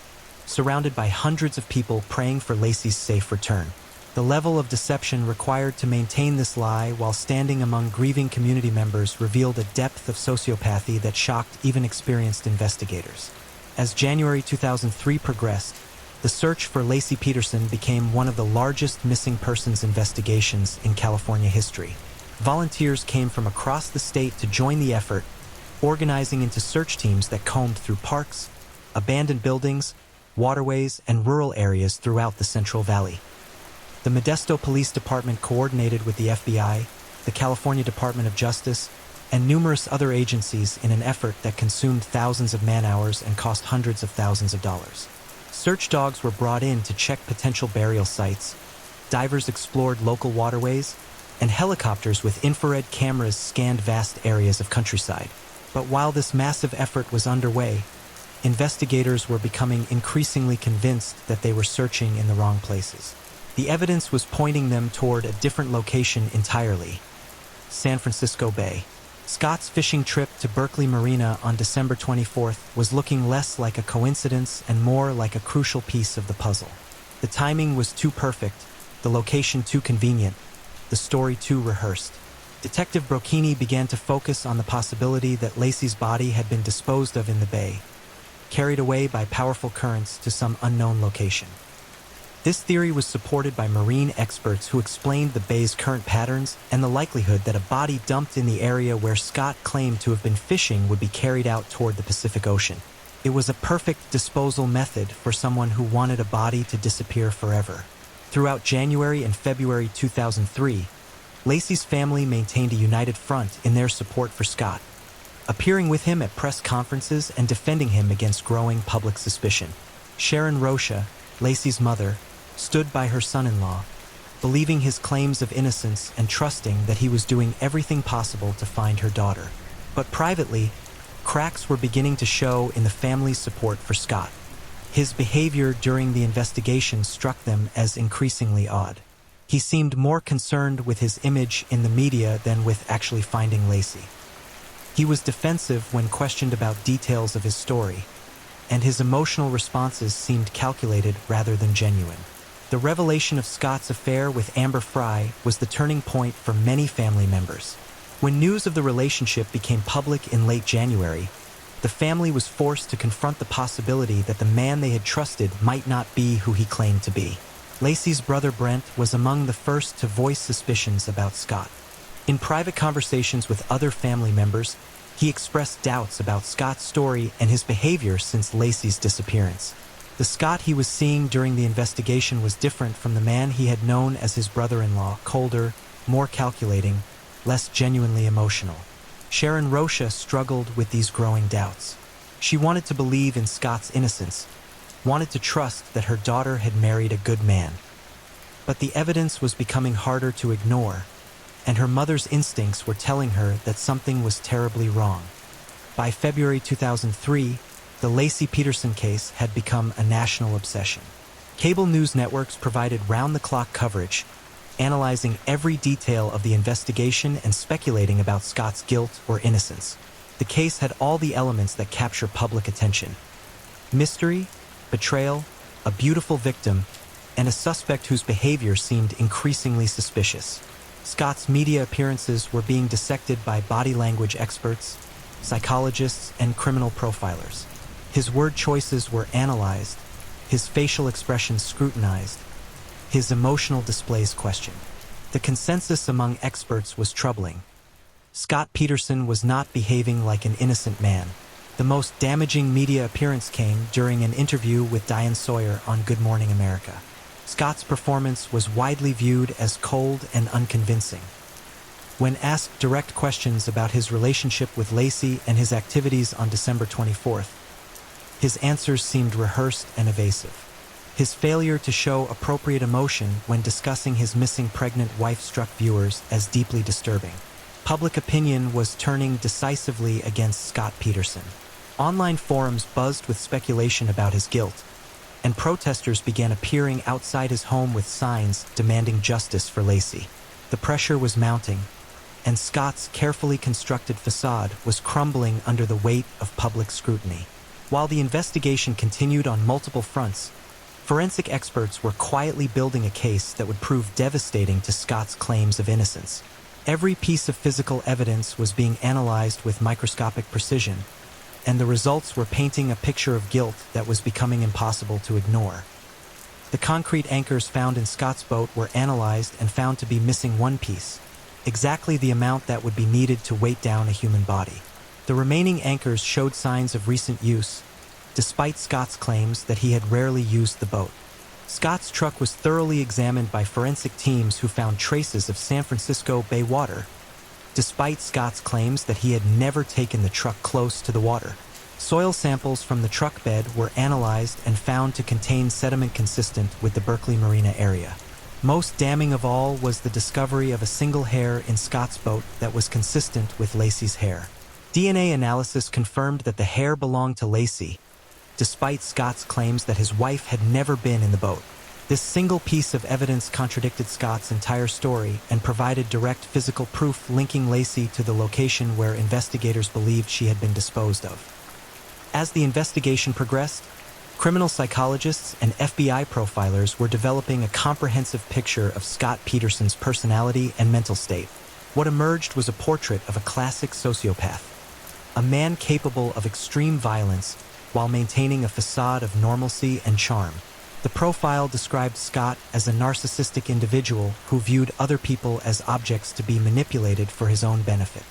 surrounded by hundreds of people praying for Lacey's safe return. The level of deception required to maintain this lie while standing among grieving community members revealed a depth of sociopathy that shocked even experienced investigators. As January 2003 progressed, the search for Lacey Peterson became one of the largest missing persons investigations in California history. Volunteers came from across the state to join the effort, organizing into search teams that combed through parks, abandoned buildings, waterways, and rural areas throughout the Central Valley. The Modesto Police Department coordinated with the FBI, the California Department of Justice, and numerous other agencies in an effort that consumed thousands of man-hours and cost hundreds of thousands of dollars. Search dogs were brought in to check potential burial sites, divers explored local waterways, and helicopters with infrared cameras scanned vast areas of countryside. But while this massive effort was underway, investigators were becoming increasingly convinced that they were searching in the wrong places. The evidence was pointing them toward a different location entirely: San Francisco Bay. Scott's fishing trip to Berkeley Marina on December 24th was looking less like a coincidence and more like a crucial piece of the puzzle. The timing was too perfect, the location too convenient, the story too rehearsed. Detective Brocchini began to focus on the possibility that Lacey's body had been disposed of in the bay, carried away by powerful currents to some unknown location. This theory was supported by marine experts who explained the bay's current patterns and the likelihood that a body dumped in the area where Scott claimed to have been fishing would be carried out toward the Pacific Ocean. It was a perfect disposal method for someone who wanted a body to disappear forever. Throughout January and February 2003, Lacey's family maintained a united front in their support for Scott, appearing with him at press conferences and defending him against growing public suspicion. Sharon Rocha, Lacey's mother, stood by her son-in-law, believing his claims of innocence and trusting that he was doing everything possible to find her daughter. But privately, cracks were beginning to show in the family's support for Scott. His behavior during the investigation struck them as increasingly odd. He seemed more concerned with his image in the media than with actually finding Lacey. He was defensive when questioned about details of his story, and his emotional responses seemed calculated rather than genuine. The revelation of Scott's affair with Amber Fry was the turning point for many family members. When news of the relationship became public in late January, the family was forced to confront the possibility that the man they had trusted might not be who he claimed to be. Lacey's brother Brent was among the first to voice suspicions about Scott. In private conversations with other family members, he expressed doubts about Scott's story and his behavior since Lacey's disappearance. The Scott he was seeing during the investigation was different from the man he had known as his brother-in-law: colder, more calculating, less genuinely emotional. Sharon Rocha struggled with these growing doubts. She wanted to believe in Scott's innocence, wanted to trust that her daughter had married a good man. But the evidence was becoming harder to ignore, and her mother's instincts were telling her that something was terribly wrong. By February 2003, the Laci Peterson case had become a national obsession. Cable news networks provided round-the-clock coverage, analyzing every detail of the investigation and speculating about Scott's guilt or innocence. The case had all the elements that capture public attention: mystery, betrayal, a beautiful victim, and a suspect whose behavior seemed increasingly suspicious. Scott's media appearances were being dissected by body language experts, psychologists, and criminal profilers. His word choices were analyzed, his facial expressions scrutinized, his emotional displays questioned. The consensus among experts was troubling. Scott Peterson was not behaving like an innocent man. The most damaging media appearance came during an interview with Diane Sawyer on Good Morning America. Scott's performance was widely viewed as cold and unconvincing. When asked direct questions about his relationship with Lacey and his activities on December 24th, his answers seemed rehearsed and evasive. His failure to show appropriate emotion when discussing his missing pregnant wife struck viewers as deeply disturbing. Public opinion was turning decisively against Scott Peterson. Online forums buzzed with speculation about his guilt, and protesters began appearing outside his home with signs demanding justice for Lacey. The pressure was mounting, and Scott's carefully constructed facade was crumbling under the weight of public scrutiny. While the investigation continued on multiple fronts, forensic experts were quietly building a case that would prove devastating to Scott's claims of innocence. Every piece of physical evidence was being analyzed with microscopic precision, and the results were painting a picture of guilt that was becoming impossible to ignore. The concrete anchors found in Scott's boat were analyzed and found to be missing one piece, exactly the amount that would be needed to weight down a human body. The remaining anchors showed signs of recent use, despite Scott's claims that he had rarely used the boat. Scott's truck was thoroughly examined by forensic teams who found traces of San Francisco Bay water, despite Scott's claims that he had never taken the truck close to the water. Soil samples from the truck bed were analyzed and found to contain sediment consistent with the Berkeley Marina area. Most damning of all was the discovery of a single hair in Scott's boat that was consistent with Lacey's hair. DNA analysis confirmed that the hair belonged to Lacey, despite Scott's claims that his wife had never been in the boat. This single piece of evidence contradicted Scott's entire story and provided direct physical proof linking Lacey to the location where investigators believed she had been disposed of. As the investigation progressed, criminal psychologists and FBI profilers were developing a comprehensive picture of Scott Peterson's personality and mental state. What emerged was a portrait of a classic sociopath, a man capable of extreme violence while maintaining a facade of normalcy and charm. The profile described Scott as a narcissistic individual who viewed other people as objects to be manipulated for his own benefit.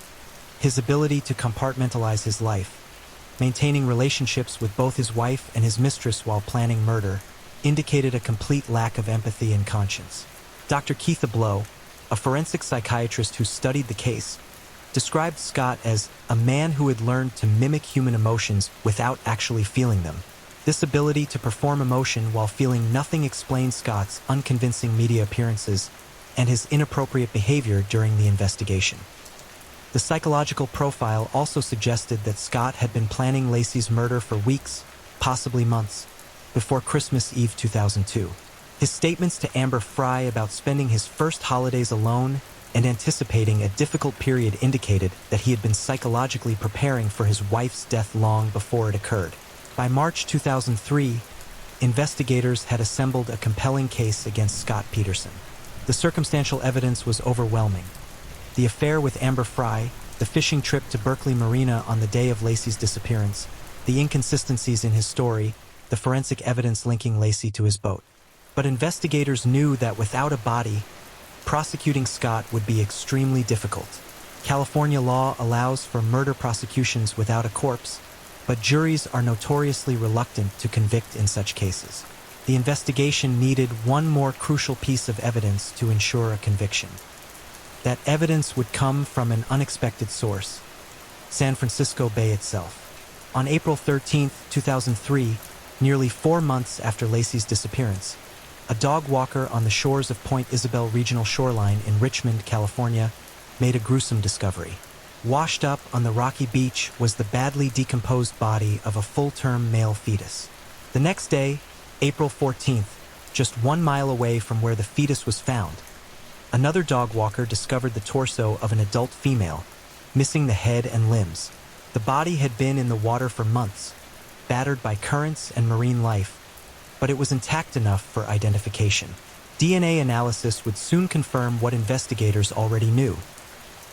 His ability to compartmentalize his life, maintaining relationships with both his wife and his mistress while planning murder, indicated a complete lack of empathy and conscience. Dr. Keitha Blow, a forensic psychiatrist who studied the case, described Scott as a man who had learned to mimic human emotions without actually feeling them. This ability to perform emotion while feeling nothing explains Scott's unconvincing media appearances and his inappropriate behavior during the investigation. The psychological profile also suggested that Scott had been planning Lacey's murder for weeks, possibly months, before Christmas Eve 2002. His statements to Amber Fry about spending his first holidays alone and anticipating a difficult period indicated that he had been psychologically preparing for his wife's death long before it occurred. By March 2003, investigators had assembled a compelling case against Scott Peterson. The circumstantial evidence was overwhelming. The affair with Amber Fry, the fishing trip to Berkeley Marina on the day of Lacey's disappearance, the inconsistencies in his story, the forensic evidence linking Lacey to his boat. But investigators knew that without a body, prosecuting Scott would be extremely difficult. California law allows for murder prosecutions without a corpse, but juries are notoriously reluctant to convict in such cases. The investigation needed one more crucial piece of evidence to ensure a conviction. That evidence would come from an unexpected source: San Francisco Bay itself. On April 13, 2003, nearly 4 months after Lacey's disappearance, a dog walker on the shores of Point Isabel Regional Shoreline in Richmond, California, made a gruesome discovery. Washed up on the rocky beach was the badly decomposed body of a full-term male fetus. The next day, April 14th, just 1 mile away from where the fetus was found, another dog walker discovered the torso of an adult female, missing the head and limbs. The body had been in the water for months, battered by currents and marine life, but it was intact enough for identification. DNA analysis would soon confirm what investigators already knew.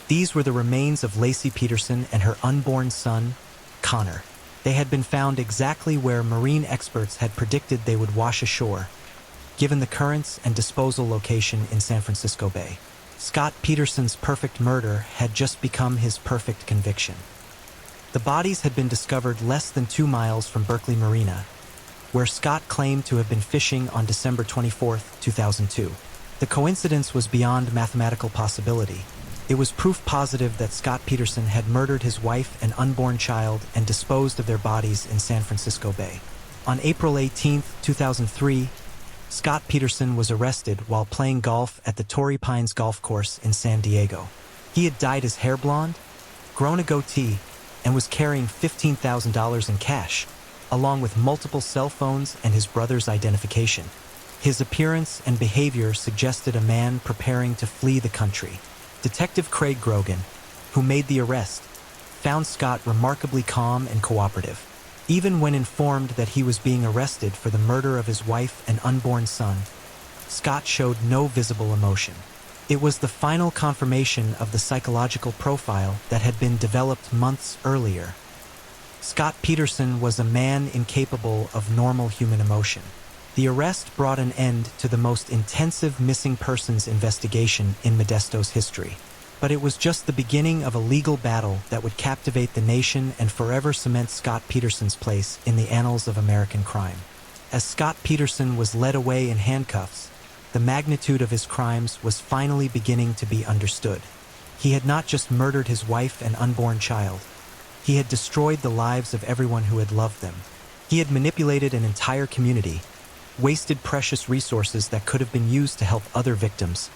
These were the remains of Lacey Peterson and her unborn son, Connor. They had been found exactly where marine experts had predicted they would wash ashore, given the currents and disposal location in San Francisco Bay. Scott Peterson's perfect murder had just become his perfect conviction. The bodies had been discovered less than 2 miles from Berkeley Marina, where Scott claimed to have been fishing on December 24, 2002. The coincidence was beyond mathematical possibility. It was proof positive that Scott Peterson had murdered his wife and unborn child and disposed of their bodies in San Francisco Bay. On April 18, 2003, Scott Peterson was arrested while playing golf at the Torrey Pines Golf Course in San Diego. He had dyed his hair blonde, grown a goatee, and was carrying $15,000 in cash, along with multiple cell phones and his brother's identification. His appearance and behavior suggested a man preparing to flee the country. Detective Craig Grogan, who made the arrest, found Scott remarkably calm and cooperative. Even when informed that he was being arrested for the murder of his wife and unborn son, Scott showed no visible emotion. It was the final confirmation of the psychological profile that had been developed months earlier. Scott Peterson was a man incapable of normal human emotion. The arrest brought an end to the most intensive missing persons investigation in Modesto's history. But it was just the beginning of a legal battle that would captivate the nation and forever cement Scott Peterson's place in the annals of American crime. As Scott Peterson was led away in handcuffs, the magnitude of his crimes was finally beginning to be understood. He had not just murdered his wife and unborn child. He had destroyed the lives of everyone who had loved them. He had manipulated an entire community, wasted precious resources that could have been used to help other victims,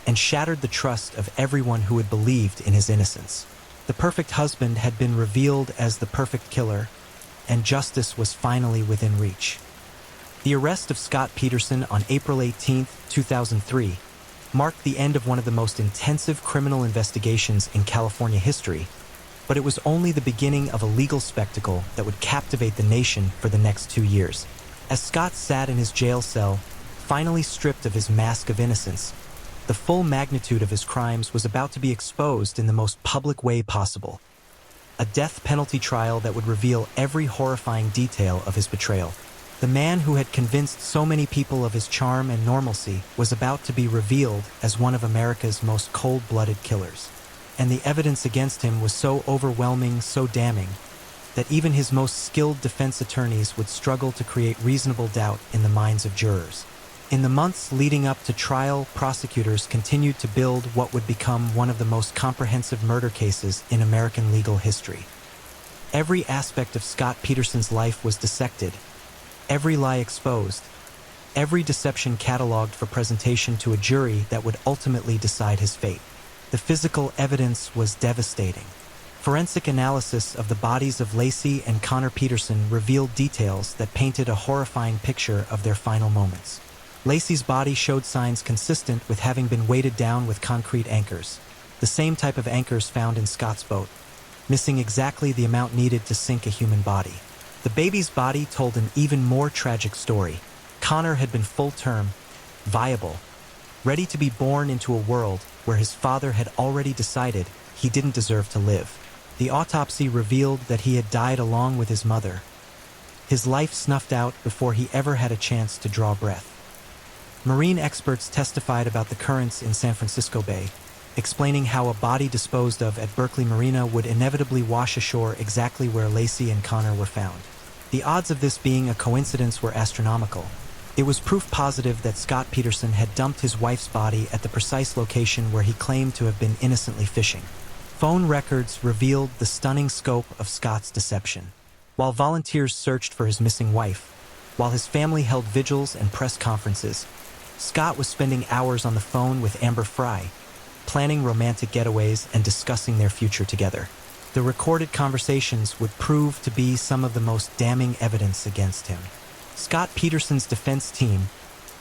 and shattered the trust of everyone who had believed in his innocence. The perfect husband had been revealed as the perfect killer, and justice was finally within reach. The arrest of Scott Peterson on April 18, 2003, marked the end of one of the most intensive criminal investigations in California history, but it was only the beginning of a legal spectacle that would captivate the nation for the next 2 years. As Scott sat in his jail cell, finally stripped of his mask of innocence, the full magnitude of his crimes was about to be exposed in the most public way possible. A death penalty trial that would reveal every horrifying detail of his betrayal. The man who had convinced so many people of his charm and normalcy was about to be revealed as one of America's most cold-blooded killers. And the evidence against him was so overwhelming, so damning, that even his most skilled defense attorneys would struggle to create reasonable doubt in the minds of jurors. In the months leading up to trial, prosecutors continued to build what would become one of the most comprehensive murder cases in American legal history. Every aspect of Scott Peterson's life was dissected, every lie exposed, every deception cataloged for presentation to a jury that would ultimately decide his fate. The physical evidence was devastating. Forensic analysis of the bodies of Laci and Connor Peterson revealed details that painted a horrifying picture of their final moments. Laci's body showed signs consistent with having been weighted down with concrete anchors, the same type of anchors found in Scott's boat, missing exactly the amount needed to sink a human body. The baby's body told an even more tragic story. Connor had been full-term, viable, ready to be born into a world where his father had already decided he didn't deserve to live. The autopsy revealed that he had died along with his mother, his life snuffed out before he ever had a chance to draw breath. Marine experts testified about the currents in San Francisco Bay, explaining how a body disposed of at Berkeley Marina would inevitably wash ashore exactly where Laci and Connor were found. The odds of this being a coincidence were astronomical. It was proof positive that Scott Peterson had dumped his wife's body at the precise location where he claimed to have been innocently fishing. Phone records revealed the stunning scope of Scott's deception. While volunteers searched for his missing wife, while his family held vigils and press conferences, Scott was spending hours on the phone with Amber Fry, planning romantic getaways and discussing their future together. The recorded conversations would prove to be some of the most damning evidence against him. Scott Peterson's defense team,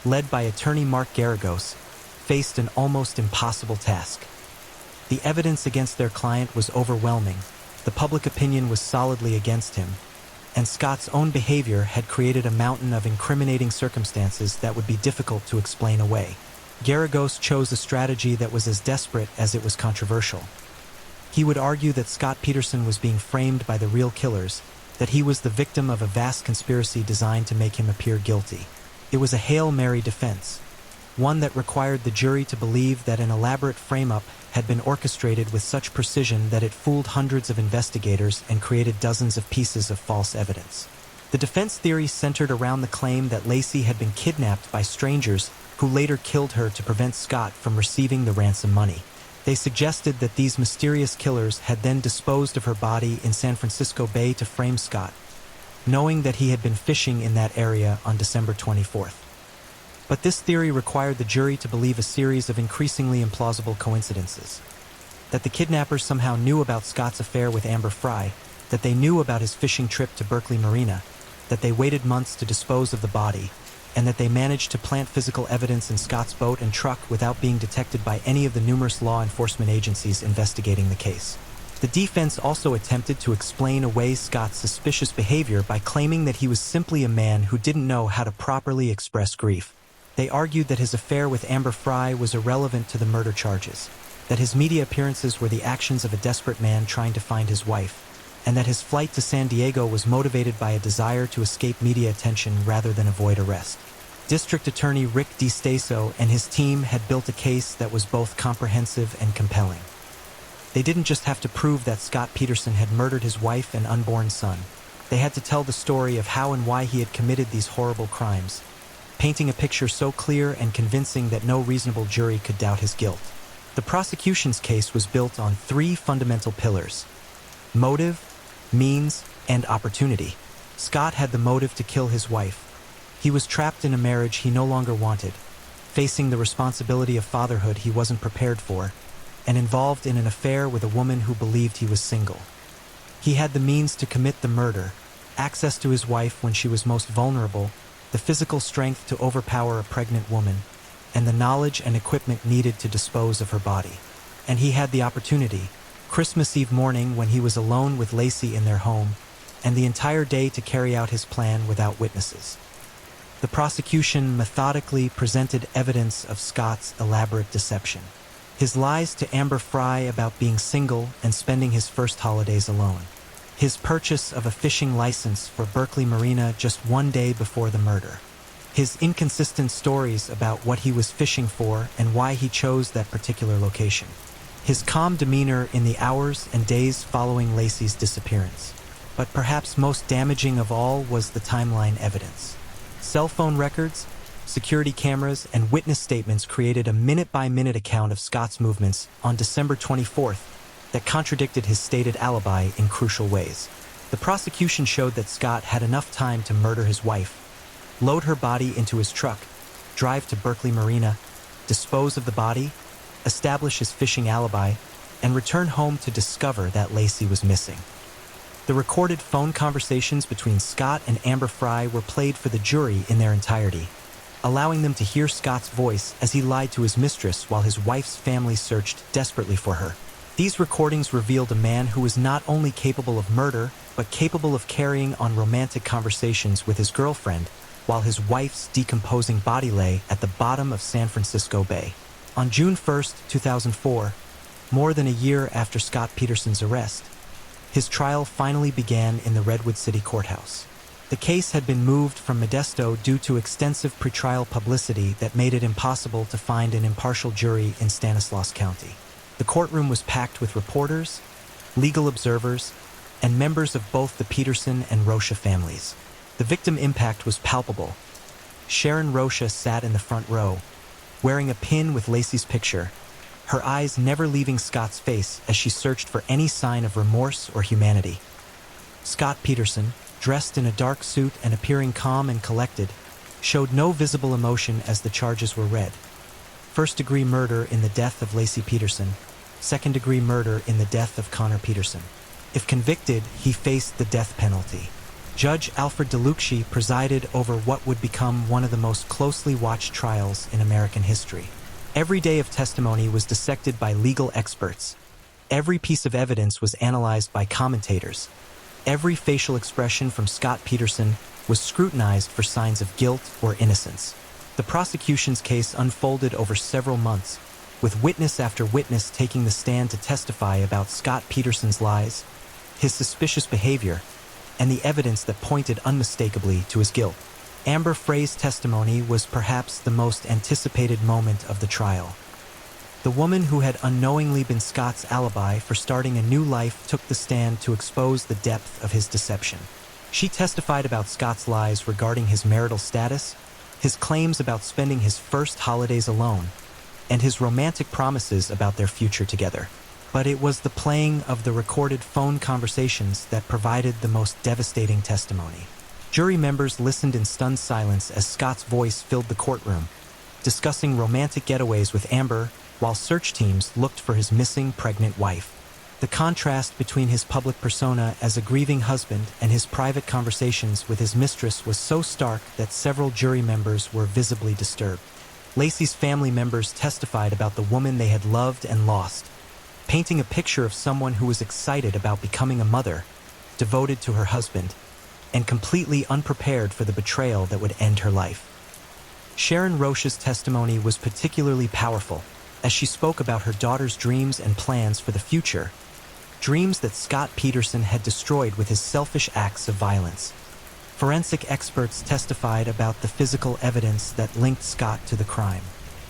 led by attorney Mark Garagos, faced an almost impossible task. The evidence against their client was overwhelming, the public opinion was solidly against him, and Scott's own behavior had created a mountain of incriminating circumstances that would be difficult to explain away. Garagos chose a strategy that was as desperate as it was controversial. He would argue that Scott Peterson was being framed by the real killers, that he was the victim of a vast conspiracy designed to make him appear guilty. It was a Hail Mary defense, one that required the jury to believe that an elaborate frame-up had been orchestrated with such precision that it fooled hundreds of investigators and created dozens of pieces of false evidence. The defense theory centered around the claim that Laci had been kidnapped by strangers who later killed her to prevent Scott from receiving the ransom money. They suggested that these mysterious killers had then disposed of her body in San Francisco Bay to frame Scott, knowing that he had been fishing in that area on December 24th. But this theory required the jury to believe a series of increasingly implausible coincidences. That the kidnappers somehow knew about Scott's affair with Amber Fry, that they knew about his fishing trip to Berkeley Marina, that they waited months to dispose of the body, and that they managed to plant physical evidence in Scott's boat and truck without being detected by any of the numerous law enforcement agencies investigating the case. The defense also attempted to explain away Scott's suspicious behavior by claiming that he was simply a man who didn't know how to properly express grief. They argued that his affair with Amber Fry was irrelevant to the murder charges, that his media appearances were the actions of a desperate man trying to find his wife, and that his flight to San Diego was motivated by a desire to escape media attention rather than avoid arrest. District Attorney Rick DiStaso and his team had built a case that was both comprehensive and compelling. They didn't just have to prove that Scott Peterson had murdered his wife and unborn son. They had to tell the story of how and why he had committed these horrible crimes, painting a picture so clear and convincing that no reasonable jury could doubt his guilt. The prosecution's case was built on three fundamental pillars: motive, means, and opportunity. Scott had the motive to kill his wife. He was trapped in a marriage he no longer wanted, facing the responsibility of fatherhood he wasn't prepared for, and involved in an affair with a woman who believed he was single. He had the means to commit the murder, access to his wife when she was most vulnerable, the physical strength to overpower a pregnant woman, and the knowledge and equipment needed to dispose of her body. And he had the opportunity, Christmas Eve morning when he was alone with Lacey in their home, and the entire day to carry out his plan without witnesses. The prosecution methodically presented evidence of Scott's elaborate deception. His lies to Amber Fry about being single and spending his first holidays alone. His purchase of a fishing license for Berkeley Marina just one day before the murder. His inconsistent stories about what he was fishing for and why he chose that particular location. His calm demeanor in the hours and days following Lacey's disappearance. But perhaps most damaging of all was the timeline evidence. Cell phone records, security cameras, and witness statements created a minute-by-minute account of Scott's movements on December 24th that contradicted his stated alibi in crucial ways. The prosecution showed that Scott had enough time to murder his wife, load her body into his truck, drive to Berkeley Marina, dispose of the body, establish his fishing alibi, and return home to discover that Lacey was missing. The recorded phone conversations between Scott and Amber Fry were played for the jury in their entirety, allowing them to hear Scott's voice as he lied to his mistress while his wife's family searched desperately for her. These recordings revealed a man who was not only capable of murder, but capable of carrying on romantic conversations with his girlfriend while his wife's decomposing body lay at the bottom of San Francisco Bay. On June 1, 2004, more than a year after Scott Peterson's arrest, his trial finally began in the Redwood City Courthouse. The case had been moved from Modesto due to extensive pretrial publicity that made it impossible to find an impartial jury in Stanislaus County. The courtroom was packed with reporters, legal observers, and members of both the Peterson and Rocha families. The victim impact was palpable. Sharon Rocha sat in the front row, wearing a pin with Lacey's picture, her eyes never leaving Scott's face as she searched for any sign of remorse or humanity. Scott Peterson, dressed in a dark suit and appearing calm and collected, showed no visible emotion as the charges were read. First-degree murder in the death of Lacey Peterson, second-degree murder in the death of Connor Peterson. If convicted, he faced the death penalty. Judge Alfred DeLucci presided over what would become one of the most closely watched trials in American history. Every day of testimony was dissected by legal experts. Every piece of evidence was analyzed by commentators. Every facial expression from Scott Peterson was scrutinized for signs of guilt or innocence. The prosecution's case unfolded over several months, with witness after witness taking the stand to testify about Scott Peterson's lies, his suspicious behavior, and the evidence that pointed unmistakably to his guilt. Amber Fray's testimony was perhaps the most anticipated moment of the trial. The woman who had unknowingly been Scott's alibi for starting a new life took the stand to expose the depth of his deception. She testified about Scott's lies regarding his marital status, his claims about spending his first holidays alone, and his romantic promises about their future together. But it was the playing of the recorded phone conversations that provided the most devastating testimony. Jury members listened in stunned silence as Scott's voice filled the courtroom, discussing romantic getaways with Amber while search teams looked for his missing pregnant wife. The contrast between his public persona as a grieving husband and his private conversations with his mistress was so stark that several jury members were visibly disturbed. Lacey's family members testified about the woman they had loved and lost, painting a picture of someone who was excited about becoming a mother, devoted to her husband, and completely unprepared for the betrayal that would end her life. Sharon Rocha's testimony was particularly powerful, as she spoke about her daughter's dreams and plans for the future, dreams that Scott Peterson had destroyed with his selfish acts of violence. Forensic experts testified about the physical evidence that linked Scott to the crime.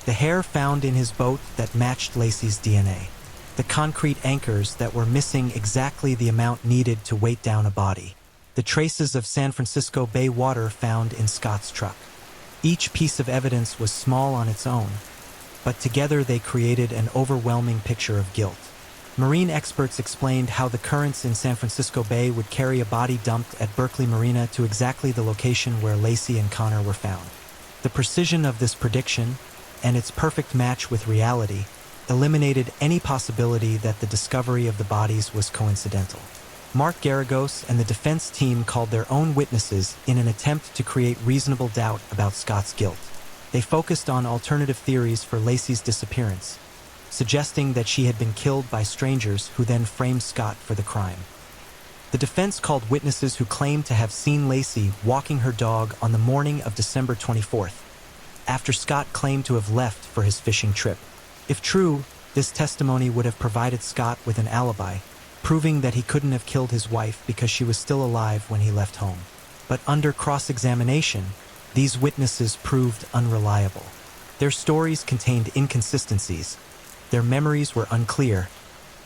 The hair found in his boat that matched Lacey's DNA. The concrete anchors that were missing exactly the amount needed to weight down a body. The traces of San Francisco Bay water found in Scott's truck. Each piece of evidence was small on its own, but together they created an overwhelming picture of guilt. Marine experts explained how the currents in San Francisco Bay would carry a body dumped at Berkeley Marina to exactly the location where Lacey and Connor were found. The precision of this prediction, and its perfect match with reality, eliminated any possibility that the discovery of the bodies was coincidental. Mark Garagos and the defense team called their own witnesses in an attempt to create reasonable doubt about Scott's guilt. They focused on alternative theories for Lacey's disappearance, suggesting that she had been killed by strangers who then framed Scott for the crime. The defense called witnesses who claimed to have seen Lacey walking her dog on the morning of December 24th, after Scott claimed to have left for his fishing trip. If true, this testimony would have provided Scott with an alibi, proving that he couldn't have killed his wife because she was still alive when he left home. But under cross-examination, these witnesses proved unreliable. Their stories contained inconsistencies, their memories were unclear,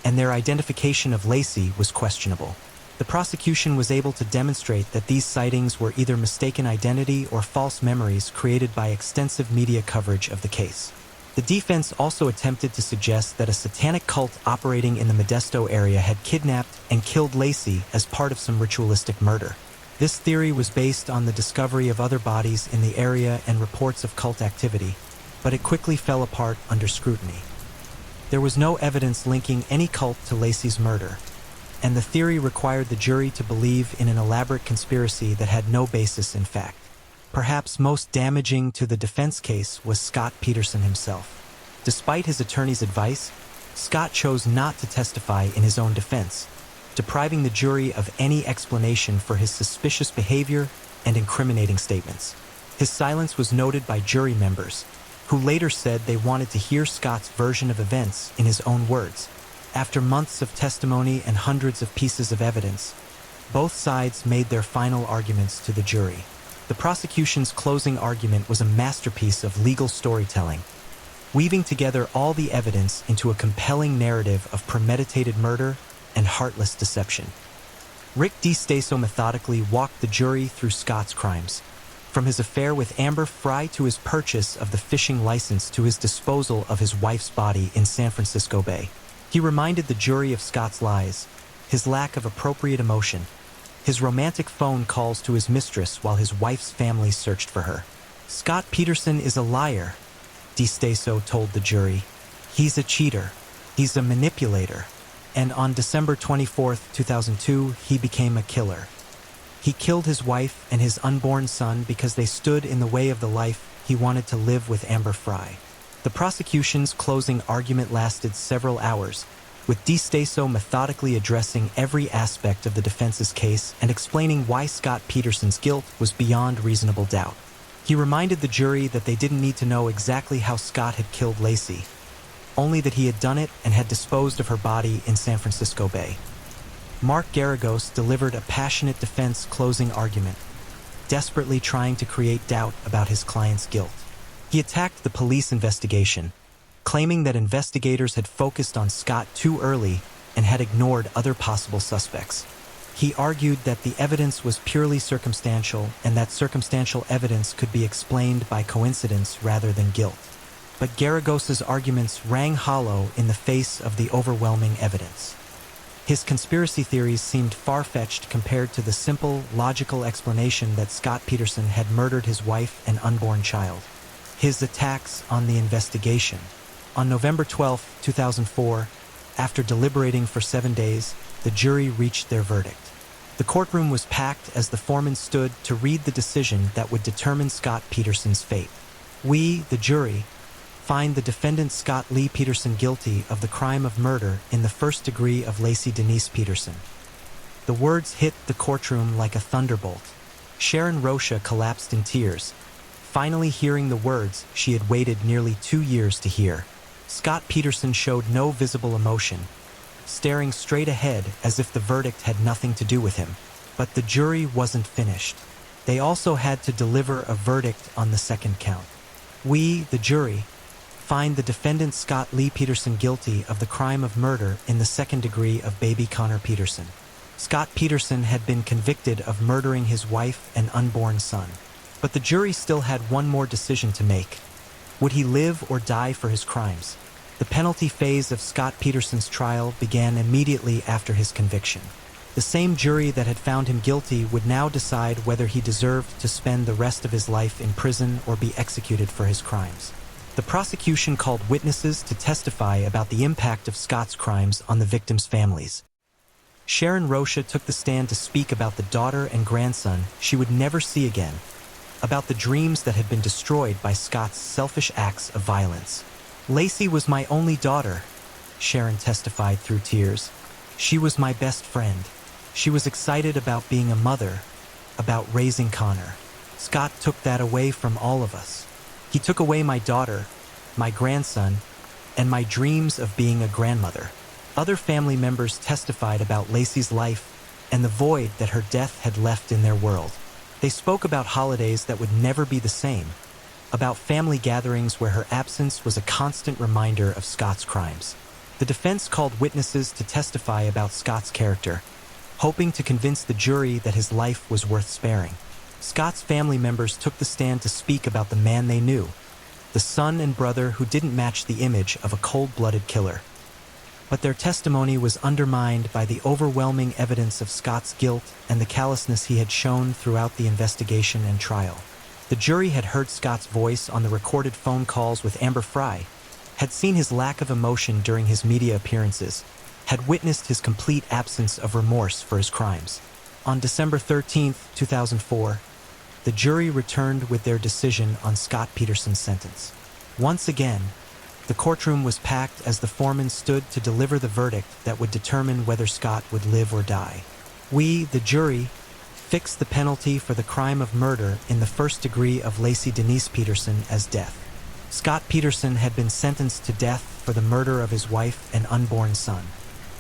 and their identification of Lacey was questionable. The prosecution was able to demonstrate that these sightings were either mistaken identity or false memories created by extensive media coverage of the case. The defense also attempted to suggest that a satanic cult operating in the Modesto area had kidnapped and killed Lacey as part of some ritualistic murder. This theory was based on the discovery of other bodies in the area and reports of cult activity, but it quickly fell apart under scrutiny. There was no evidence linking any cult to Lacey's murder, and the theory required the jury to believe in an elaborate conspiracy that had no basis in fact. Perhaps most damaging to the defense case was Scott Peterson himself. Despite his attorney's advice, Scott chose not to testify in his own defense, depriving the jury of any explanation for his suspicious behavior and incriminating statements. His silence was noted by jury members, who later said they wanted to hear Scott's version of events in his own words. After months of testimony and hundreds of pieces of evidence, both sides made their final arguments to the jury. The prosecution's closing argument was a masterpiece of legal storytelling, weaving together all the evidence into a compelling narrative of premeditated murder and heartless deception. Rick DiStaso methodically walked the jury through Scott's crimes, from his affair with Amber Fry to his purchase of the fishing license to his disposal of his wife's body in San Francisco Bay. He reminded the jury of Scott's lies, his lack of appropriate emotion, his romantic phone calls to his mistress while his wife's family searched for her. Scott Peterson is a liar, DiStaso told the jury. He's a cheater. He's a manipulator. And on December 24, 2002, he became a killer. He killed his wife and his unborn son because they stood in the way of the life he wanted to live with Amber Fry. The prosecution's closing argument lasted several hours, with DiStaso methodically addressing every aspect of the defense's case and explaining why Scott Peterson's guilt was beyond reasonable doubt. He reminded the jury that they didn't need to know exactly how Scott had killed Lacey, only that he had done it and had disposed of her body in San Francisco Bay. Mark Garagos delivered a passionate defense closing argument, desperately trying to create doubt about his client's guilt. He attacked the police investigation, claiming that investigators had focused on Scott too early and had ignored other possible suspects. He argued that the evidence was purely circumstantial and that circumstantial evidence could be explained by coincidence rather than guilt. But Garagos's arguments rang hollow in the face of the overwhelming evidence. His conspiracy theories seemed far-fetched compared to the simple, logical explanation that Scott Peterson had murdered his wife and unborn child. His attacks on the investigation. On November 12, 2004, after deliberating for 7 days, the jury reached their verdict. The courtroom was packed as the foreman stood to read the decision that would determine Scott Peterson's fate. We, the jury, find the defendant Scott Lee Peterson guilty of the crime of murder in the first degree of Lacey Denise Peterson. The words hit the courtroom like a thunderbolt. Sharon Rocha collapsed in tears, finally hearing the words she had waited nearly 2 years to hear. Scott Peterson showed no visible emotion, staring straight ahead as if the verdict had nothing to do with him. But the jury wasn't finished. They also had to deliver a verdict on the second count. We, the jury, find the defendant Scott Lee Peterson guilty of the crime of murder in the second degree of baby Connor Peterson. Scott Peterson had been convicted of murdering his wife and unborn son. But the jury still had one more decision to make. Would he live or die for his crimes? The penalty phase of Scott Peterson's trial began immediately after his conviction. The same jury that had found him guilty would now decide whether he deserved to spend the rest of his life in prison or be executed for his crimes. The prosecution called witnesses to testify about the impact of Scott's crimes on the victims' families. Sharon Rocha took the stand to speak about the daughter and grandson she would never see again, about the dreams that had been destroyed by Scott's selfish acts of violence. "Lacey was my only daughter," Sharon testified through tears. "She was my best friend. She was excited about being a mother, about raising Connor. Scott took that away from all of us. He took away my daughter, my grandson, and my dreams of being a grandmother." Other family members testified about Lacey's life and the void that her death had left in their world. They spoke about holidays that would never be the same, about family gatherings where her absence was a constant reminder of Scott's crimes. The defense called witnesses to testify about Scott's character, hoping to convince the jury that his life was worth sparing. Scott's family members took the stand to speak about the man they knew, the son and brother who didn't match the image of a cold-blooded killer. But their testimony was undermined by the overwhelming evidence of Scott's guilt and the callousness he had shown throughout the investigation and trial. The jury had heard Scott's voice on the recorded phone calls with Amber Fry, had seen his lack of emotion during his media appearances, had witnessed his complete absence of remorse for his crimes. On December 13, 2004, the jury returned with their decision on Scott Peterson's sentence. Once again, the courtroom was packed as the foreman stood to deliver the verdict that would determine whether Scott would live or die. We, the jury, fixed the penalty for the crime of murder in the first degree of Lacey Denise Peterson as death. Scott Peterson had been sentenced to death for the murder of his wife and unborn son.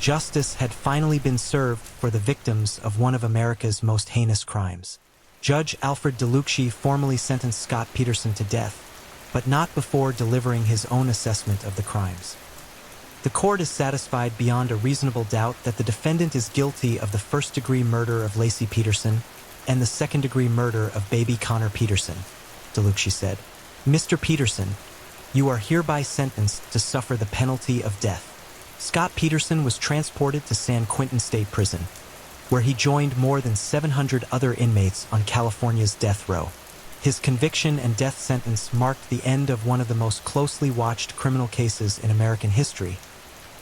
Justice had finally been served for the victims of one of America's most heinous crimes. Judge Alfred DeLucci formally sentenced Scott Peterson to death, but not before delivering his own assessment of the crimes. The court is satisfied beyond a reasonable doubt that the defendant is guilty of the first-degree murder of Lacey Peterson and the second-degree murder of baby Connor Peterson, DeLucci said. "Mr. Peterson, you are hereby sentenced to suffer the penalty of death." Scott Peterson was transported to San Quentin State Prison, where he joined more than 700 other inmates on California's death row. His conviction and death sentence marked the end of one of the most closely watched criminal cases in American history,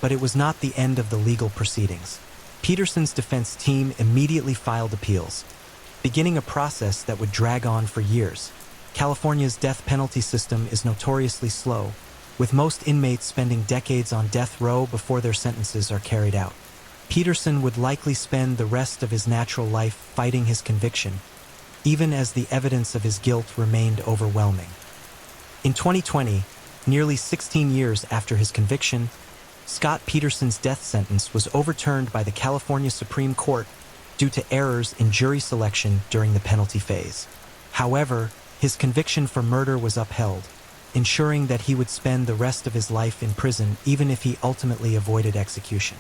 but it was not the end of the legal proceedings. Peterson's defense team immediately filed appeals, beginning a process that would drag on for years. California's death penalty system is notoriously slow, with most inmates spending decades on death row before their sentences are carried out. Peterson would likely spend the rest of his natural life fighting his conviction, even as the evidence of his guilt remained overwhelming. In 2020, nearly 16 years after his conviction, Scott Peterson's death sentence was overturned by the California Supreme Court due to errors in jury selection during the penalty phase. However, his conviction for murder was upheld, ensuring that he would spend the rest of his life in prison even if he ultimately avoided execution.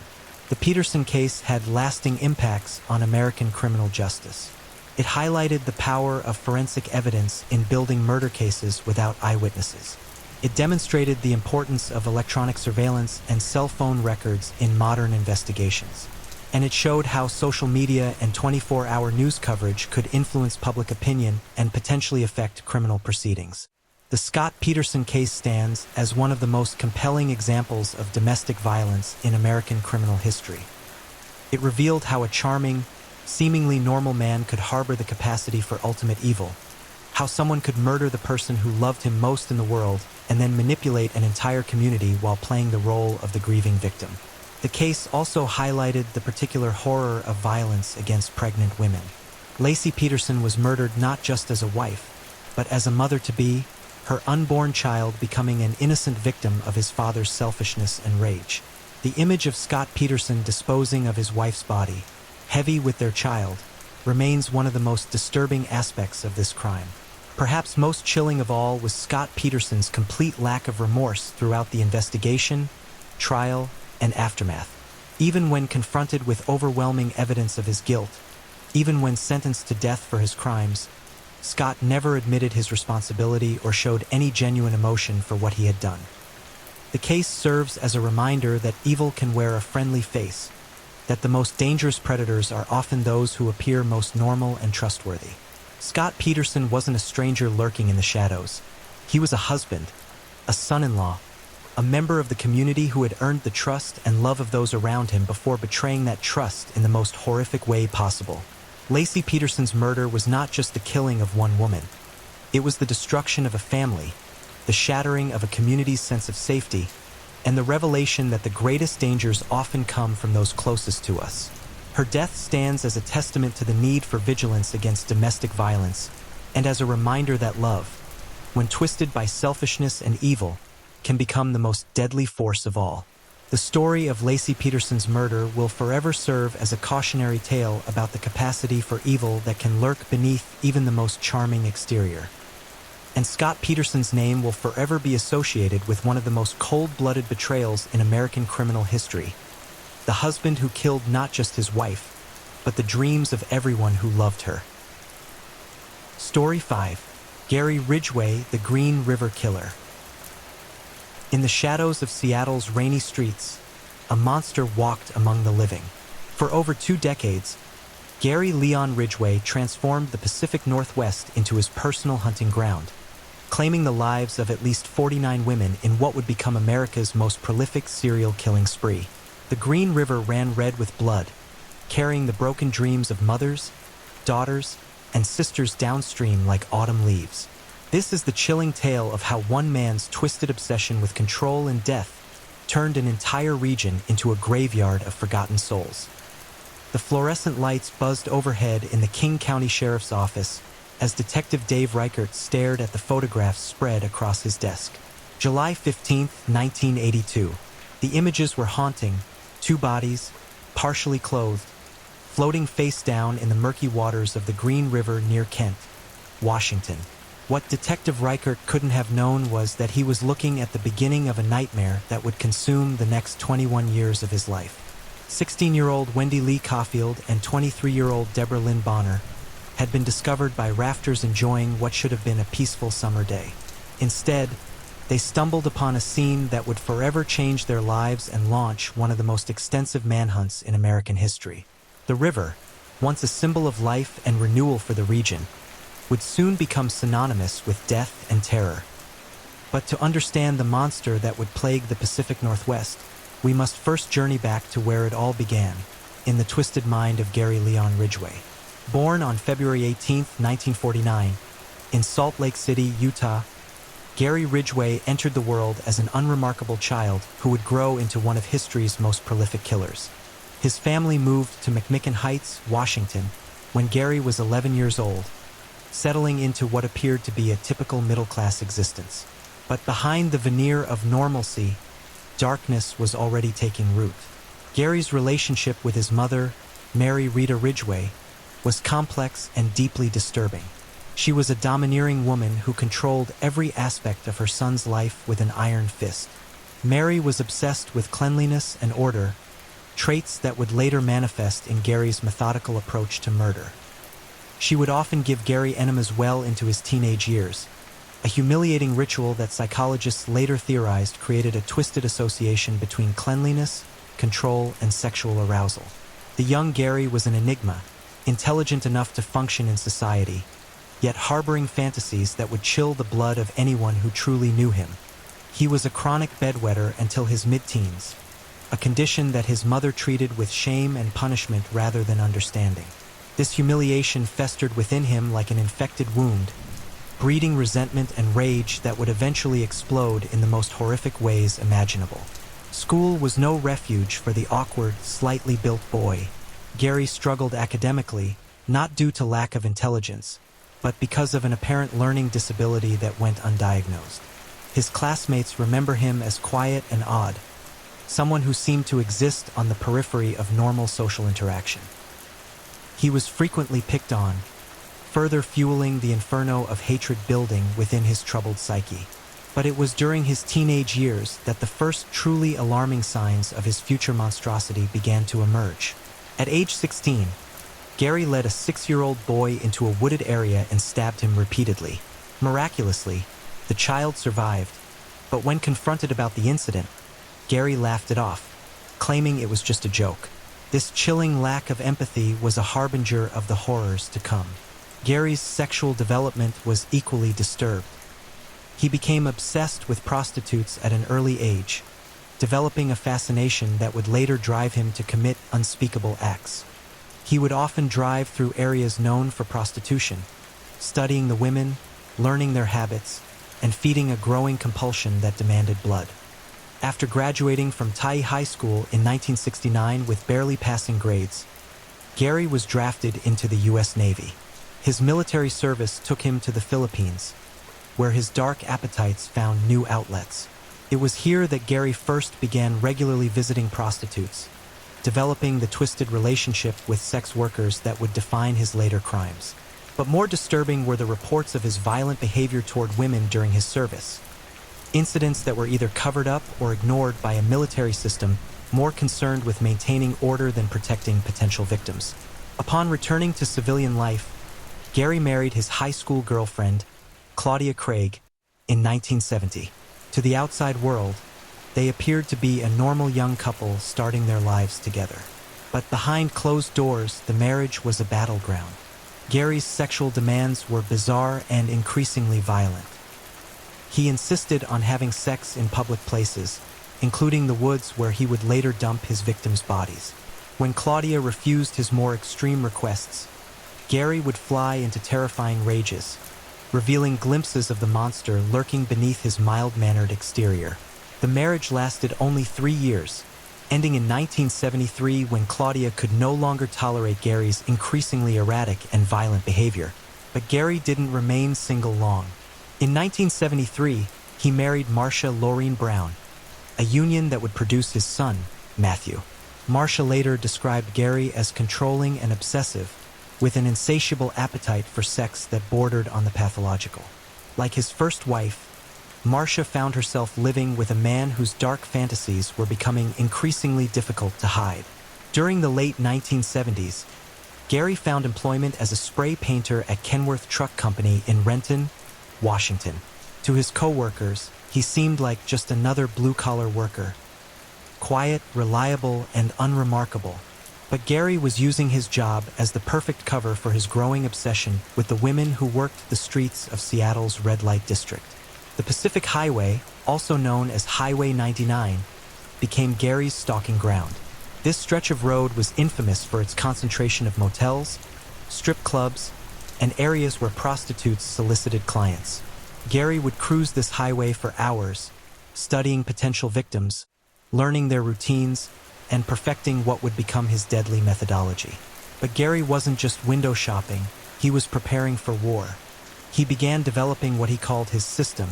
The Peterson case had lasting impacts on American criminal justice. It highlighted the power of forensic evidence in building murder cases without eyewitnesses. It demonstrated the importance of electronic surveillance and cell phone records in modern investigations. And it showed how social media and 24-hour news coverage could influence public opinion and potentially affect criminal proceedings. The Scott Peterson case stands as one of the most compelling examples of domestic violence in American criminal history. It revealed how a charming, seemingly normal man could harbor the capacity for ultimate evil, how someone could murder the person who loved him most in the world and then manipulate an entire community while playing the role of the grieving victim. The case also highlighted the particular horror of violence against pregnant women. Lacey Peterson was murdered not just as a wife, but as a mother-to-be, her unborn child becoming an innocent victim of his father's selfishness and rage. The image of Scott Peterson disposing of his wife's body, heavy with their child, remains one of the most disturbing aspects of this crime. Perhaps most chilling of all was Scott Peterson's complete lack of remorse throughout the investigation, trial, and aftermath. Even when confronted with overwhelming evidence of his guilt, even when sentenced to death for his crimes, Scott never admitted his responsibility or showed any genuine emotion for what he had done. The case serves as a reminder that evil can wear a friendly face, that the most dangerous predators are often those who appear most normal and trustworthy. Scott Peterson wasn't a stranger lurking in the shadows. He was a husband, a son-in-law, a member of the community who had earned the trust and love of those around him before betraying that trust in the most horrific way possible. Laci Peterson's murder was not just the killing of one woman. It was the destruction of a family, the shattering of a community's sense of safety, and the revelation that the greatest dangers often come from those closest to us. Her death stands as a testament to the need for vigilance against domestic violence, and as a reminder that love, when twisted by selfishness and evil, can become the most deadly force of all. The story of Laci Peterson's murder will forever serve as a cautionary tale about the capacity for evil that can lurk beneath even the most charming exterior. And Scott Peterson's name will forever be associated with one of the most cold-blooded betrayals in American criminal history. The husband who killed not just his wife, but the dreams of everyone who loved her. Story 5. Gary Ridgway, the Green River Killer. In the shadows of Seattle's rainy streets, a monster walked among the living. For over 2 decades, Gary Leon Ridgway transformed the Pacific Northwest into his personal hunting ground, claiming the lives of at least 49 women in what would become America's most prolific serial killing spree. The Green River ran red with blood, carrying the broken dreams of mothers, daughters, and sisters downstream like autumn leaves. This is the chilling tale of how one man's twisted obsession with control and death turned an entire region into a graveyard of forgotten souls. The fluorescent lights buzzed overhead in the King County Sheriff's Office as Detective Dave Reichert stared at the photographs spread across his desk. July 15, 1982. The images were haunting. 2 bodies, partially clothed, floating face down in the murky waters of the Green River near Kent, Washington. What Detective Reichert couldn't have known was that he was looking at the beginning of a nightmare that would consume the next 21 years of his life. 16-year-old Wendy Lee Caulfield and 23-year-old Deborah Lynn Bonner had been discovered by rafters enjoying what should have been a peaceful summer day. Instead, they stumbled upon a scene that would forever change their lives and launch one of the most extensive manhunts in American history. The river, once a symbol of life and renewal for the region, would soon become synonymous with death and terror. But to understand the monster that would plague the Pacific Northwest, we must first journey back to where it all began, in the twisted mind of Gary Leon Ridgway. Born on February 18, 1949, in Salt Lake City, Utah, Gary Ridgway entered the world as an unremarkable child who would grow into one of history's most prolific killers. His family moved to McMicken Heights, Washington, when Gary was 11 years old, settling into what appeared to be a typical middle-class existence. But behind the veneer of normalcy, darkness was already taking root. Gary's relationship with his mother, Mary Rita Ridgway, was complex and deeply disturbing. She was a domineering woman who controlled every aspect of her son's life with an iron fist. Mary was obsessed with cleanliness and order, traits that would later manifest in Gary's methodical approach to murder. She would often give Gary enemas well into his teenage years, a humiliating ritual that psychologists later theorized created a twisted association between cleanliness, control, and sexual arousal. The young Gary was an enigma, intelligent enough to function in society, yet harboring fantasies that would chill the blood of anyone who truly knew him. He was a chronic bedwetter until his mid-teens, a condition that his mother treated with shame and punishment rather than understanding. This humiliation festered within him like an infected wound, breeding resentment and rage that would eventually explode in the most horrific ways imaginable. School was no refuge for the awkward, slightly built boy. Gary struggled academically, not due to lack of intelligence, but because of an apparent learning disability that went undiagnosed. His classmates remember him as quiet and odd, someone who seemed to exist on the periphery of normal social interaction. He was frequently picked on, further fueling the inferno of hatred building within his troubled psyche. But it was during his teenage years that the first truly alarming signs of his future monstrosity began to emerge. At age 16, Gary led a 6-year-old boy into a wooded area and stabbed him repeatedly. Miraculously, the child survived, But when confronted about the incident, Gary laughed it off, claiming it was just a joke. This chilling lack of empathy was a harbinger of the horrors to come. Gary's sexual development was equally disturbed. He became obsessed with prostitutes at an early age, developing a fascination that would later drive him to commit unspeakable acts. He would often drive through areas known for prostitution, studying the women, learning their habits, and feeding a growing compulsion that demanded blood. After graduating from Tai High School in 1969 with barely passing grades, Gary was drafted into the U.S. Navy. His military service took him to the Philippines, where his dark appetites found new outlets. It was here that Gary first began regularly visiting prostitutes, developing the twisted relationship with sex workers that would define his later crimes. But more disturbing were the reports of his violent behavior toward women during his service. Incidents that were either covered up or ignored by a military system more concerned with maintaining order than protecting potential victims. Upon returning to civilian life, Gary married his high school girlfriend, Claudia Craig, in 1970. To the outside world, they appeared to be a normal young couple starting their lives together. But behind closed doors, the marriage was a battleground. Gary's sexual demands were bizarre and increasingly violent. He insisted on having sex in public places, including the woods where he would later dump his victims' bodies. When Claudia refused his more extreme requests, Gary would fly into terrifying rages, revealing glimpses of the monster lurking beneath his mild-mannered exterior. The marriage lasted only 3 years, ending in 1973 when Claudia could no longer tolerate Gary's increasingly erratic and violent behavior. But Gary didn't remain single long. In 1973, he married Marcia Laureen Brown, a union that would produce his son, Matthew. Marcia later described Gary as controlling and obsessive, with an insatiable appetite for sex that bordered on the pathological. Like his first wife, Marcia found herself living with a man whose dark fantasies were becoming increasingly difficult to hide. During the late 1970s, Gary found employment as a spray painter at Kenworth Truck Company in Renton, Washington. To his co-workers, he seemed like just another blue-collar worker, quiet, reliable, and unremarkable. But Gary was using his job as the perfect cover for his growing obsession with the women who worked the streets of Seattle's red light district. The Pacific Highway, also known as Highway 99, became Gary's stalking ground. This stretch of road was infamous for its concentration of motels, strip clubs, and areas where prostitutes solicited clients. Gary would cruise this highway for hours, studying potential victims, learning their routines, and perfecting what would become his deadly methodology. But Gary wasn't just window shopping, he was preparing for war. He began developing what he called his system,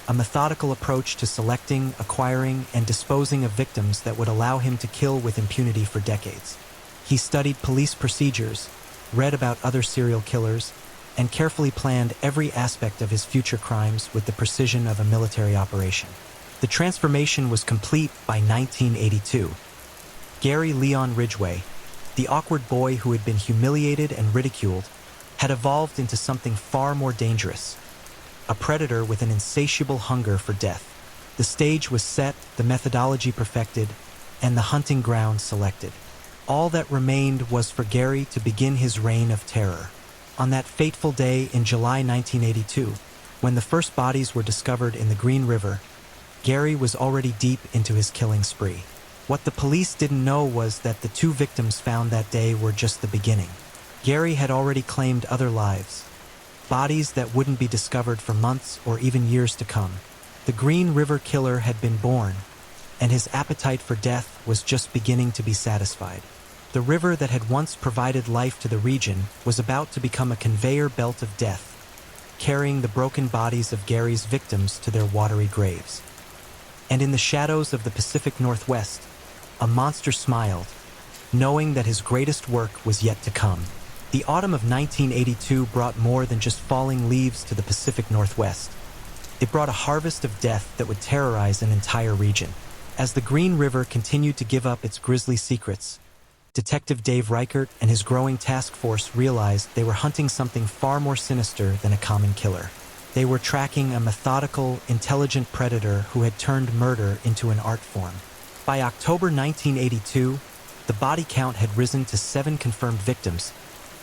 a methodical approach to selecting, acquiring, and disposing of victims that would allow him to kill with impunity for decades. He studied police procedures, read about other serial killers, and carefully planned every aspect of his future crimes with the precision of a military operation. The transformation was complete by 1982. Gary Leon Ridgway, the awkward boy who had been humiliated and ridiculed, had evolved into something far more dangerous, a predator with an insatiable hunger for death. The stage was set, the methodology perfected, and the hunting ground selected. All that remained was for Gary to begin his reign of terror. On that fateful day in July 1982, when the first bodies were discovered in the Green River, Gary was already deep into his killing spree. What the police didn't know was that the 2 victims found that day were just the beginning. Gary had already claimed other lives, bodies that wouldn't be discovered for months or even years to come. The Green River Killer had been born, and his appetite for death was just beginning to be satisfied. The river that had once provided life to the region was about to become a conveyor belt of death, carrying the broken bodies of Gary's victims to their watery graves. And in the shadows of the Pacific Northwest, a monster smiled, knowing that his greatest work was yet to come. The autumn of 1982 brought more than just falling leaves to the Pacific Northwest. It brought a harvest of death that would terrorize an entire region. As the Green River continued to give up its grisly secrets, Detective Dave Reichert and his growing task force realized they were hunting something far more sinister than a common killer. They were tracking a methodical, intelligent predator who had turned murder into an art form. By October 1982, the body count had risen to 7 confirmed victims,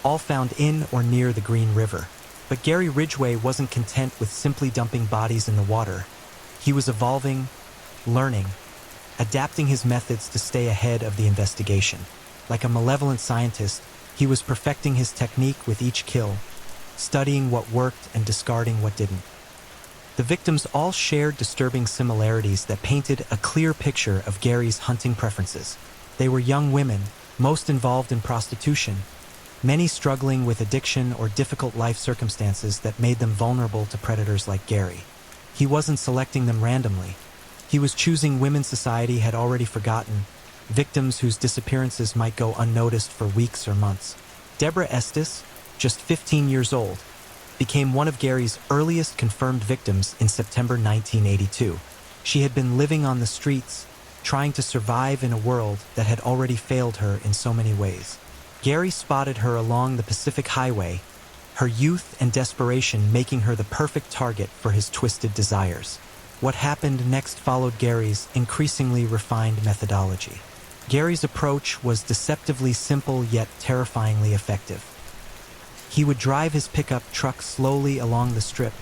all found in or near the Green River. But Gary Ridgway wasn't content with simply dumping bodies in the water. He was evolving, learning, adapting his methods to stay ahead of the investigation. Like a malevolent scientist, he was perfecting his technique with each kill, studying what worked and discarding what didn't. The victims all shared disturbing similarities that painted a clear picture of Gary's hunting preferences. They were young women, most involved in prostitution, many struggling with addiction or difficult life circumstances that made them vulnerable to predators like Gary. He wasn't selecting them randomly. He was choosing women society had already forgotten, victims whose disappearances might go unnoticed for weeks or months. Deborah Estes, just 15 years old, became one of Gary's earliest confirmed victims in September 1982. She had been living on the streets, trying to survive in a world that had already failed her in so many ways. Gary spotted her along the Pacific Highway, her youth and desperation making her the perfect target for his twisted desires. What happened next followed Gary's increasingly refined methodology. Gary's approach was deceptively simple yet terrifyingly effective. He would drive his pickup truck slowly along the strip,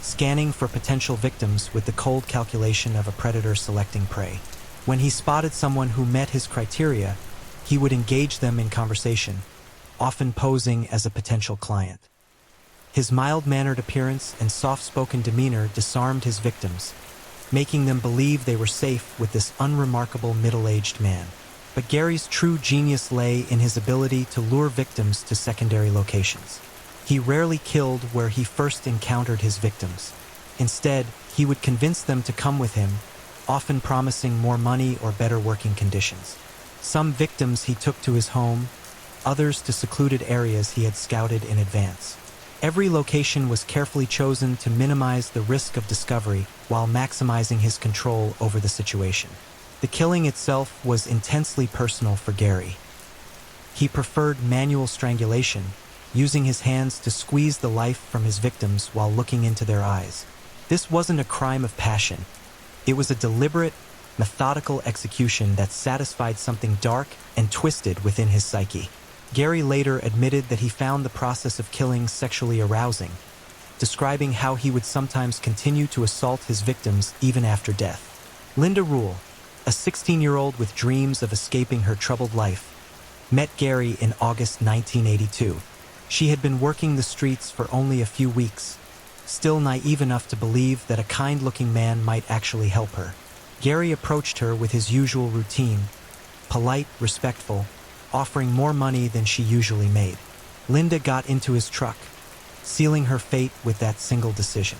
scanning for potential victims with the cold calculation of a predator selecting prey. When he spotted someone who met his criteria, he would engage them in conversation, often posing as a potential client. His mild-mannered appearance and soft-spoken demeanor disarmed his victims, making them believe they were safe with this unremarkable middle-aged man. But Gary's true genius lay in his ability to lure victims to secondary locations. He rarely killed where he first encountered his victims. Instead, he would convince them to come with him, often promising more money or better working conditions. Some victims he took to his home, others to secluded areas he had scouted in advance. Every location was carefully chosen to minimize the risk of discovery while maximizing his control over the situation. The killing itself was intensely personal for Gary. He preferred manual strangulation, using his hands to squeeze the life from his victims while looking into their eyes. This wasn't a crime of passion. It was a deliberate, methodical execution that satisfied something dark and twisted within his psyche. Gary later admitted that he found the process of killing sexually arousing, describing how he would sometimes continue to assault his victims even after death. Linda Rule, a 16-year-old with dreams of escaping her troubled life, met Gary in August 1982. She had been working the streets for only a few weeks, still naive enough to believe that a kind-looking man might actually help her. Gary approached her with his usual routine, polite, respectful, offering more money than she usually made. Linda got into his truck, sealing her fate with that single decision.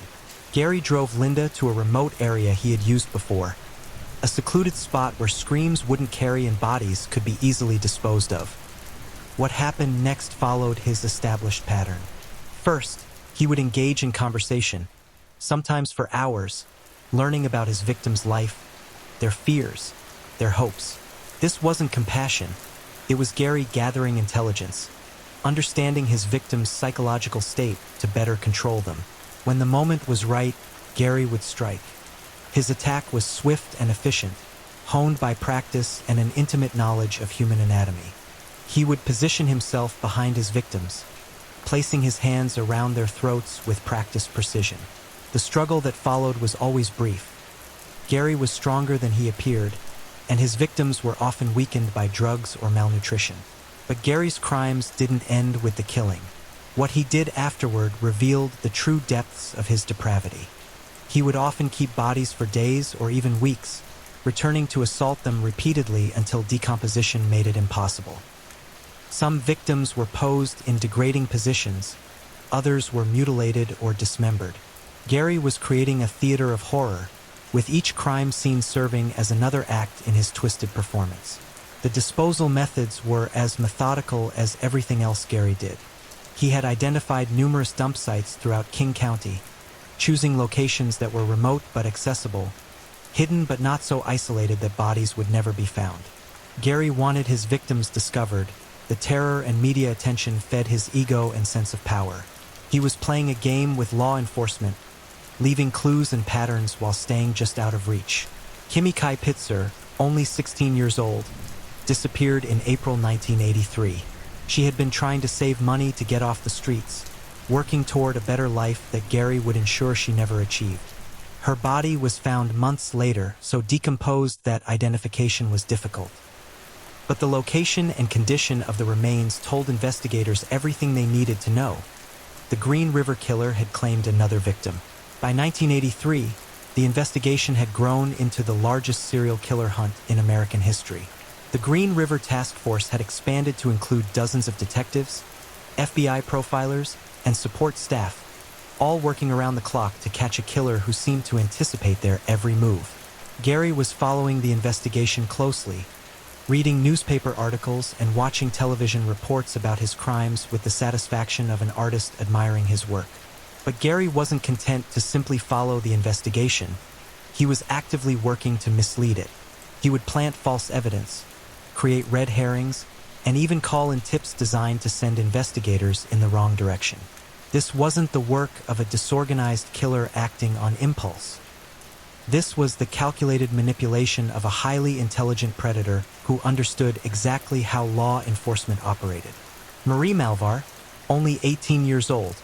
Gary drove Linda to a remote area he had used before, a secluded spot where screams wouldn't carry and bodies could be easily disposed of. What happened next followed his established pattern. First, he would engage in conversation, sometimes for hours, learning about his victim's life, their fears, their hopes. This wasn't compassion. It was Gary gathering intelligence, understanding his victim's psychological state to better control them. When the moment was right, Gary would strike. His attack was swift and efficient, honed by practice and an intimate knowledge of human anatomy. He would position himself behind his victims, placing his hands around their throats with practiced precision. The struggle that followed was always brief. Gary was stronger than he appeared, and his victims were often weakened by drugs or malnutrition. But Gary's crimes didn't end with the killing. What he did afterward revealed the true depths of his depravity. He would often keep bodies for days or even weeks, returning to assault them repeatedly until decomposition made it impossible. Some victims were posed in degrading positions, others were mutilated or dismembered. Gary was creating a theater of horror, with each crime scene serving as another act in his twisted performance. The disposal methods were as methodical as everything else Gary did. He had identified numerous dump sites throughout King County, choosing locations that were remote but accessible, hidden but not so isolated that bodies would never be found. Gary wanted his victims discovered. The terror and media attention fed his ego and sense of power. He was playing a game with law enforcement, leaving clues and patterns while staying just out of reach. Kimmy Pitzer, only 16 years old, disappeared in April 1983. She had been trying to save money to get off the streets, working toward a better life that Gary would ensure she never achieved. Her body was found months later, so decomposed that identification was difficult. But the location and condition of the remains told investigators everything they needed to know. The Green River Killer had claimed another victim. By 1983, the investigation had grown into the largest serial killer hunt in American history. The Green River Task Force had expanded to include dozens of detectives, FBI profilers, and support staff, all working around the clock to catch a killer who seemed to anticipate their every move. Gary was following the investigation closely, reading newspaper articles and watching television reports about his crimes with the satisfaction of an artist admiring his work. But Gary wasn't content to simply follow the investigation. He was actively working to mislead it. He would plant false evidence, create red herrings, and even call in tips designed to send investigators in the wrong direction. This wasn't the work of a disorganized killer acting on impulse. This was the calculated manipulation of a highly intelligent predator who understood exactly how law enforcement operated. Marie Malvar, only 18 years old,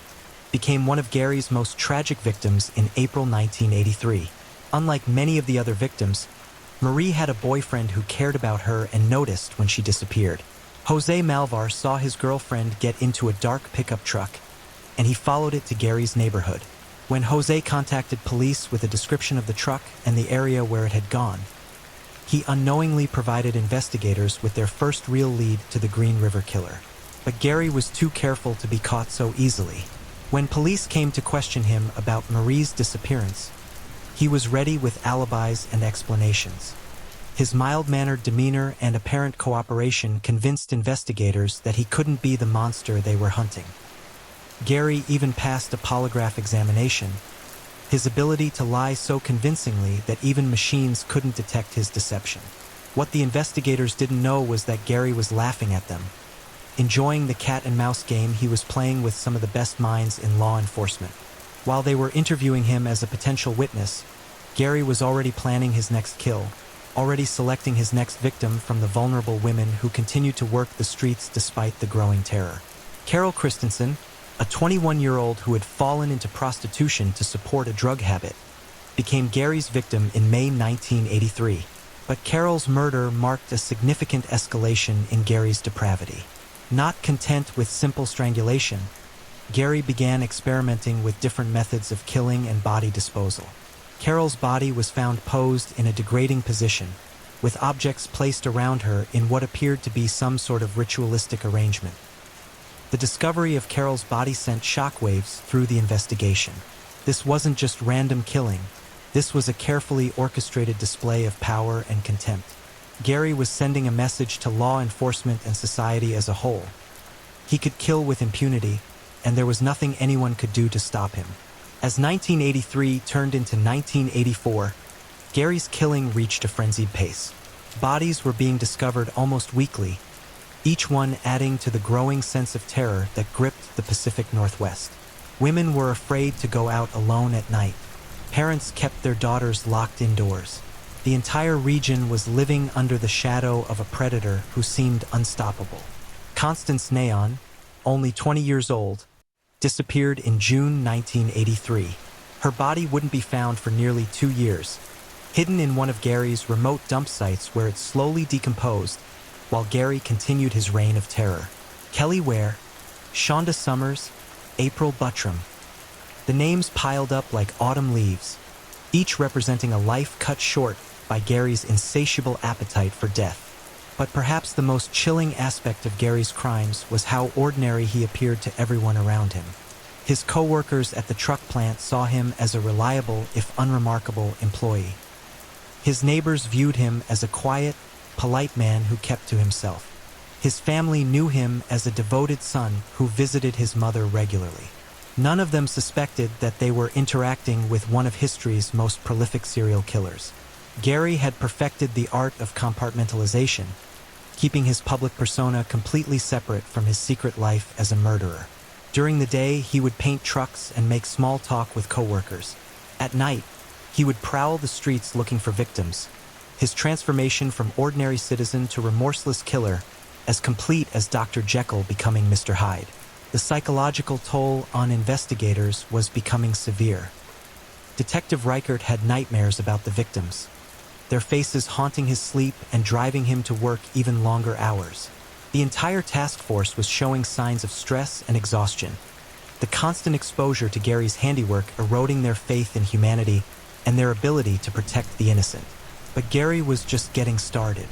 became one of Gary's most tragic victims in April 1983. Unlike many of the other victims, Marie had a boyfriend who cared about her and noticed when she disappeared. Jose Malvar saw his girlfriend get into a dark pickup truck, and he followed it to Gary's neighborhood. When Jose contacted police with a description of the truck and the area where it had gone, he unknowingly provided investigators with their first real lead to the Green River Killer. But Gary was too careful to be caught so easily. When police came to question him about Marie's disappearance, he was ready with alibis and explanations. His mild-mannered demeanor and apparent cooperation convinced investigators that he couldn't be the monster they were hunting. Gary even passed a polygraph examination, his ability to lie so convincingly that even machines couldn't detect his deception. What the investigators didn't know was that Gary was laughing at them, enjoying the cat-and-mouse game he was playing with some of the best minds in law enforcement. While they were interviewing him as a potential witness, Gary was already planning his next kill, already selecting his next victim from the vulnerable women who continued to work the streets despite the growing terror. Carol Christensen, a 21-year-old who had fallen into prostitution to support a drug habit, became Gary's victim in May 1983. But Carol's murder marked a significant escalation in Gary's depravity. Not content with simple strangulation, Gary began experimenting with different methods of killing and body disposal. Carol's body was found posed in a degrading position, with objects placed around her in what appeared to be some sort of ritualistic arrangement. The discovery of Carol's body sent shockwaves through the investigation. This wasn't just random killing. This was a carefully orchestrated display of power and contempt. Gary was sending a message to law enforcement and society as a whole. He could kill with impunity, and there was nothing anyone could do to stop him. As 1983 turned into 1984, Gary's killing reached a frenzied pace. Bodies were being discovered almost weekly, each one adding to the growing sense of terror that gripped the Pacific Northwest. Women were afraid to go out alone at night. Parents kept their daughters locked indoors. The entire region was living under the shadow of a predator who seemed unstoppable. Constance Neon, only 20 years old, disappeared in June 1983. Her body wouldn't be found for nearly 2 years, hidden in one of Gary's remote dump sites where it slowly decomposed, while Gary continued his reign of terror. Kelly Ware, Shonda Summers, April Buttram. The names piled up like autumn leaves, each representing a life cut short by Gary's insatiable appetite for death. But perhaps the most chilling aspect of Gary's crimes was how ordinary he appeared to everyone around him. His co-workers at the truck plant saw him as a reliable, if unremarkable, employee. His neighbors viewed him as a quiet, polite man who kept to himself. His family knew him as a devoted son who visited his mother regularly. None of them suspected that they were interacting with one of history's most prolific serial killers. Gary had perfected the art of compartmentalization, keeping his public persona completely separate from his secret life as a murderer. During the day, he would paint trucks and make small talk with coworkers. At night, he would prowl the streets looking for victims. His transformation from ordinary citizen to remorseless killer, as complete as Dr. Jekyll becoming Mr. Hyde. The psychological toll on investigators was becoming severe. Detective Reichert had nightmares about the victims, their faces haunting his sleep and driving him to work even longer hours. The entire task force was showing signs of stress and exhaustion, the constant exposure to Gary's handiwork eroding their faith in humanity and their ability to protect the innocent. But Gary was just getting started.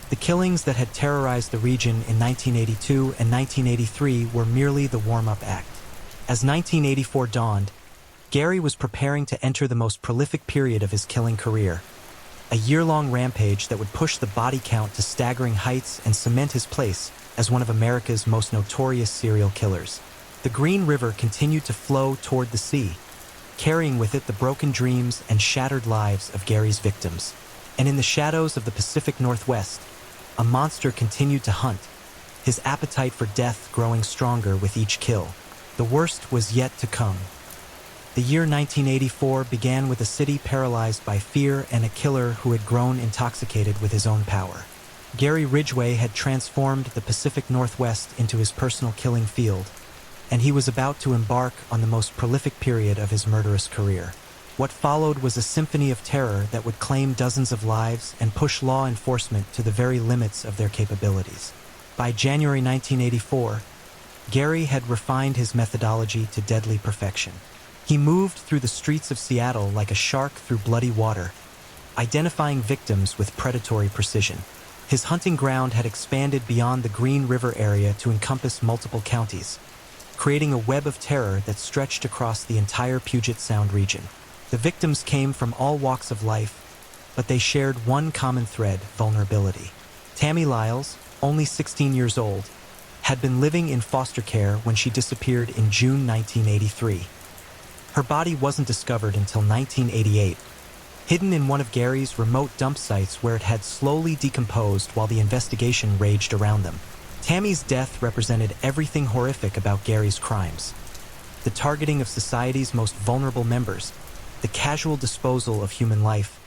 The killings that had terrorized the region in 1982 and 1983 were merely the warm-up act. As 1984 dawned, Gary was preparing to enter the most prolific period of his killing career, a year-long rampage that would push the body count to staggering heights and cement his place as one of America's most notorious serial killers. The Green River continued to flow toward the sea, carrying with it the broken dreams and shattered lives of Gary's victims. And in the shadows of the Pacific Northwest, a monster continued to hunt, his appetite for death growing stronger with each kill. The worst was yet to come. The year 1984 began with a city paralyzed by fear and a killer who had grown intoxicated with his own power. Gary Ridgway had transformed the Pacific Northwest into his personal killing field, and he was about to embark on the most prolific period of his murderous career. What followed was a symphony of terror that would claim dozens of lives and push law enforcement to the very limits of their capabilities. By January 1984, Gary had refined his methodology to deadly perfection. He moved through the streets of Seattle like a shark through bloody water, identifying victims with predatory precision. His hunting ground had expanded beyond the Green River area to encompass multiple counties, creating a web of terror that stretched across the entire Puget Sound region. The victims came from all walks of life, but they shared one common thread: vulnerability. Tammy Lyles, only 16 years old, had been living in foster care when she disappeared in June 1983. Her body wasn't discovered until 1988, hidden in one of Gary's remote dump sites where it had slowly decomposed while the investigation raged around them. Tammy's death represented everything horrific about Gary's crimes: the targeting of society's most vulnerable members, the casual disposal of human life,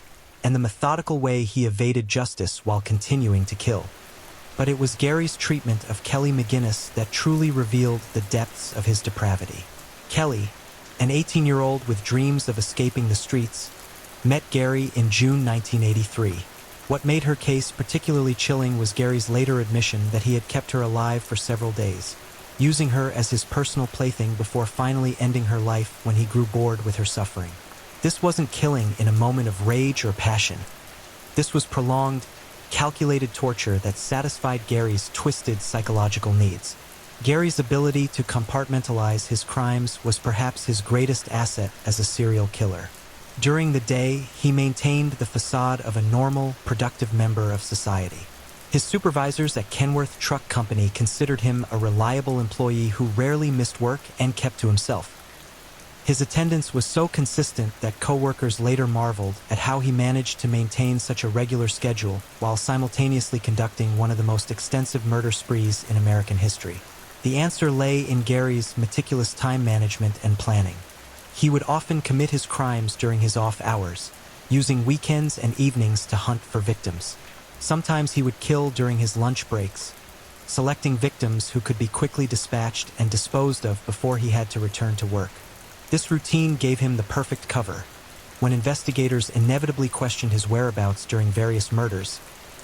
and the methodical way he evaded justice while continuing to kill. But it was Gary's treatment of Kelly McGinnis that truly revealed the depths of his depravity. Kelly, an 18-year-old with dreams of escaping the streets, met Gary in June 1983. What made her case particularly chilling was Gary's later admission that he had kept her alive for several days, using her as his personal plaything before finally ending her life when he grew bored with her suffering. This wasn't killing in a moment of rage or passion. This was prolonged, calculated torture that satisfied Gary's twisted psychological needs. Gary's ability to compartmentalize his crimes was perhaps his greatest asset as a serial killer. During the day, he maintained the facade of a normal, productive member of society. His supervisors at Kenworth Truck Company considered him a reliable employee who rarely missed work and kept to himself. His attendance was so consistent that coworkers later marveled at how he managed to maintain such a regular schedule while simultaneously conducting one of the most extensive murder sprees in American history. The answer lay in Gary's meticulous time management and planning. He would often commit his crimes during his off hours, using weekends and evenings to hunt for victims. Sometimes he would kill during his lunch breaks, selecting victims who could be quickly dispatched and disposed of before he had to return to work. This routine gave him the perfect cover. When investigators inevitably questioned his whereabouts during various murders,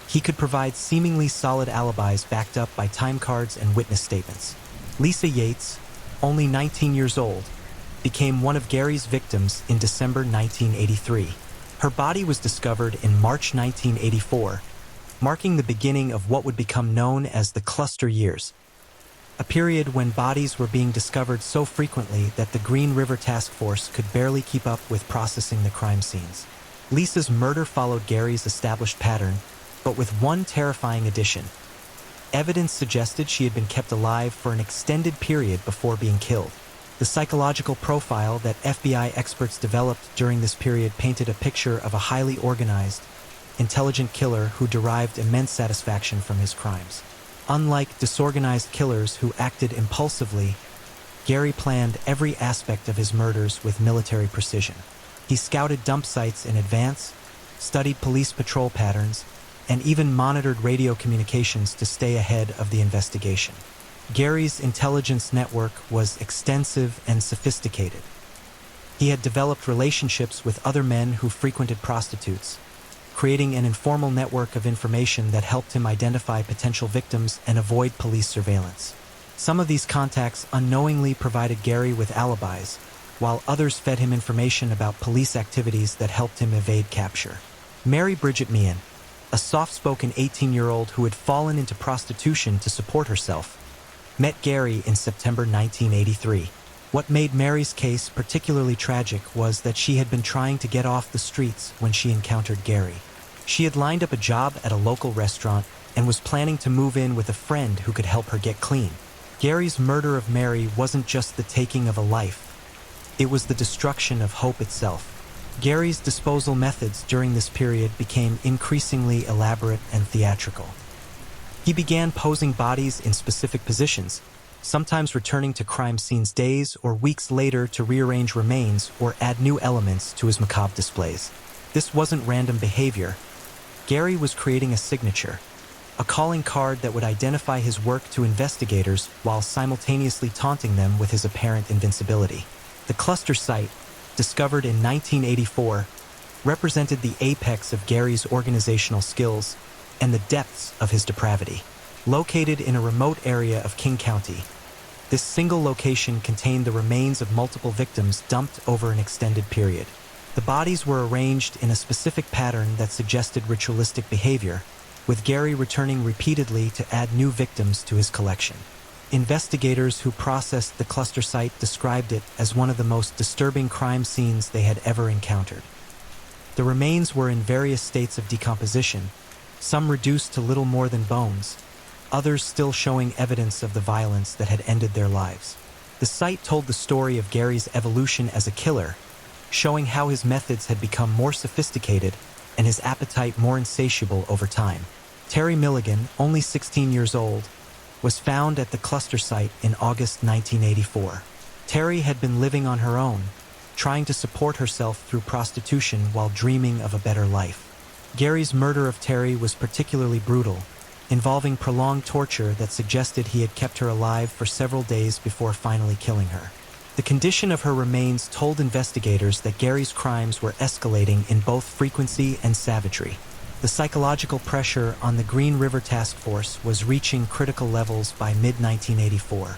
he could provide seemingly solid alibis backed up by time cards and witness statements. Lisa Yates, only 19 years old, became one of Gary's victims in December 1983. Her body was discovered in March 1984, marking the beginning of what would become known as the cluster years, a period when bodies were being discovered so frequently that the Green River Task Force could barely keep up with processing the crime scenes. Lisa's murder followed Gary's established pattern, but with one terrifying addition. Evidence suggested she had been kept alive for an extended period before being killed. The psychological profile that FBI experts developed during this period painted a picture of a highly organized, intelligent killer who derived immense satisfaction from his crimes. Unlike disorganized killers who acted impulsively, Gary planned every aspect of his murders with military precision. He scouted dump sites in advance, studied police patrol patterns, and even monitored radio communications to stay ahead of the investigation. Gary's intelligence network was extensive and sophisticated. He had developed relationships with other men who frequented prostitutes, creating an informal network of information that helped him identify potential victims and avoid police surveillance. Some of these contacts unknowingly provided Gary with alibis, while others fed him information about police activities that helped him evade capture. Mary Bridget Meehan, a soft-spoken 18-year-old who had fallen into prostitution to support herself, met Gary in September 1983. What made Mary's case particularly tragic was that she had been trying to get off the streets when she encountered Gary. She had lined up a job at a local restaurant and was planning to move in with a friend who could help her get clean. Gary's murder of Mary wasn't just the taking of a life. It was the destruction of hope itself. Gary's disposal methods during this period became increasingly elaborate and theatrical. He began posing bodies in specific positions, sometimes returning to crime scenes days or weeks later to rearrange remains or add new elements to his macabre displays. This wasn't random behavior. Gary was creating a signature, a calling card that would identify his work to investigators while simultaneously taunting them with his apparent invincibility. The cluster site, discovered in 1984, represented the apex of Gary's organizational skills and the depths of his depravity. Located in a remote area of King County, this single location contained the remains of multiple victims dumped over an extended period. The bodies were arranged in a specific pattern that suggested ritualistic behavior, with Gary returning repeatedly to add new victims to his collection. Investigators who processed the cluster site described it as one of the most disturbing crime scenes they had ever encountered. The remains were in various states of decomposition, some reduced to little more than bones, others still showing evidence of the violence that had ended their lives. The site told the story of Gary's evolution as a killer, showing how his methods had become more sophisticated and his appetite more insatiable over time. Terry Milligan, only 16 years old, was found at the cluster site in August 1984. Terry had been living on her own, trying to support herself through prostitution while dreaming of a better life. Gary's murder of Terry was particularly brutal, involving prolonged torture that suggested he had kept her alive for several days before finally killing her. The condition of her remains told investigators that Gary's crimes were escalating in both frequency and savagery. The psychological pressure on the Green River Task Force was reaching critical levels by mid-1984.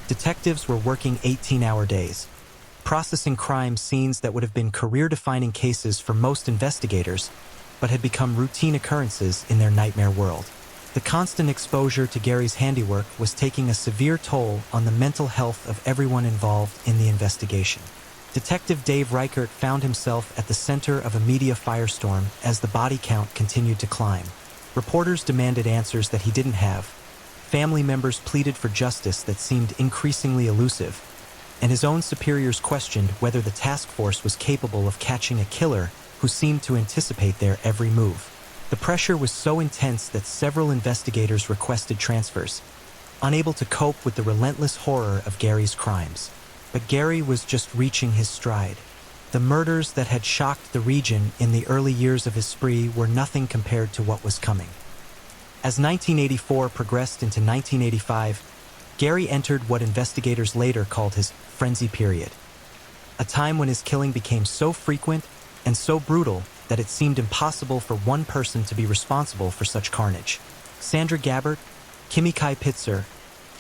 Detectives were working 18-hour days, processing crime scenes that would have been career-defining cases for most investigators, but had become routine occurrences in their nightmare world. The constant exposure to Gary's handiwork was taking a severe toll on the mental health of everyone involved in the investigation. Detective Dave Reichert found himself at the center of a media firestorm as the body count continued to climb. Reporters demanded answers that he didn't have. Family members pleaded for justice that seemed increasingly elusive, and his own superiors questioned whether the task force was capable of catching a killer who seemed to anticipate their every move. The pressure was so intense that several investigators requested transfers, unable to cope with the relentless horror of Gary's crimes. But Gary was just reaching his stride. The murders that had shocked the region in the early years of his spree were nothing compared to what was coming. As 1984 progressed into 1985, Gary entered what investigators later called his frenzy period, a time when his killing became so frequent and so brutal that it seemed impossible for one person to be responsible for such carnage. Sandra Gabbert, Kimmy Kai Pitzer,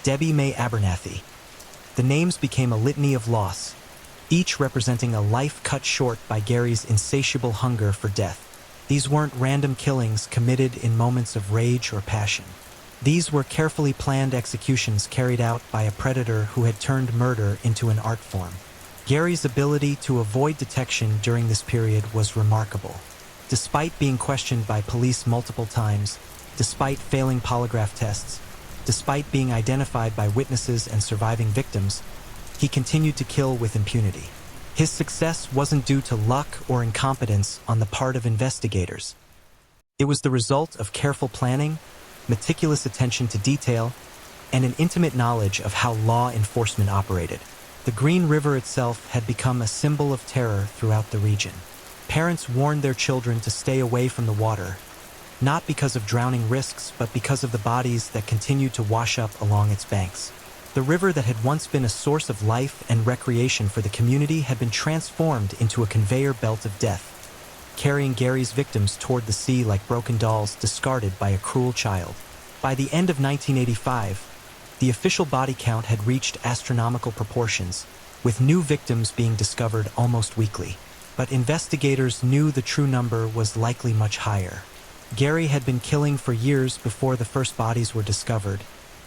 Debbie Mae Abernathy. The names became a litany of loss, each representing a life cut short by Gary's insatiable hunger for death. These weren't random killings committed in moments of rage or passion. These were carefully planned executions carried out by a predator who had turned murder into an art form. Gary's ability to avoid detection during this period was remarkable. Despite being questioned by police multiple times, despite failing polygraph tests, despite being identified by witnesses and surviving victims, he continued to kill with impunity. His success wasn't due to luck or incompetence on the part of investigators. It was the result of careful planning, meticulous attention to detail, and an intimate knowledge of how law enforcement operated. The Green River itself had become a symbol of terror throughout the region. Parents warned their children to stay away from the water, not because of drowning risks, but because of the bodies that continued to wash up along its banks. The river that had once been a source of life and recreation for the community had been transformed into a conveyor belt of death, carrying Gary's victims toward the sea like broken dolls discarded by a cruel child. By the end of 1985, the official body count had reached astronomical proportions, with new victims being discovered almost weekly. But investigators knew the true number was likely much higher. Gary had been killing for years before the first bodies were discovered,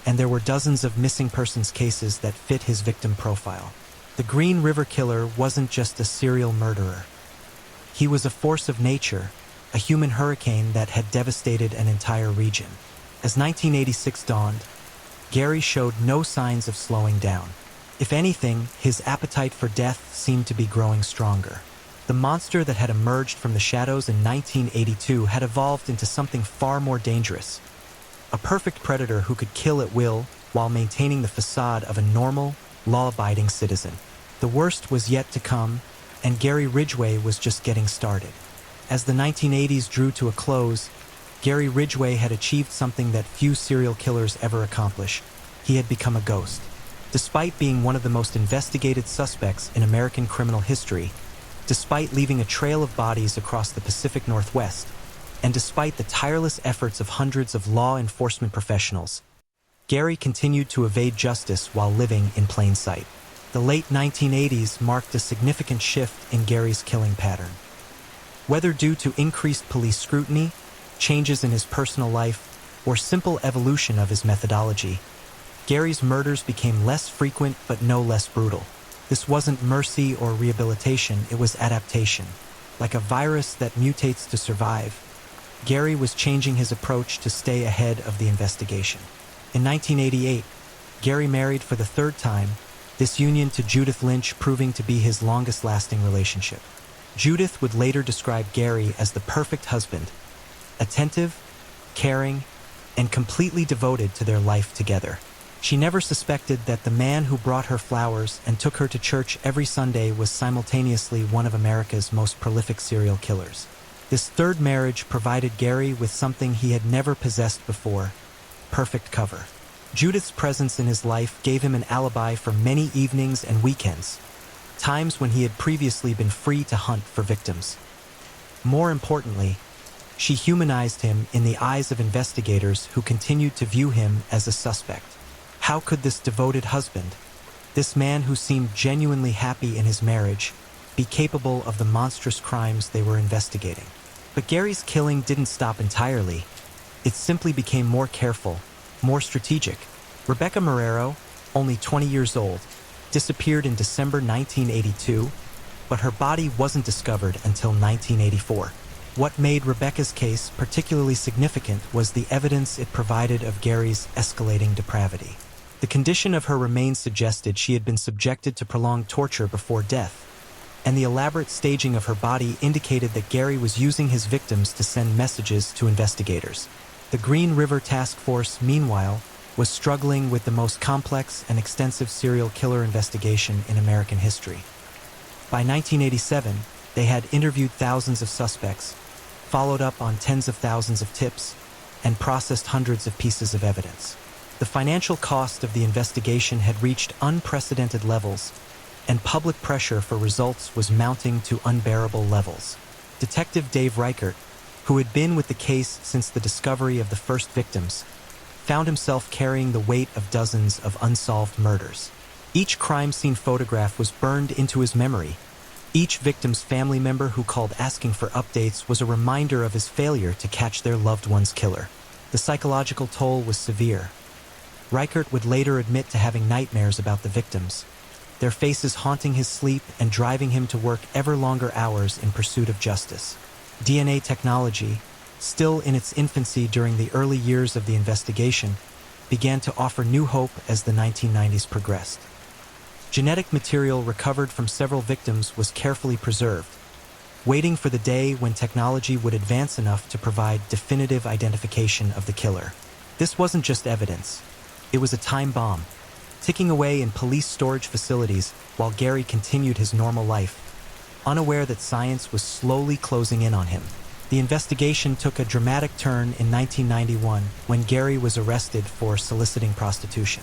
and there were dozens of missing persons cases that fit his victim profile. The Green River Killer wasn't just a serial murderer. He was a force of nature, a human hurricane that had devastated an entire region. As 1986 dawned, Gary showed no signs of slowing down. If anything, his appetite for death seemed to be growing stronger. The monster that had emerged from the shadows in 1982 had evolved into something far more dangerous. A perfect predator who could kill at will while maintaining the facade of a normal, law-abiding citizen. The worst was yet to come, and Gary Ridgway was just getting started. As the 1980s drew to a close, Gary Ridgway had achieved something that few serial killers ever accomplish. He had become a ghost. Despite being one of the most investigated suspects in American criminal history, despite leaving a trail of bodies across the Pacific Northwest, and despite the tireless efforts of hundreds of law enforcement professionals, Gary continued to evade justice while living in plain sight. The late 1980s marked a significant shift in Gary's killing pattern. Whether due to increased police scrutiny, changes in his personal life, or simple evolution of his methodology, Gary's murders became less frequent but no less brutal. This wasn't mercy or rehabilitation, it was adaptation. Like a virus that mutates to survive, Gary was changing his approach to stay ahead of the investigation. In 1988, Gary married for the third time, this union to Judith Lynch proving to be his longest-lasting relationship. Judith would later describe Gary as the perfect husband, attentive, caring, and completely devoted to their life together. She never suspected that the man who brought her flowers and took her to church every Sunday was simultaneously one of America's most prolific serial killers. This third marriage provided Gary with something he had never possessed before: perfect cover. Judith's presence in his life gave him an alibi for many evenings and weekends, times when he had previously been free to hunt for victims. More importantly, she humanized him in the eyes of investigators who continued to view him as a suspect. How could this devoted husband, this man who seemed genuinely happy in his marriage, be capable of the monstrous crimes they were investigating? But Gary's killing didn't stop entirely. It simply became more careful, more strategic. Rebecca Marrero, only 20 years old, disappeared in December 1982, but her body wasn't discovered until 1984. What made Rebecca's case particularly significant was the evidence it provided of Gary's escalating depravity. The condition of her remains suggested she had been subjected to prolonged torture before death, and the elaborate staging of her body indicated that Gary was using his victims to send messages to investigators. The Green River Task Force, meanwhile, was struggling with the most complex and extensive serial killer investigation in American history. By 1987, they had interviewed thousands of suspects, followed up on tens of thousands of tips, and processed hundreds of pieces of evidence. The financial cost of the investigation had reached unprecedented levels, and public pressure for results was mounting to unbearable levels. Detective Dave Reichert, who had been with the case since the discovery of the first victims, found himself carrying the weight of dozens of unsolved murders. Each crime scene photograph was burned into his memory. Each victim's family member who called asking for updates was a reminder of his failure to catch their loved one's killer. The psychological toll was severe. Reichert would later admit to having nightmares about the victims, their faces haunting his sleep and driving him to work ever longer hours in pursuit of justice. DNA technology, still in its infancy during the early years of the investigation, began to offer new hope as the 1990s progressed. Genetic material recovered from several victims was carefully preserved, waiting for the day when technology would advance enough to provide definitive identification of the killer. This wasn't just evidence. It was a time bomb, ticking away in police storage facilities while Gary continued his normal life, unaware that science was slowly closing in on him. The investigation took a dramatic turn in 1991 when Gary was arrested for soliciting prostitution.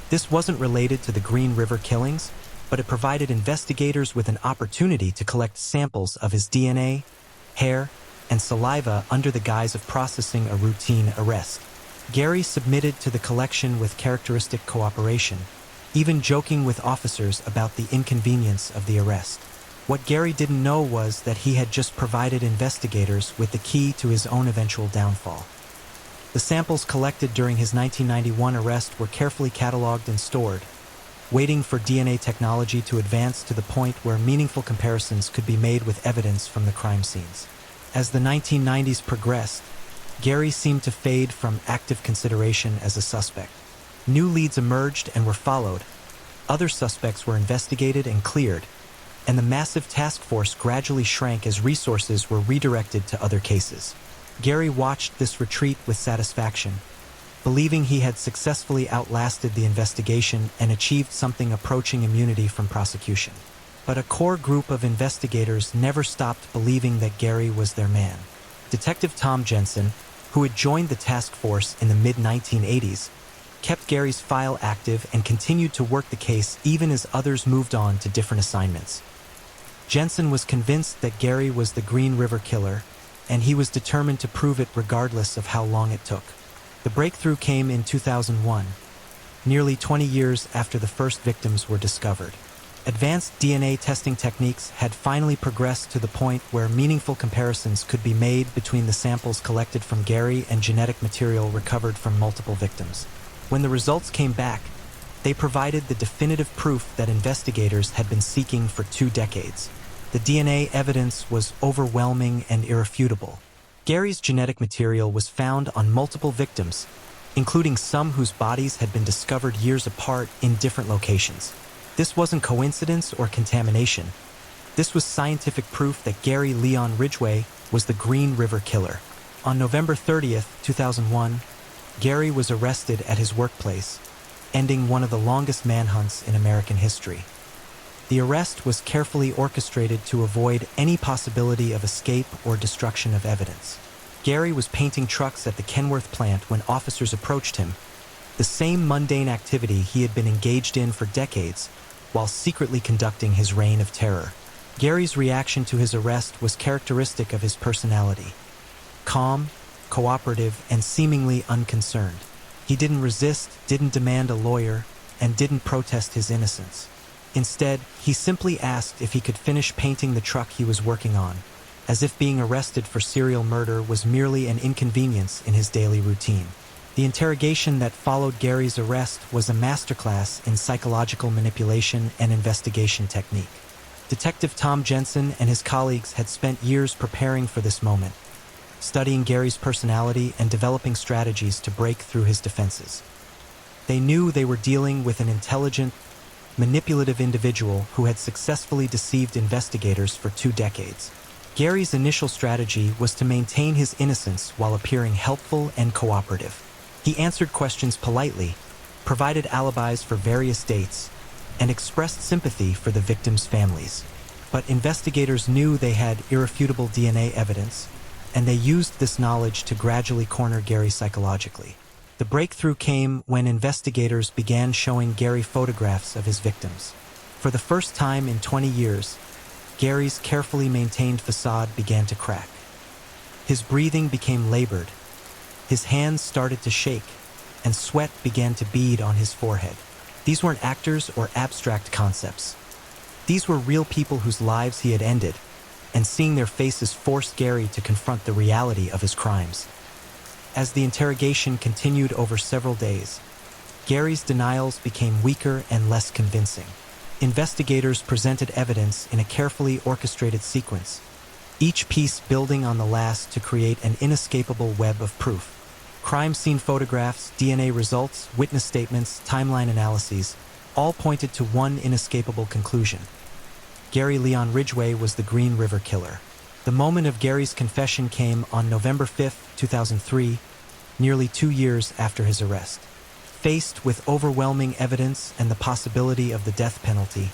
This wasn't related to the Green River killings, but it provided investigators with an opportunity to collect samples of his DNA, hair, and saliva under the guise of processing a routine arrest. Gary submitted to the collection with characteristic cooperation, even joking with officers about the inconvenience of the arrest. What Gary didn't know was that he had just provided investigators with the key to his own eventual downfall. The samples collected during his 1991 arrest were carefully cataloged and stored, waiting for DNA technology to advance to the point where meaningful comparisons could be made with evidence from the crime scenes. As the 1990s progressed, Gary seemed to fade from active consideration as a suspect. New leads emerged and were followed. Other suspects were investigated and cleared, and the massive task force gradually shrank as resources were redirected to other cases. Gary watched this retreat with satisfaction, believing he had successfully outlasted the investigation and achieved something approaching immunity from prosecution. But a core group of investigators never stopped believing that Gary was their man. Detective Tom Jensen, who had joined the task force in the mid-1980s, kept Gary's file active and continued to work the case even as others moved on to different assignments. Jensen was convinced that Gary was the Green River killer, and he was determined to prove it regardless of how long it took. The breakthrough came in 2001, nearly 20 years after the first victims were discovered. Advanced DNA testing techniques had finally progressed to the point where meaningful comparisons could be made between the samples collected from Gary and genetic material recovered from multiple victims. When the results came back, they provided the definitive proof that investigators had been seeking for 2 decades. The DNA evidence was overwhelming and irrefutable. Gary's genetic material was found on multiple victims, including some whose bodies had been discovered years apart in different locations. This wasn't coincidence or contamination. This was scientific proof that Gary Leon Ridgway was the Green River killer. On November 30th, 2001, Gary was arrested at his workplace, ending one of the longest manhunts in American history. The arrest was carefully orchestrated to avoid any possibility of escape or destruction of evidence. Gary was painting trucks at the Kenworth plant when officers approached him, the same mundane activity he had been engaged in for decades, while secretly conducting his reign of terror. Gary's reaction to his arrest was characteristic of his personality: calm, cooperative, and seemingly unconcerned. He didn't resist, didn't demand a lawyer, and didn't protest his innocence. Instead, he simply asked if he could finish painting the truck he was working on, as if being arrested for serial murder was merely an inconvenience in his daily routine. The interrogation that followed Gary's arrest was a masterclass in psychological manipulation and investigation technique. Detective Tom Jensen and his colleagues had spent years preparing for this moment, studying Gary's personality and developing strategies to break through his defenses. They knew they were dealing with an intelligent, manipulative individual who had successfully deceived investigators for 2 decades. Gary's initial strategy was to maintain his innocence while appearing helpful and cooperative. He answered questions politely, provided alibis for various dates, and expressed sympathy for the victims' families. But investigators knew they had irrefutable DNA evidence, and they used this knowledge to gradually corner Gary psychologically. The breakthrough came when investigators began showing Gary photographs of his victims. For the first time in 20 years, Gary's carefully maintained facade began to crack. His breathing became labored, his hands started to shake, and sweat began to bead on his forehead. These weren't actors or abstract concepts. These were real people whose lives he had ended, and seeing their faces forced Gary to confront the reality of his crimes. As the interrogation continued over several days, Gary's denials became weaker and less convincing. Investigators presented evidence in a carefully orchestrated sequence, each piece building on the last to create an inescapable web of proof. Crime scene photographs, DNA results, witness statements, timeline analyses, all pointed to one inescapable conclusion: Gary Leon Ridgway was the Green River killer. The moment of Gary's confession came on November 5, 2003, nearly 2 years after his arrest. Faced with overwhelming evidence and the possibility of the death penalty,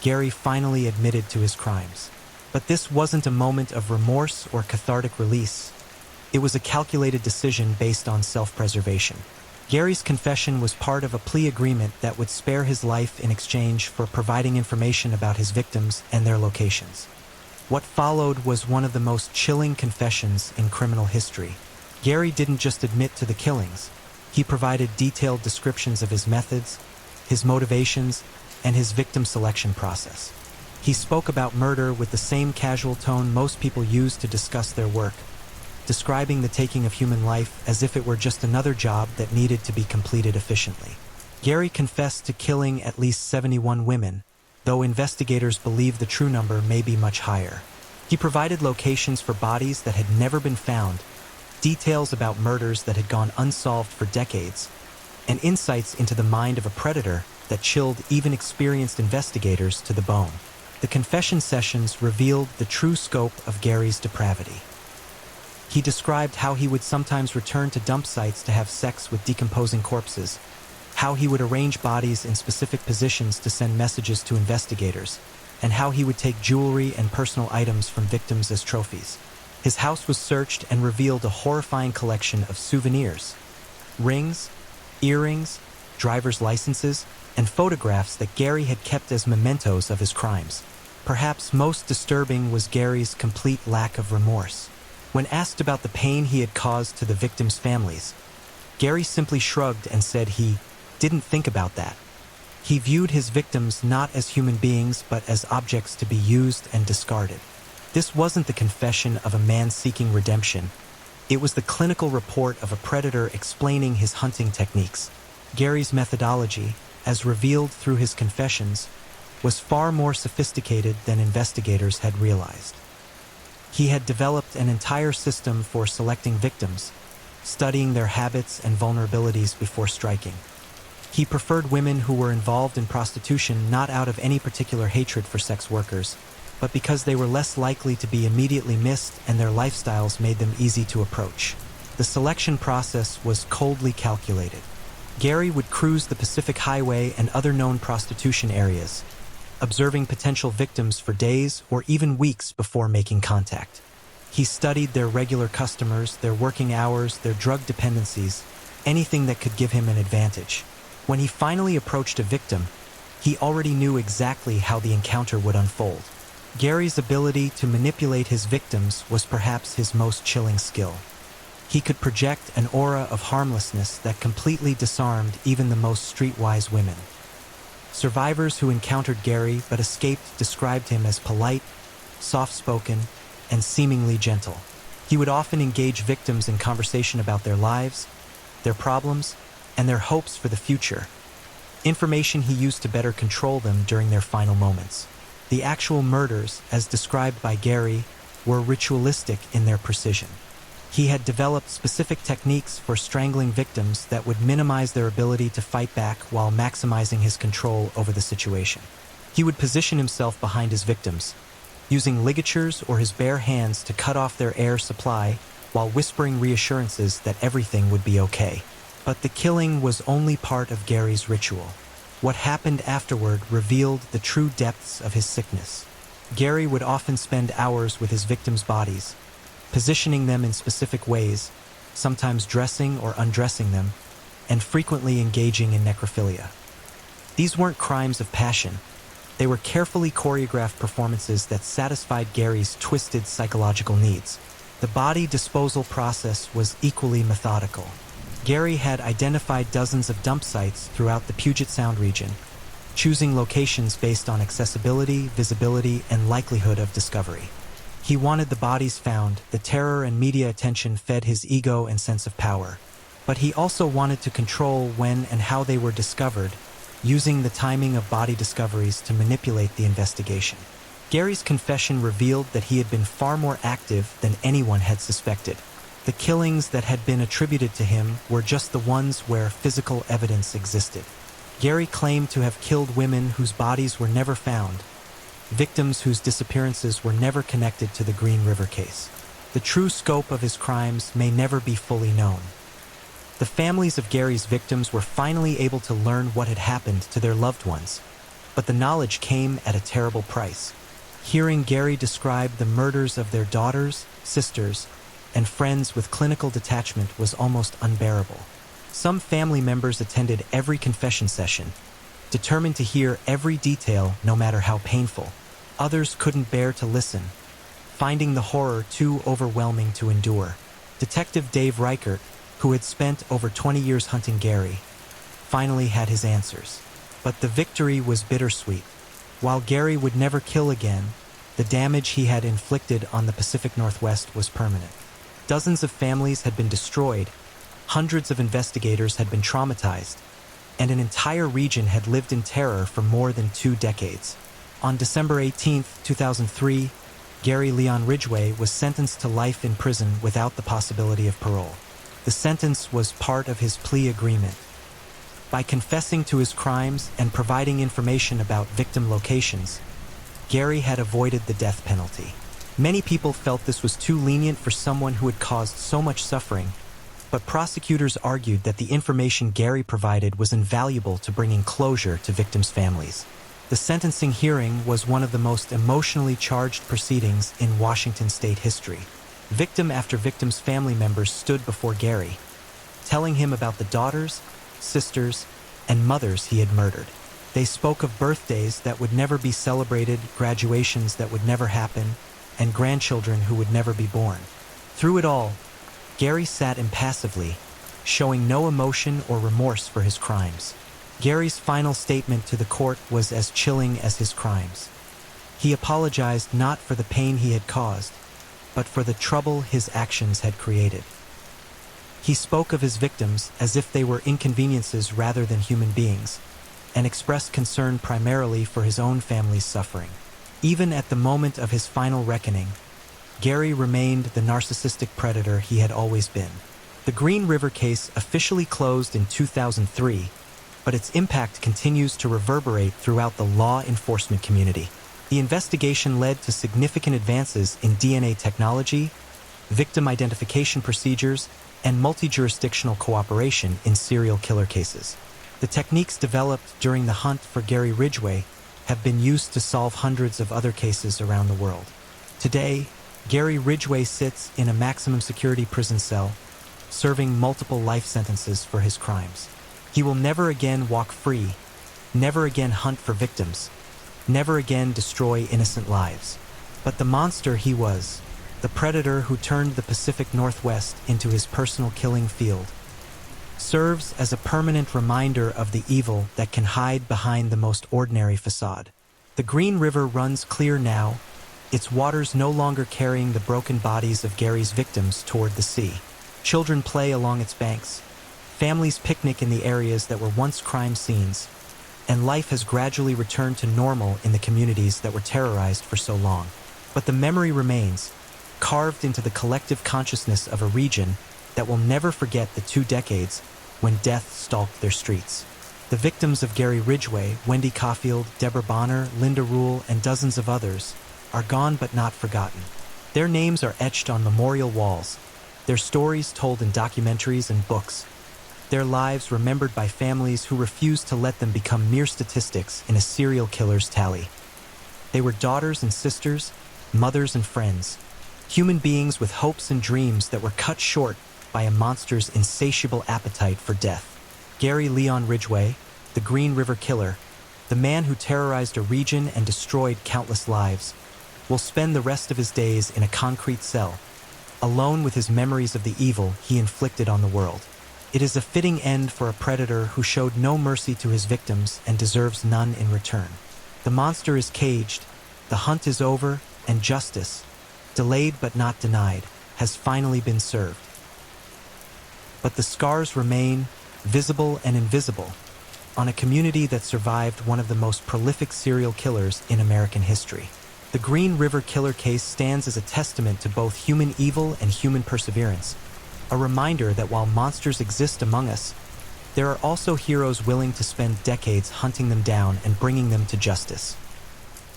Gary finally admitted to his crimes. But this wasn't a moment of remorse or cathartic release. It was a calculated decision based on self-preservation. Gary's confession was part of a plea agreement that would spare his life in exchange for providing information about his victims and their locations. What followed was one of the most chilling confessions in criminal history. Gary didn't just admit to the killings. He provided detailed descriptions of his methods, his motivations, and his victim selection process. He spoke about murder with the same casual tone most people use to discuss their work, describing the taking of human life as if it were just another job that needed to be completed efficiently. Gary confessed to killing at least 71 women, though investigators believe the true number may be much higher. He provided locations for bodies that had never been found, details about murders that had gone unsolved for decades, and insights into the mind of a predator that chilled even experienced investigators to the bone. The confession sessions revealed the true scope of Gary's depravity. He described how he would sometimes return to dump sites to have sex with decomposing corpses, how he would arrange bodies in specific positions to send messages to investigators, and how he would take jewelry and personal items from victims as trophies. His house was searched and revealed a horrifying collection of souvenirs, rings, earrings, driver's licenses, and photographs that Gary had kept as mementos of his crimes. Perhaps most disturbing was Gary's complete lack of remorse. When asked about the pain he had caused to the victims' families, Gary simply shrugged and said he didn't think about that. He viewed his victims not as human beings but as objects to be used and discarded. This wasn't the confession of a man seeking redemption. It was the clinical report of a predator explaining his hunting techniques. Gary's methodology, as revealed through his confessions, was far more sophisticated than investigators had realized. He had developed an entire system for selecting victims, studying their habits and vulnerabilities before striking. He preferred women who were involved in prostitution not out of any particular hatred for sex workers, but because they were less likely to be immediately missed and their lifestyles made them easy to approach. The selection process was coldly calculated. Gary would cruise the Pacific Highway and other known prostitution areas, observing potential victims for days or even weeks before making contact. He studied their regular customers, their working hours, their drug dependencies, anything that could give him an advantage. When he finally approached a victim, he already knew exactly how the encounter would unfold. Gary's ability to manipulate his victims was perhaps his most chilling skill. He could project an aura of harmlessness that completely disarmed even the most streetwise women. Survivors who encountered Gary but escaped described him as polite, soft-spoken, and seemingly gentle. He would often engage victims in conversation about their lives, their problems, and their hopes for the future, information he used to better control them during their final moments. The actual murders, as described by Gary, were ritualistic in their precision. He had developed specific techniques for strangling victims that would minimize their ability to fight back while maximizing his control over the situation. He would position himself behind his victims, using ligatures or his bare hands to cut off their air supply while whispering reassurances that everything would be okay. But the killing was only part of Gary's ritual. What happened afterward revealed the true depths of his sickness. Gary would often spend hours with his victims' bodies, positioning them in specific ways, sometimes dressing or undressing them, and frequently engaging in necrophilia. These weren't crimes of passion. They were carefully choreographed performances that satisfied Gary's twisted psychological needs. The body disposal process was equally methodical. Gary had identified dozens of dump sites throughout the Puget Sound region, choosing locations based on accessibility, visibility, and likelihood of discovery. He wanted the bodies found. The terror and media attention fed his ego and sense of power. But he also wanted to control when and how they were discovered, using the timing of body discoveries to manipulate the investigation. Gary's confession revealed that he had been far more active than anyone had suspected. The killings that had been attributed to him were just the ones where physical evidence existed. Gary claimed to have killed women whose bodies were never found, victims whose disappearances were never connected to the Green River case. The true scope of his crimes may never be fully known. The families of Gary's victims were finally able to learn what had happened to their loved ones. But the knowledge came at a terrible price. Hearing Gary describe the murders of their daughters, sisters, and friends with clinical detachment was almost unbearable. Some family members attended every confession session, determined to hear every detail no matter how painful. Others couldn't bear to listen, finding the horror too overwhelming to endure. Detective Dave Reichert, who had spent over 20 years hunting Gary, finally had his answers. But the victory was bittersweet. While Gary would never kill again, the damage he had inflicted on the Pacific Northwest was permanent. Dozens of families had been destroyed, hundreds of investigators had been traumatized, and an entire region had lived in terror for more than 2 decades. On December 18, 2003, Gary Leon Ridgway was sentenced to life in prison without the possibility of parole. The sentence was part of his plea agreement. By confessing to his crimes and providing information about victim locations, Gary had avoided the death penalty. Many people felt this was too lenient for someone who had caused so much suffering, but prosecutors argued that the information Gary provided was invaluable to bringing closure to victims' families. The sentencing hearing was one of the most emotionally charged proceedings in Washington state history. Victim after victim's family members stood before Gary, telling him about the daughters, sisters, and mothers he had murdered. They spoke of birthdays that would never be celebrated, graduations that would never happen, and grandchildren who would never be born. Through it all, Gary sat impassively, showing no emotion or remorse for his crimes. Gary's final statement to the court was as chilling as his crimes. He apologized not for the pain he had caused, but for the trouble his actions had created. He spoke of his victims as if they were inconveniences rather than human beings, and expressed concern primarily for his own family's suffering. Even at the moment of his final reckoning, Gary remained the narcissistic predator he had always been. The Green River case officially closed in 2003, but its impact continues to reverberate throughout the law enforcement community. The investigation led to significant advances in DNA technology, victim identification procedures, and multi-jurisdictional cooperation in serial killer cases. The techniques developed during the hunt for Gary Ridgway have been used to solve hundreds of other cases around the world. Today, Gary Ridgway sits in a maximum security prison cell, serving multiple life sentences for his crimes. He will never again walk free, never again hunt for victims, never again destroy innocent lives. But the monster he was, the predator who turned the Pacific Northwest into his personal killing field, serves as a permanent reminder of the evil that can hide behind the most ordinary facade. The Green River runs clear now, its waters no longer carrying the broken bodies of Gary's victims toward the sea. Children play along its banks, families picnic in the areas that were once crime scenes, and life has gradually returned to normal in the communities that were terrorized for so long. But the memory remains, carved into the collective consciousness of a region that will never forget the 2 decades when death stalked their streets. The victims of Gary Ridgway, Wendy Caulfield, Deborah Bonner, Linda Rule, and dozens of others, are gone but not forgotten. Their names are etched on memorial walls, their stories told in documentaries and books, their lives remembered by families who refused to let them become mere statistics in a serial killer's tally. They were daughters and sisters, mothers and friends, human beings with hopes and dreams that were cut short by a monster's insatiable appetite for death. Gary Leon Ridgway, the Green River Killer, the man who terrorized a region and destroyed countless lives, will spend the rest of his days in a concrete cell, alone with his memories of the evil he inflicted on the world. It is a fitting end for a predator who showed no mercy to his victims and deserves none in return. The monster is caged, the hunt is over, and justice, delayed but not denied, has finally been served. But the scars remain, visible and invisible, on a community that survived one of the most prolific serial killers in American history. The Green River Killer case stands as a testament to both human evil and human perseverance, a reminder that while monsters exist among us, there are also heroes willing to spend decades hunting them down and bringing them to justice.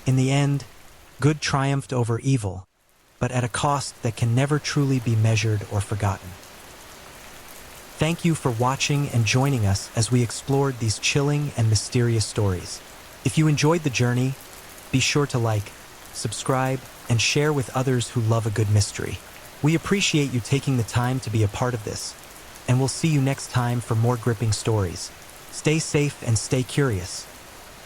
In the end, good triumphed over evil, but at a cost that can never truly be measured or forgotten. Thank you for watching and joining us as we explored these chilling and mysterious stories. If you enjoyed the journey, be sure to like, subscribe, and share with others who love a good mystery. We appreciate you taking the time to be a part of this, and we'll see you next time for more gripping stories. Stay safe and stay curious.